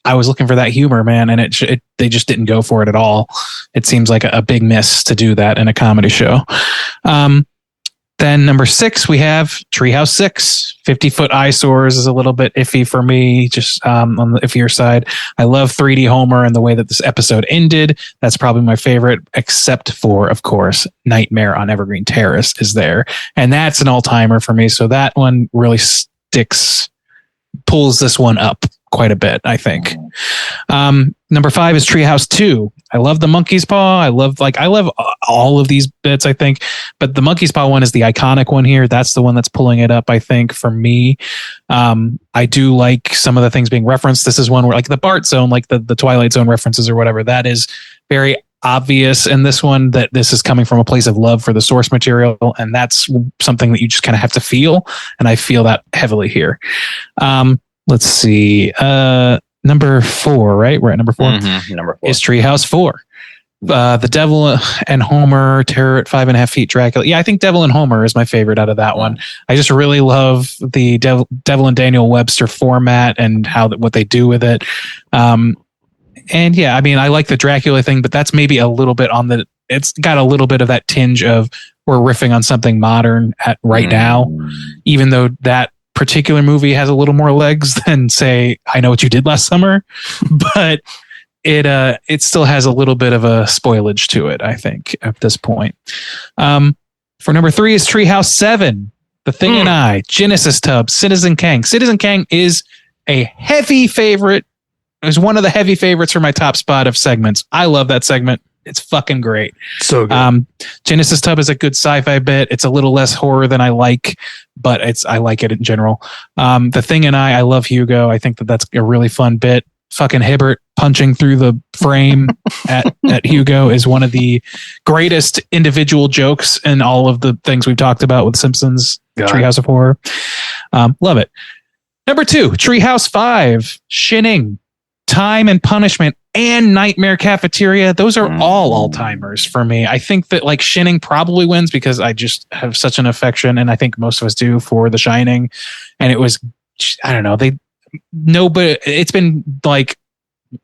I was looking for that humor, man, and they just didn't go for it at all. It seems like a big miss to do that in a comedy show. Then number 6, we have Treehouse 6. 50-foot eyesores is a little bit iffy for me, just on the iffier side. I love 3D Homer and the way that this episode ended. That's probably my favorite, except for, of course, Nightmare on Evergreen Terrace is there. And that's an all-timer for me. So that one really pulls this one up quite a bit, I think. Number 5 is Treehouse 2. I love the monkey's paw. I love all of these bits, I think, but the monkey's paw one is the iconic one here. That's the one that's pulling it up, I think, for me. I do like some of the things being referenced. This is one where like the Bart Zone, like the Twilight Zone references or whatever, that is very obvious in this one that this is coming from a place of love for the source material. And that's something that you just kind of have to feel. And I feel that heavily here. Let's see. Number 4, right? We're at number 4. Mm-hmm. Number 4 is Treehouse 4. The Devil and Homer, Terror at 5.5 Feet, Dracula. Yeah, I think Devil and Homer is my favorite out of that one. I just really love the Devil and Daniel Webster format and what they do with it. And yeah, I mean, I like the Dracula thing, but that's maybe a little bit it's got a little bit of that tinge of we're riffing on something modern right now, even though that particular movie has a little more legs than, say, I Know What You Did Last Summer, but it still has a little bit of a spoilage to it, I think, at this point. For number 3 is Treehouse 7, The Thing and I, Genesis Tub, Citizen Kang. Citizen Kang is a heavy favorite. It was one of the heavy favorites for my top spot of segments. I love that segment. It's fucking great. So good. Genesis Tub is a good sci-fi bit. It's a little less horror than I like, but I like it in general. The Thing and I love Hugo. I think that's a really fun bit. Fucking Hibbert punching through the frame at Hugo is one of the greatest individual jokes in all of the things we've talked about with Simpsons, Treehouse of Horror. Love it. Number 2, Treehouse 5, Shinning, Time and Punishment, and Nightmare Cafeteria. Those are all-timers for me. I think that like Shinning probably wins because I just have such an affection, and I think most of us do, for The Shining. And it was, I don't know, but it's been like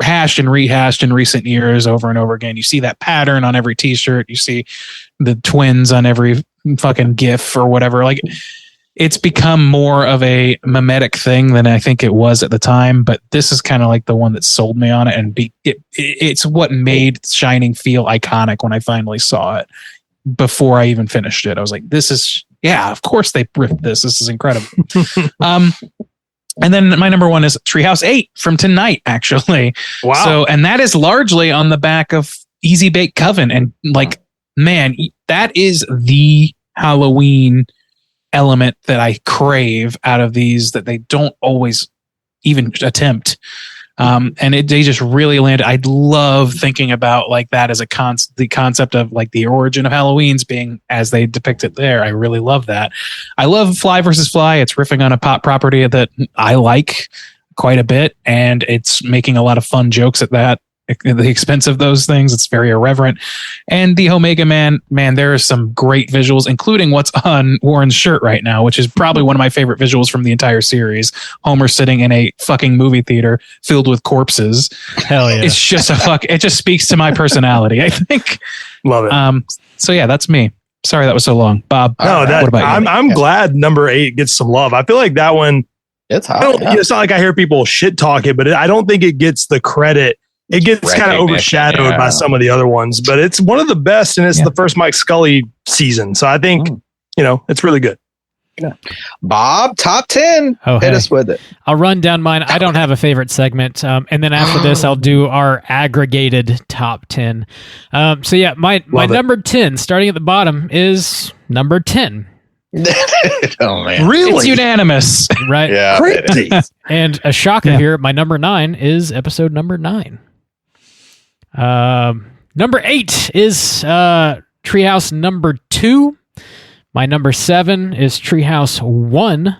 hashed and rehashed in recent years over and over again. You see that pattern on every t-shirt. You see the twins on every fucking GIF or whatever. Like, it's become more of a mimetic thing than I think it was at the time, but this is kind of like the one that sold me on it, and it's what made Shining feel iconic when I finally saw it. Before I even finished it, I was like, of course they ripped this. This is incredible. And then my number 1 is Treehouse 8 from tonight, actually. Wow. So, and that is largely on the back of Easy Bake Coven. And like, man, that is the Halloween element that I crave out of these that they don't always even attempt. And they just really landed. I love thinking about like that as the concept of like the origin of Halloween's being as they depict it there. I really love that. I love Fly versus Fly. It's riffing on a pop property that I like quite a bit, and it's making a lot of fun jokes at the expense of those things. It's very irreverent. And the Omega Man, there are some great visuals, including what's on Warren's shirt right now, which is probably one of my favorite visuals from the entire series. Homer sitting in a fucking movie theater filled with corpses. Hell yeah. It's just it just speaks to my personality, I think. Love it. So yeah, that's me. Sorry that was so long. Bob, what about you? I'm glad number 8 gets some love. I feel like that one, it's hot. It's not like I hear people shit talk it, but I don't think it gets the credit. It gets kind of overshadowed by some of the other ones, but it's one of the best, and it's the first Mike Scully season. So I think, it's really good. Yeah. Bob, top 10. Hit us with it. I'll run down mine. I don't have a favorite segment. And then after this, I'll do our aggregated top 10. So yeah, my number 10, starting at the bottom, is number 10. Oh man, really? It's unanimous, right? Yeah, crazy. And a shocker here, my number 9 is episode number 9. Number 8 is Treehouse number 2. My number 7 is Treehouse 1.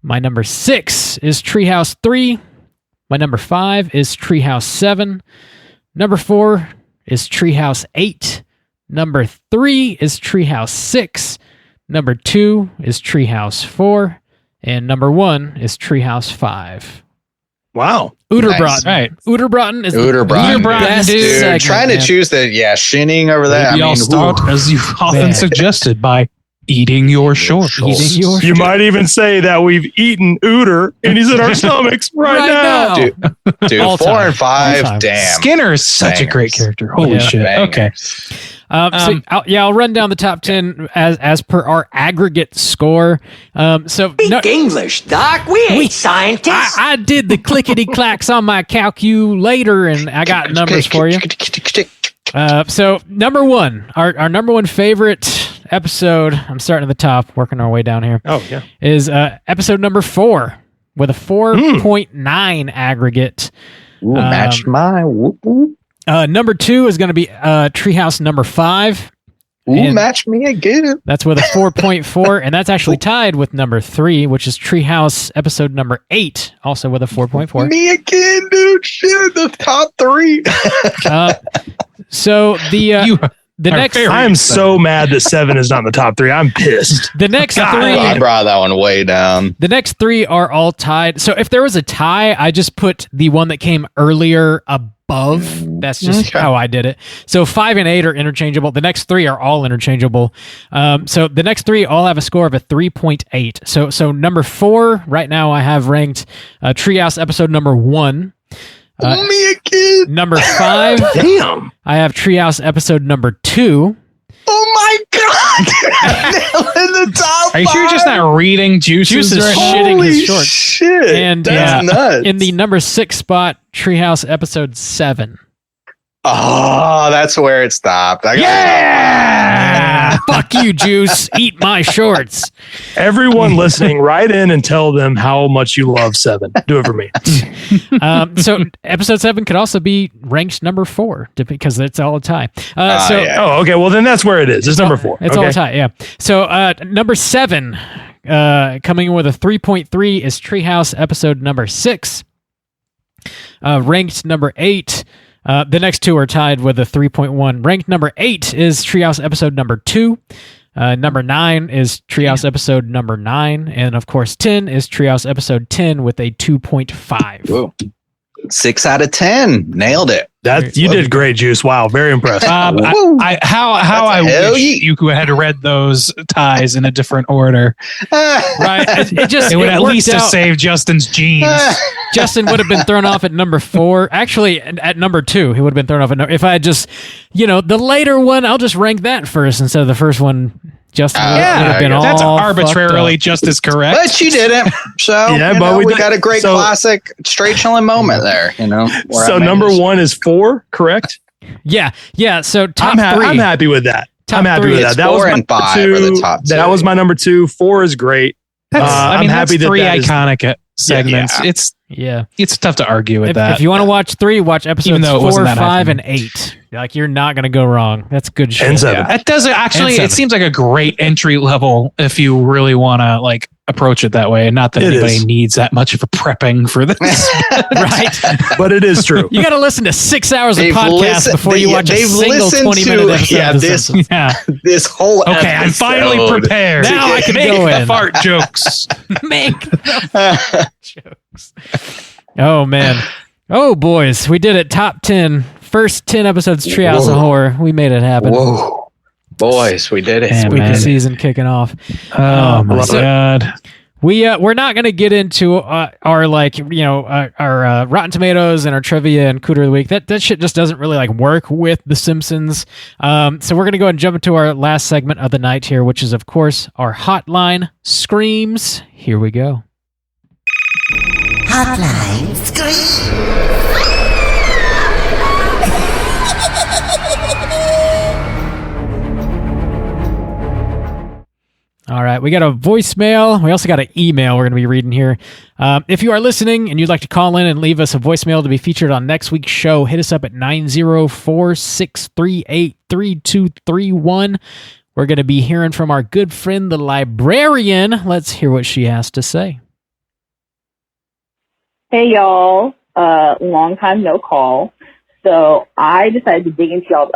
My number 6 is Treehouse 3. My number 5 is Treehouse 7. Number 4 is Treehouse 8. Number 3 is Treehouse 6. Number 2 is Treehouse 4. And number 1 is Treehouse 5. Wow. Uderbraten. Nice. Right. Uderbraten is Uderbraten, the best dude. segment, Trying to man. choose the shinning over that. Maybe I'll start, as you've often suggested, by eating your shorts. You might even say that we've eaten Uder and he's in our stomachs right now. Dude, All 4 time. and 5, All time. damn. Skinner is such a great character. Holy shit. Bangers. Okay. I'll run down the top 10 as per our aggregate score. Speak English, Doc. We ain't scientists. I did the clickety clacks on my calculator, and I got numbers for you. So number 1, our number 1 favorite episode. I'm starting at the top, working our way down here. Oh yeah, is episode number 4 with a 4.9 aggregate. Ooh, matched my whoop whoop. Number 2 is going to be Treehouse number 5. Ooh, match me again. That's with a 4.4, and that's actually tied with number 3, which is Treehouse episode number 8, also with a 4.4. Me again, dude. Shit, the top 3. So the next, I am so mad that 7 is not in the top 3. I'm pissed. The next 3, I brought that one way down. The next 3 are all tied. So if there was a tie, I just put the one that came earlier above. That's just how I did it. So 5 and 8 are interchangeable. The next 3 are all interchangeable. So the next 3 all have a score of a 3.8. So number 4 right now I have ranked Treehouse episode number 1. Me again. Number 5. Damn. I have Treehouse episode number 2. Oh my god! In the top. Are you sure you're just not reading Juice's Juice is right now? shitting his Holy shorts. shit! And That's nuts. in the number 6 spot, Treehouse episode 7. Oh, that's where it stopped. Fuck you, Juice. Eat my shorts. Everyone listening, write in and tell them how much you love 7. Do it for me. So episode 7 could also be ranked number 4 because it's all a tie. Oh, okay. Well, then that's where it is. It's number 4. It's all a tie, yeah. So number 7, coming in with a 3.3 is Treehouse episode number 6. Ranked number 8. The next 2 are tied with a 3.1. Ranked number 8 is Treehouse episode number 2. Number 9 is Treehouse episode number 9. And of course, 10 is Treehouse episode 10 with a 2.5. Whoa. 6 out of 10. Nailed it. You did great, Juice. Wow, very impressed. How I wish you had read those ties in a different order. Right. It would at least have out. saved Justin's jeans. Justin would have been thrown off at number 4. Actually, at number 2, he would have been thrown off if I had just, the later one, I'll just rank that first instead of the first one. Justin would have been all that's fucked arbitrarily up. just as correct. But you didn't. So Yeah, but we we did- got a great classic straight chilling moment there. where So I number managed- 1 is 4, correct? Yeah. So top 3. I'm happy with that. I'm happy with that. That 4 was my and 5 number are the 2. top 2. That was my number 2. 4 is great. That's I'm happy that's that 3 that is- iconic segments. Yeah. It's tough to argue with that. If you want to watch 3, watch episodes though it 4, wasn't that 5, high. and 8. Like, you're not going to go wrong. That's good shit. And 7. That doesn't actually. And It seems like a great entry level if you really want to like approach it that way, and not that It anybody is. needs that much of a prepping for this. Right? But it is true. You got to listen to 6 hours of They've podcast listened- before you they- watch a they've single listened 20-minute to- episode yeah, of The this- Simpsons. Yeah. This whole Okay, I'm finally episode. prepared. Now I can make go the in. fart jokes. Make the jokes. Oh, man. Oh, boys. We did it. Top 10. First 10 episodes, Treehouse of Horror. We made it happen. Whoa. Boys, we did it. Damn, Spooky man. season kicking off. Oh my so- god. We're not going to get into our like our Rotten Tomatoes and our trivia and Cooter of the Week. That shit just doesn't really like work with The Simpsons. So we're going to go and jump into our last segment of the night here, which is of course our Hotline Screams. Here we go. Hotline Scream. All right, we got a voicemail. We also got an email we're going to be reading here. If you are listening and you'd like to call in and leave us a voicemail to be featured on next week's show, hit us up at 904-638-3231. We're going to be hearing from our good friend, the librarian. Let's hear what she has to say. Hey, y'all. Long time no call. So I decided to dig into y'all's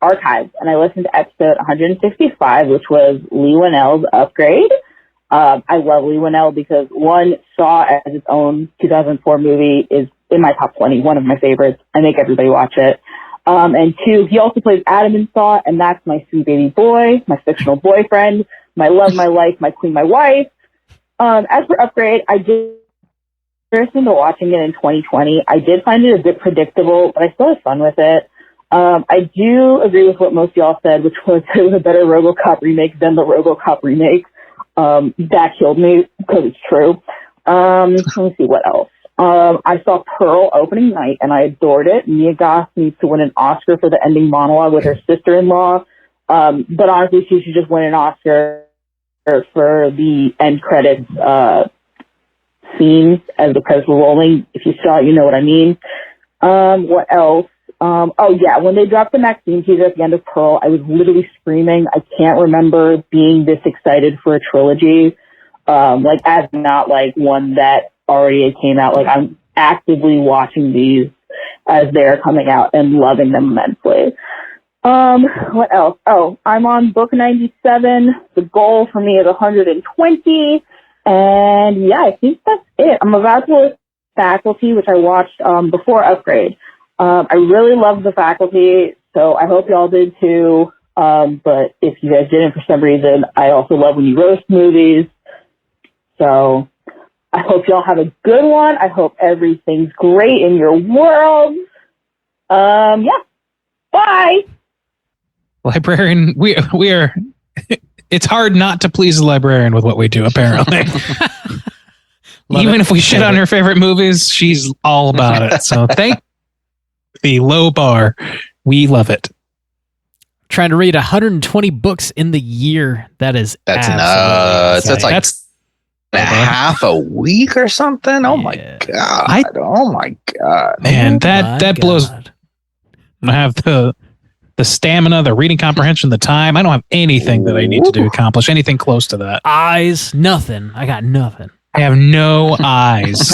archives, and I listened to episode 165, which was Lee Winnell's Upgrade. I love Lee Winnell because, one, Saw as its own 2004 movie is in my top 20, one of my favorites. I make everybody watch it. And two, he also plays Adam in Saw, and that's my sweet baby boy, my fictional boyfriend, my love, my life, my queen, my wife. As for Upgrade, I did listen to watching it in 2020. I did find it a bit predictable, but I still had fun with it. I do agree with what most of y'all said, which was it was a better RoboCop remake than the RoboCop remake. That killed me because it's true. Let me see what else. I saw Pearl opening night and I adored it. Mia Goth needs to win an Oscar for the ending monologue with her sister-in-law. But honestly, she should just win an Oscar for the end credits scene as the credits were rolling. If you saw it, you know what I mean. What else? Oh yeah, when they dropped the Maxine teaser at the end of Pearl, I was literally screaming. I can't remember being this excited for a trilogy. Like as not like one that already came out. Like I'm actively watching these as they're coming out and loving them immensely. What else? Oh, I'm on book 97. The goal for me is 120. And yeah, I think that's it. I'm about to list Faculty, which I watched before Upgrade. I really love The Faculty, so I hope y'all did too. But if you guys didn't for some reason, I also love when you roast movies. So I hope y'all have a good one. I hope everything's great in your world. Yeah. Bye. Librarian, we are. It's hard not to please the librarian with what we do, apparently. Even if we shit on her favorite movies, she's all about it. So thank the low bar. We love it. Trying to read 120 books in the year. That's That's nuts. That's like half a week or something. Oh my god! Oh my god! Man, that blows. I have the stamina, the reading comprehension, the time. I don't have anything that I need to do accomplish anything close to that. Eyes, nothing. I got nothing. I have no eyes.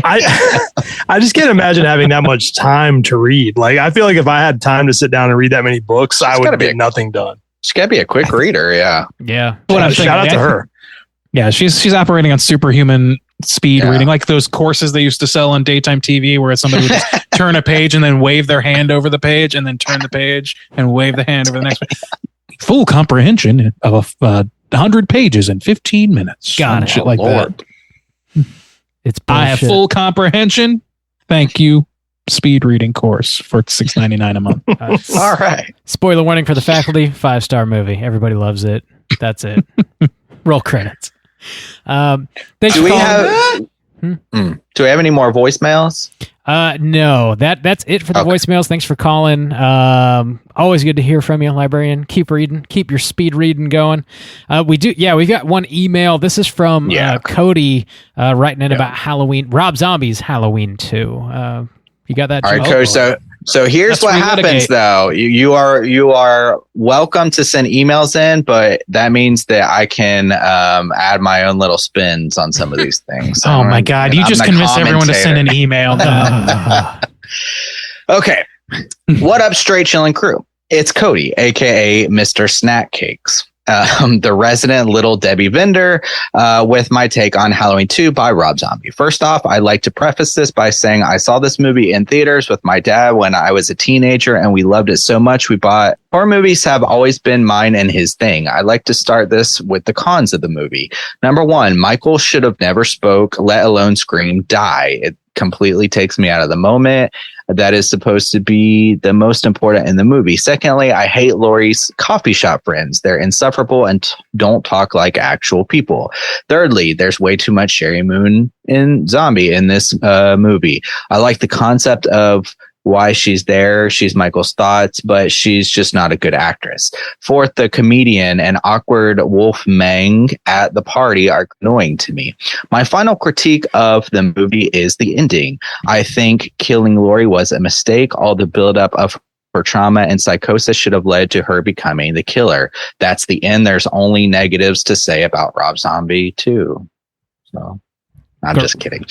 I just can't imagine having that much time to read. Like, I feel like if I had time to sit down and read that many books, I would get nothing done. She's got to be a quick reader. Yeah. Yeah. What I'm thinking, shout out to her. Yeah, she's operating on superhuman speed reading, like those courses they used to sell on daytime TV, where somebody would just turn a page and then wave their hand over the page, and then turn the page and wave the hand over the next page. Full comprehension of 100 pages in 15 minutes. Got it. Shit like that. It's I have full comprehension. Thank you. Speed reading course for $6.99 a month. All right. Spoiler warning for The Faculty. 5-star movie. Everybody loves it. That's it. Roll credits. Thanks Do for we calling. have? Do we have any more voicemails? No, that's it for the voicemails. Thanks for calling. Always good to hear from you, librarian. Keep reading. Keep your speed reading going. We've got one email. This is from Cody writing in about Halloween. Rob Zombie's Halloween 2. You got that? All right, Cody. So here's what happens, though. You are welcome to send emails in, but that means that I can add my own little spins on some of these things. Oh my God! You just convinced everyone to send an email. Okay, what up, Straight Chillin' crew? It's Cody, aka Mr. Snack Cakes. The resident Little Debbie vendor, with my take on Halloween 2 by Rob Zombie. First off, I'd like to preface this by saying I saw this movie in theaters with my dad when I was a teenager, and we loved it so much we bought. Horror movies have always been mine and his thing. I'd like to start this with the cons of the movie. Number one, Michael should have never spoke, let alone scream, die. It completely takes me out of the moment that is supposed to be the most important in the movie. Secondly, I hate Laurie's coffee shop friends. They're insufferable and don't talk like actual people. Thirdly, there's way too much Sherry Moon in Zombie in this movie. I like the concept of why she's there. She's Michael's thoughts, but she's just not a good actress. Fourth, the comedian and awkward Wolf Mang at the party are annoying to me. My final critique of the movie is the ending. I think killing Laurie was a mistake. All the buildup of her trauma and psychosis should have led to her becoming the killer. That's the end. There's only negatives to say about Rob Zombie 2. So I'm just kidding.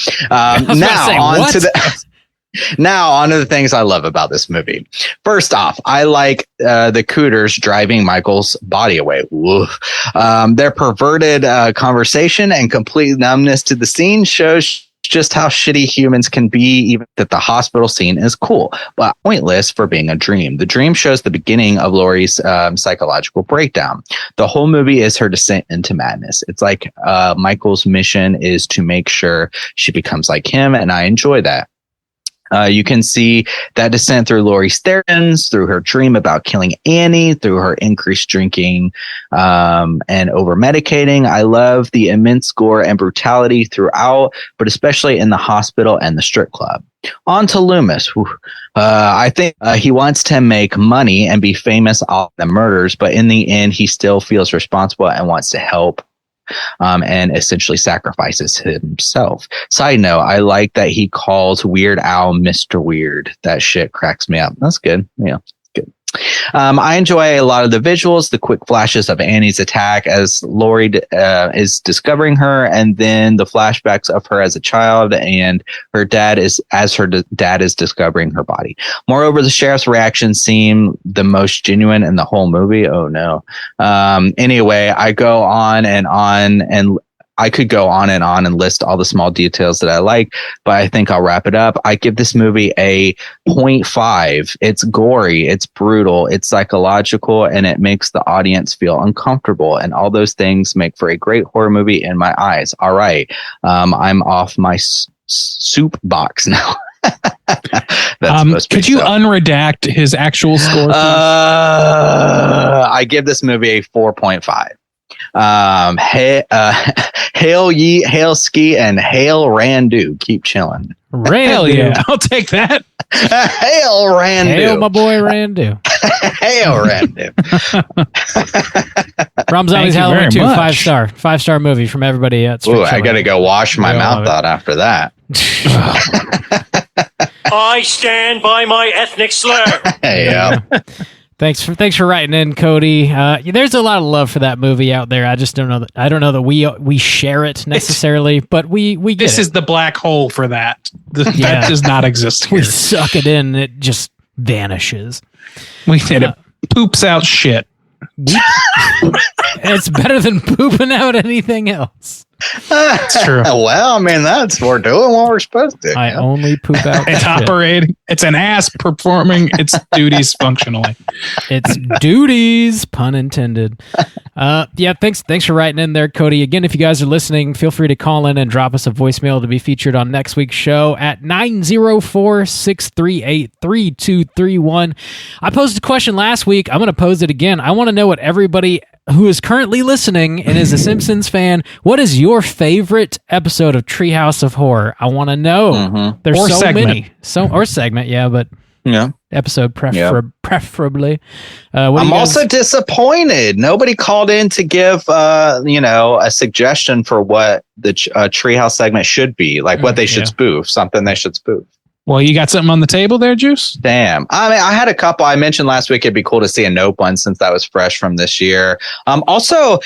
Now, on to the things I love about this movie. First off, I like the Cooters driving Michael's body away. Their perverted conversation and complete numbness to the scene shows just how shitty humans can be, even that the hospital scene is cool, but pointless for being a dream. The dream shows the beginning of Laurie's psychological breakdown. The whole movie is her descent into madness. It's like Michael's mission is to make sure she becomes like him, and I enjoy that. You can see that descent through Laurie's therapins, through her dream about killing Annie, through her increased drinking and over-medicating. I love the immense gore and brutality throughout, but especially in the hospital and the strip club. On to Loomis. I think he wants to make money and be famous off the murders, but in the end, he still feels responsible and wants to help. And essentially sacrifices himself. Side note, I like that he calls Weird Al Mr. Weird. That shit cracks me up. That's good. Yeah, good. I enjoy a lot of the visuals, the quick flashes of Annie's attack as Laurie is discovering her, and then the flashbacks of her as a child and her dad is discovering her body. Moreover, the sheriff's reactions seem the most genuine in the whole movie. Oh no. Anyway, I go on and on, and I could go on and list all the small details that I like, but I think I'll wrap it up. I give this movie a 0.5. It's gory, it's brutal, it's psychological, and it makes the audience feel uncomfortable. And all those things make for a great horror movie in my eyes. All right. I'm off my soup box now. Could you unredact his actual score? I give this movie a 4.5. Hail ye, hail ski, and hail Randu. Keep chilling. Hell yeah, I'll take that. Hail Randu. Hail my boy Randu. Hail Randu. Rob Zombie's Halloween 2, 5-star. 5-star movie from everybody at Ooh, I gotta go wash my mouth out after that. I stand by my ethnic slur. Yeah. Thanks for writing in, Cody. There's a lot of love for that movie out there. I just don't know that that we share it necessarily, but we get this is the black hole for that. That does not exist here. We suck it in, and it just vanishes. It poops out shit. It's better than pooping out anything else. It's true. Well, I mean, we're doing what we're supposed to. I only poop out. It's operating. It's an ass performing its duties functionally. It's duties, pun intended. Thanks for writing in there, Cody. Again, if you guys are listening, feel free to call in and drop us a voicemail to be featured on next week's show at 904-638-3231. I posed a question last week. I'm going to pose it again. I want to know what everybody who is currently listening and is a Simpsons fan, what is your favorite episode of Treehouse of Horror? I want to know. There's Or so segment. many. Or segment, yeah, but episode preferably. I'm also disappointed. Nobody called in to give, a suggestion for what the Treehouse segment should be, like what they should spoof, something they should spoof. Well, you got something on the table there, Juice? Damn. I mean, I had a couple. I mentioned last week it'd be cool to see a Nope one since that was fresh from this year. Also,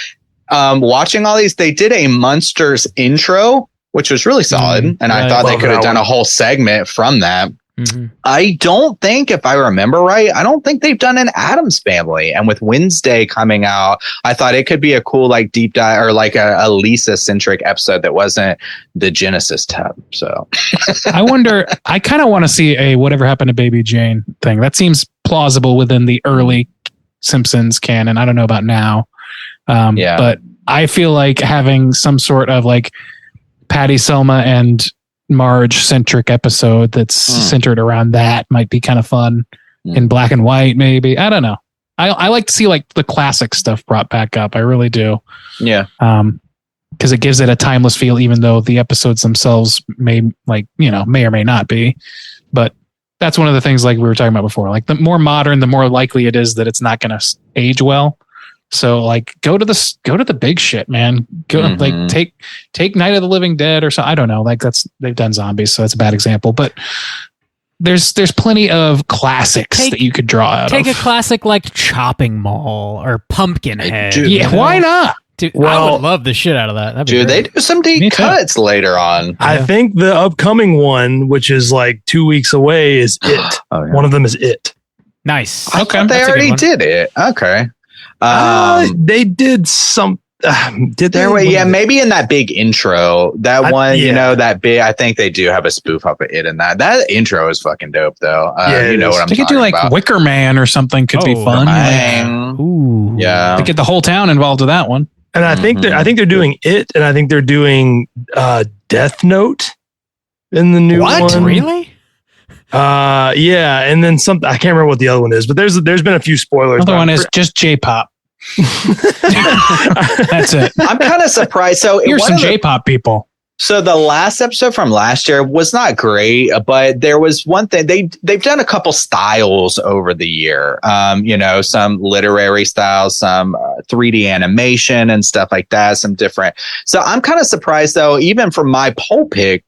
watching all these, they did a Munsters intro, which was really solid. And I thought they could have done a whole segment from that. Mm-hmm. I don't think, if I remember right, I don't think they've done an Addams Family. And with Wednesday coming out, I thought it could be a cool like deep dive or like a Lisa centric episode that wasn't the Genesis tab. So I wonder, I kind of want to see a Whatever Happened to Baby Jane thing. That seems plausible within the early Simpsons canon. I don't know about now. But I feel like having some sort of like Patty, Selma, and Marge centric episode that's centered around that might be kind of fun in black and white, maybe. I don't know. I like to see like the classic stuff brought back up. I really do. Yeah. Because it gives it a timeless feel, even though the episodes themselves may or may not be. But that's one of the things like we were talking about before. Like the more modern, the more likely it is that it's not going to age well. So like go to the big shit, man. Go like take Night of the Living Dead or so. I don't know. Like they've done zombies, so that's a bad example. But there's plenty of classics that you could draw out. Take a classic like Chopping Mall or Pumpkinhead. Dude, why not? Dude, I would love the shit out of that. That'd be Dude, great. they do some deep cuts later on. I think the upcoming one, which is like 2 weeks away, is It. One of them is It. Nice. I thought they already did it. Okay. They did some. Did they? Yeah, maybe in that big intro, that one, that big. I think they do have a spoof up of It in that. That intro is fucking dope, though. You know what I'm talking about. They could do like about. Wicker Man or something. Could be fun. Ooh, yeah. They get the whole town involved with that one. And I think they're doing It, and I think they're doing Death Note in the new one. What? Really? Yeah, and then something I can't remember what the other one is, but there's been a few spoilers. Another one is just J-pop. That's it. I'm kind of surprised. So here's some J-pop people. So the last episode from last year was not great, but there was one thing they've done a couple styles over the year. Some literary styles, some 3D animation and stuff like that. Some different. So I'm kind of surprised though, even for my poll pick,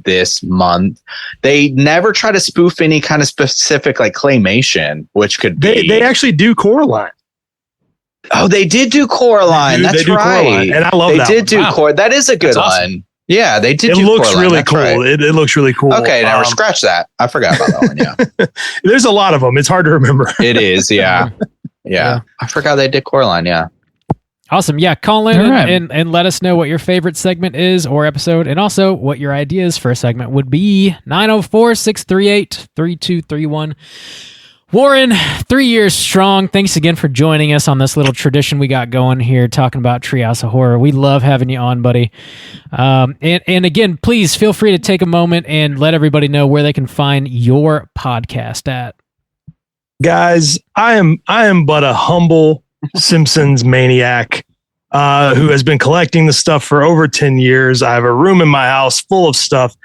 this month, they never try to spoof any kind of specific like claymation, which could be. They actually do Coraline. Oh, they did do Coraline. That's right. Coraline, and I love that. They did do Coraline. That is a good one. Awesome. Yeah, they did. It do looks Coraline. really That's cool. Right. It looks really cool. Okay, now scratch that. I forgot about that one. Yeah, there's a lot of them. It's hard to remember. It is. Yeah. I forgot they did Coraline. Yeah. Awesome. Yeah, call in and let us know what your favorite segment is or episode, and also what your ideas for a segment would be. 904-638-3231. Warren, 3 years strong. Thanks again for joining us on this little tradition we got going here, talking about Treehouse of Horror. We love having you on, buddy. And again, please feel free to take a moment and let everybody know where they can find your podcast at. Guys, I am but a humble Simpsons maniac who has been collecting the stuff for over 10 years. I have a room in my house full of stuff.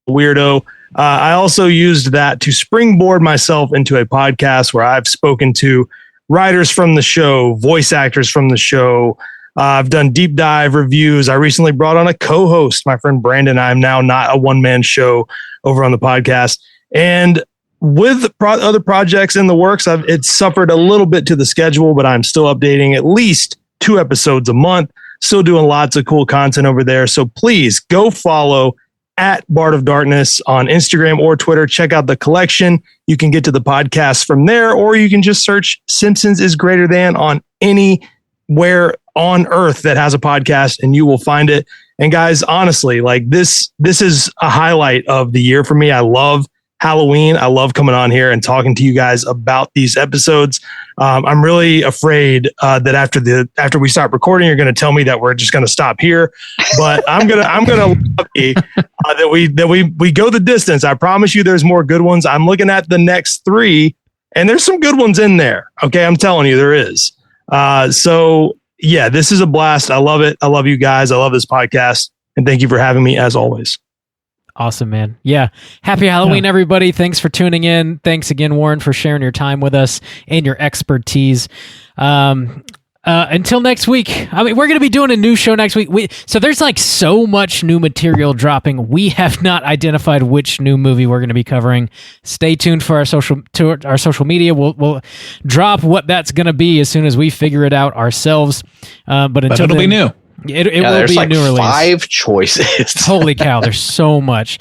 Weirdo. I also used that to springboard myself into a podcast where I've spoken to writers from the show, voice actors from the show. I've done deep dive reviews. I recently brought on a co-host, my friend Brandon. I'm now not a one-man show over on the podcast. And with other projects in the works, it's suffered a little bit to the schedule, but I'm still updating at least 2 episodes a month. Still doing lots of cool content over there. So please go follow at Bard of Darkness on Instagram or Twitter. Check out the collection. You can get to the podcast from there, or you can just search Simpsons is Greater Than on anywhere on earth that has a podcast, and you will find it. And guys, honestly, like this is a highlight of the year for me. I love Halloween. I love coming on here and talking to you guys about these episodes. I'm really afraid that after we stop recording, you're going to tell me that we're just going to stop here. But I'm gonna love that we go the distance. I promise you, there's more good ones. I'm looking at the next 3, and there's some good ones in there. Okay, I'm telling you, there is. So yeah, this is a blast. I love it. I love you guys. I love this podcast. And thank you for having me as always. Awesome, man. Yeah. Happy Halloween, everybody. Thanks for tuning in. Thanks again, Warren, for sharing your time with us and your expertise. Until next week. I mean, we're going to be doing a new show next week. So there's like so much new material dropping. We have not identified which new movie we're going to be covering. Stay tuned for our social media. We'll drop what that's going to be as soon as we figure it out ourselves. But it'll be new. It will be a new release. 5 choices. Holy cow, there's so much.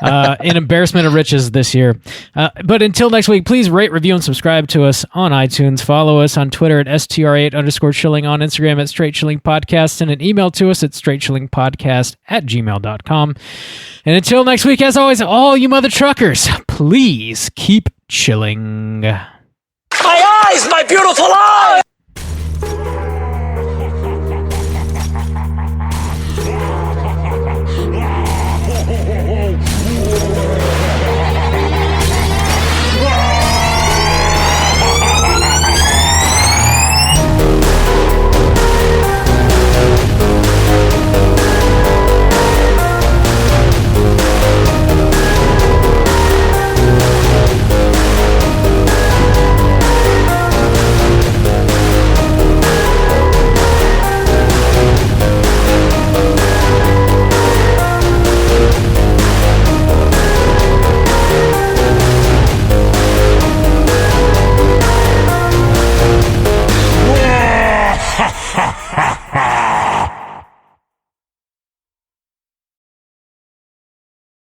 An embarrassment of riches this year. But until next week, please rate, review, and subscribe to us on iTunes. Follow us on Twitter at STR8_chilling, on Instagram at Straight Chilling Podcast. Send an email to us at straightchillingpodcast@gmail.com. And until next week, as always, all you mother truckers, please keep chilling. My eyes, my beautiful eyes!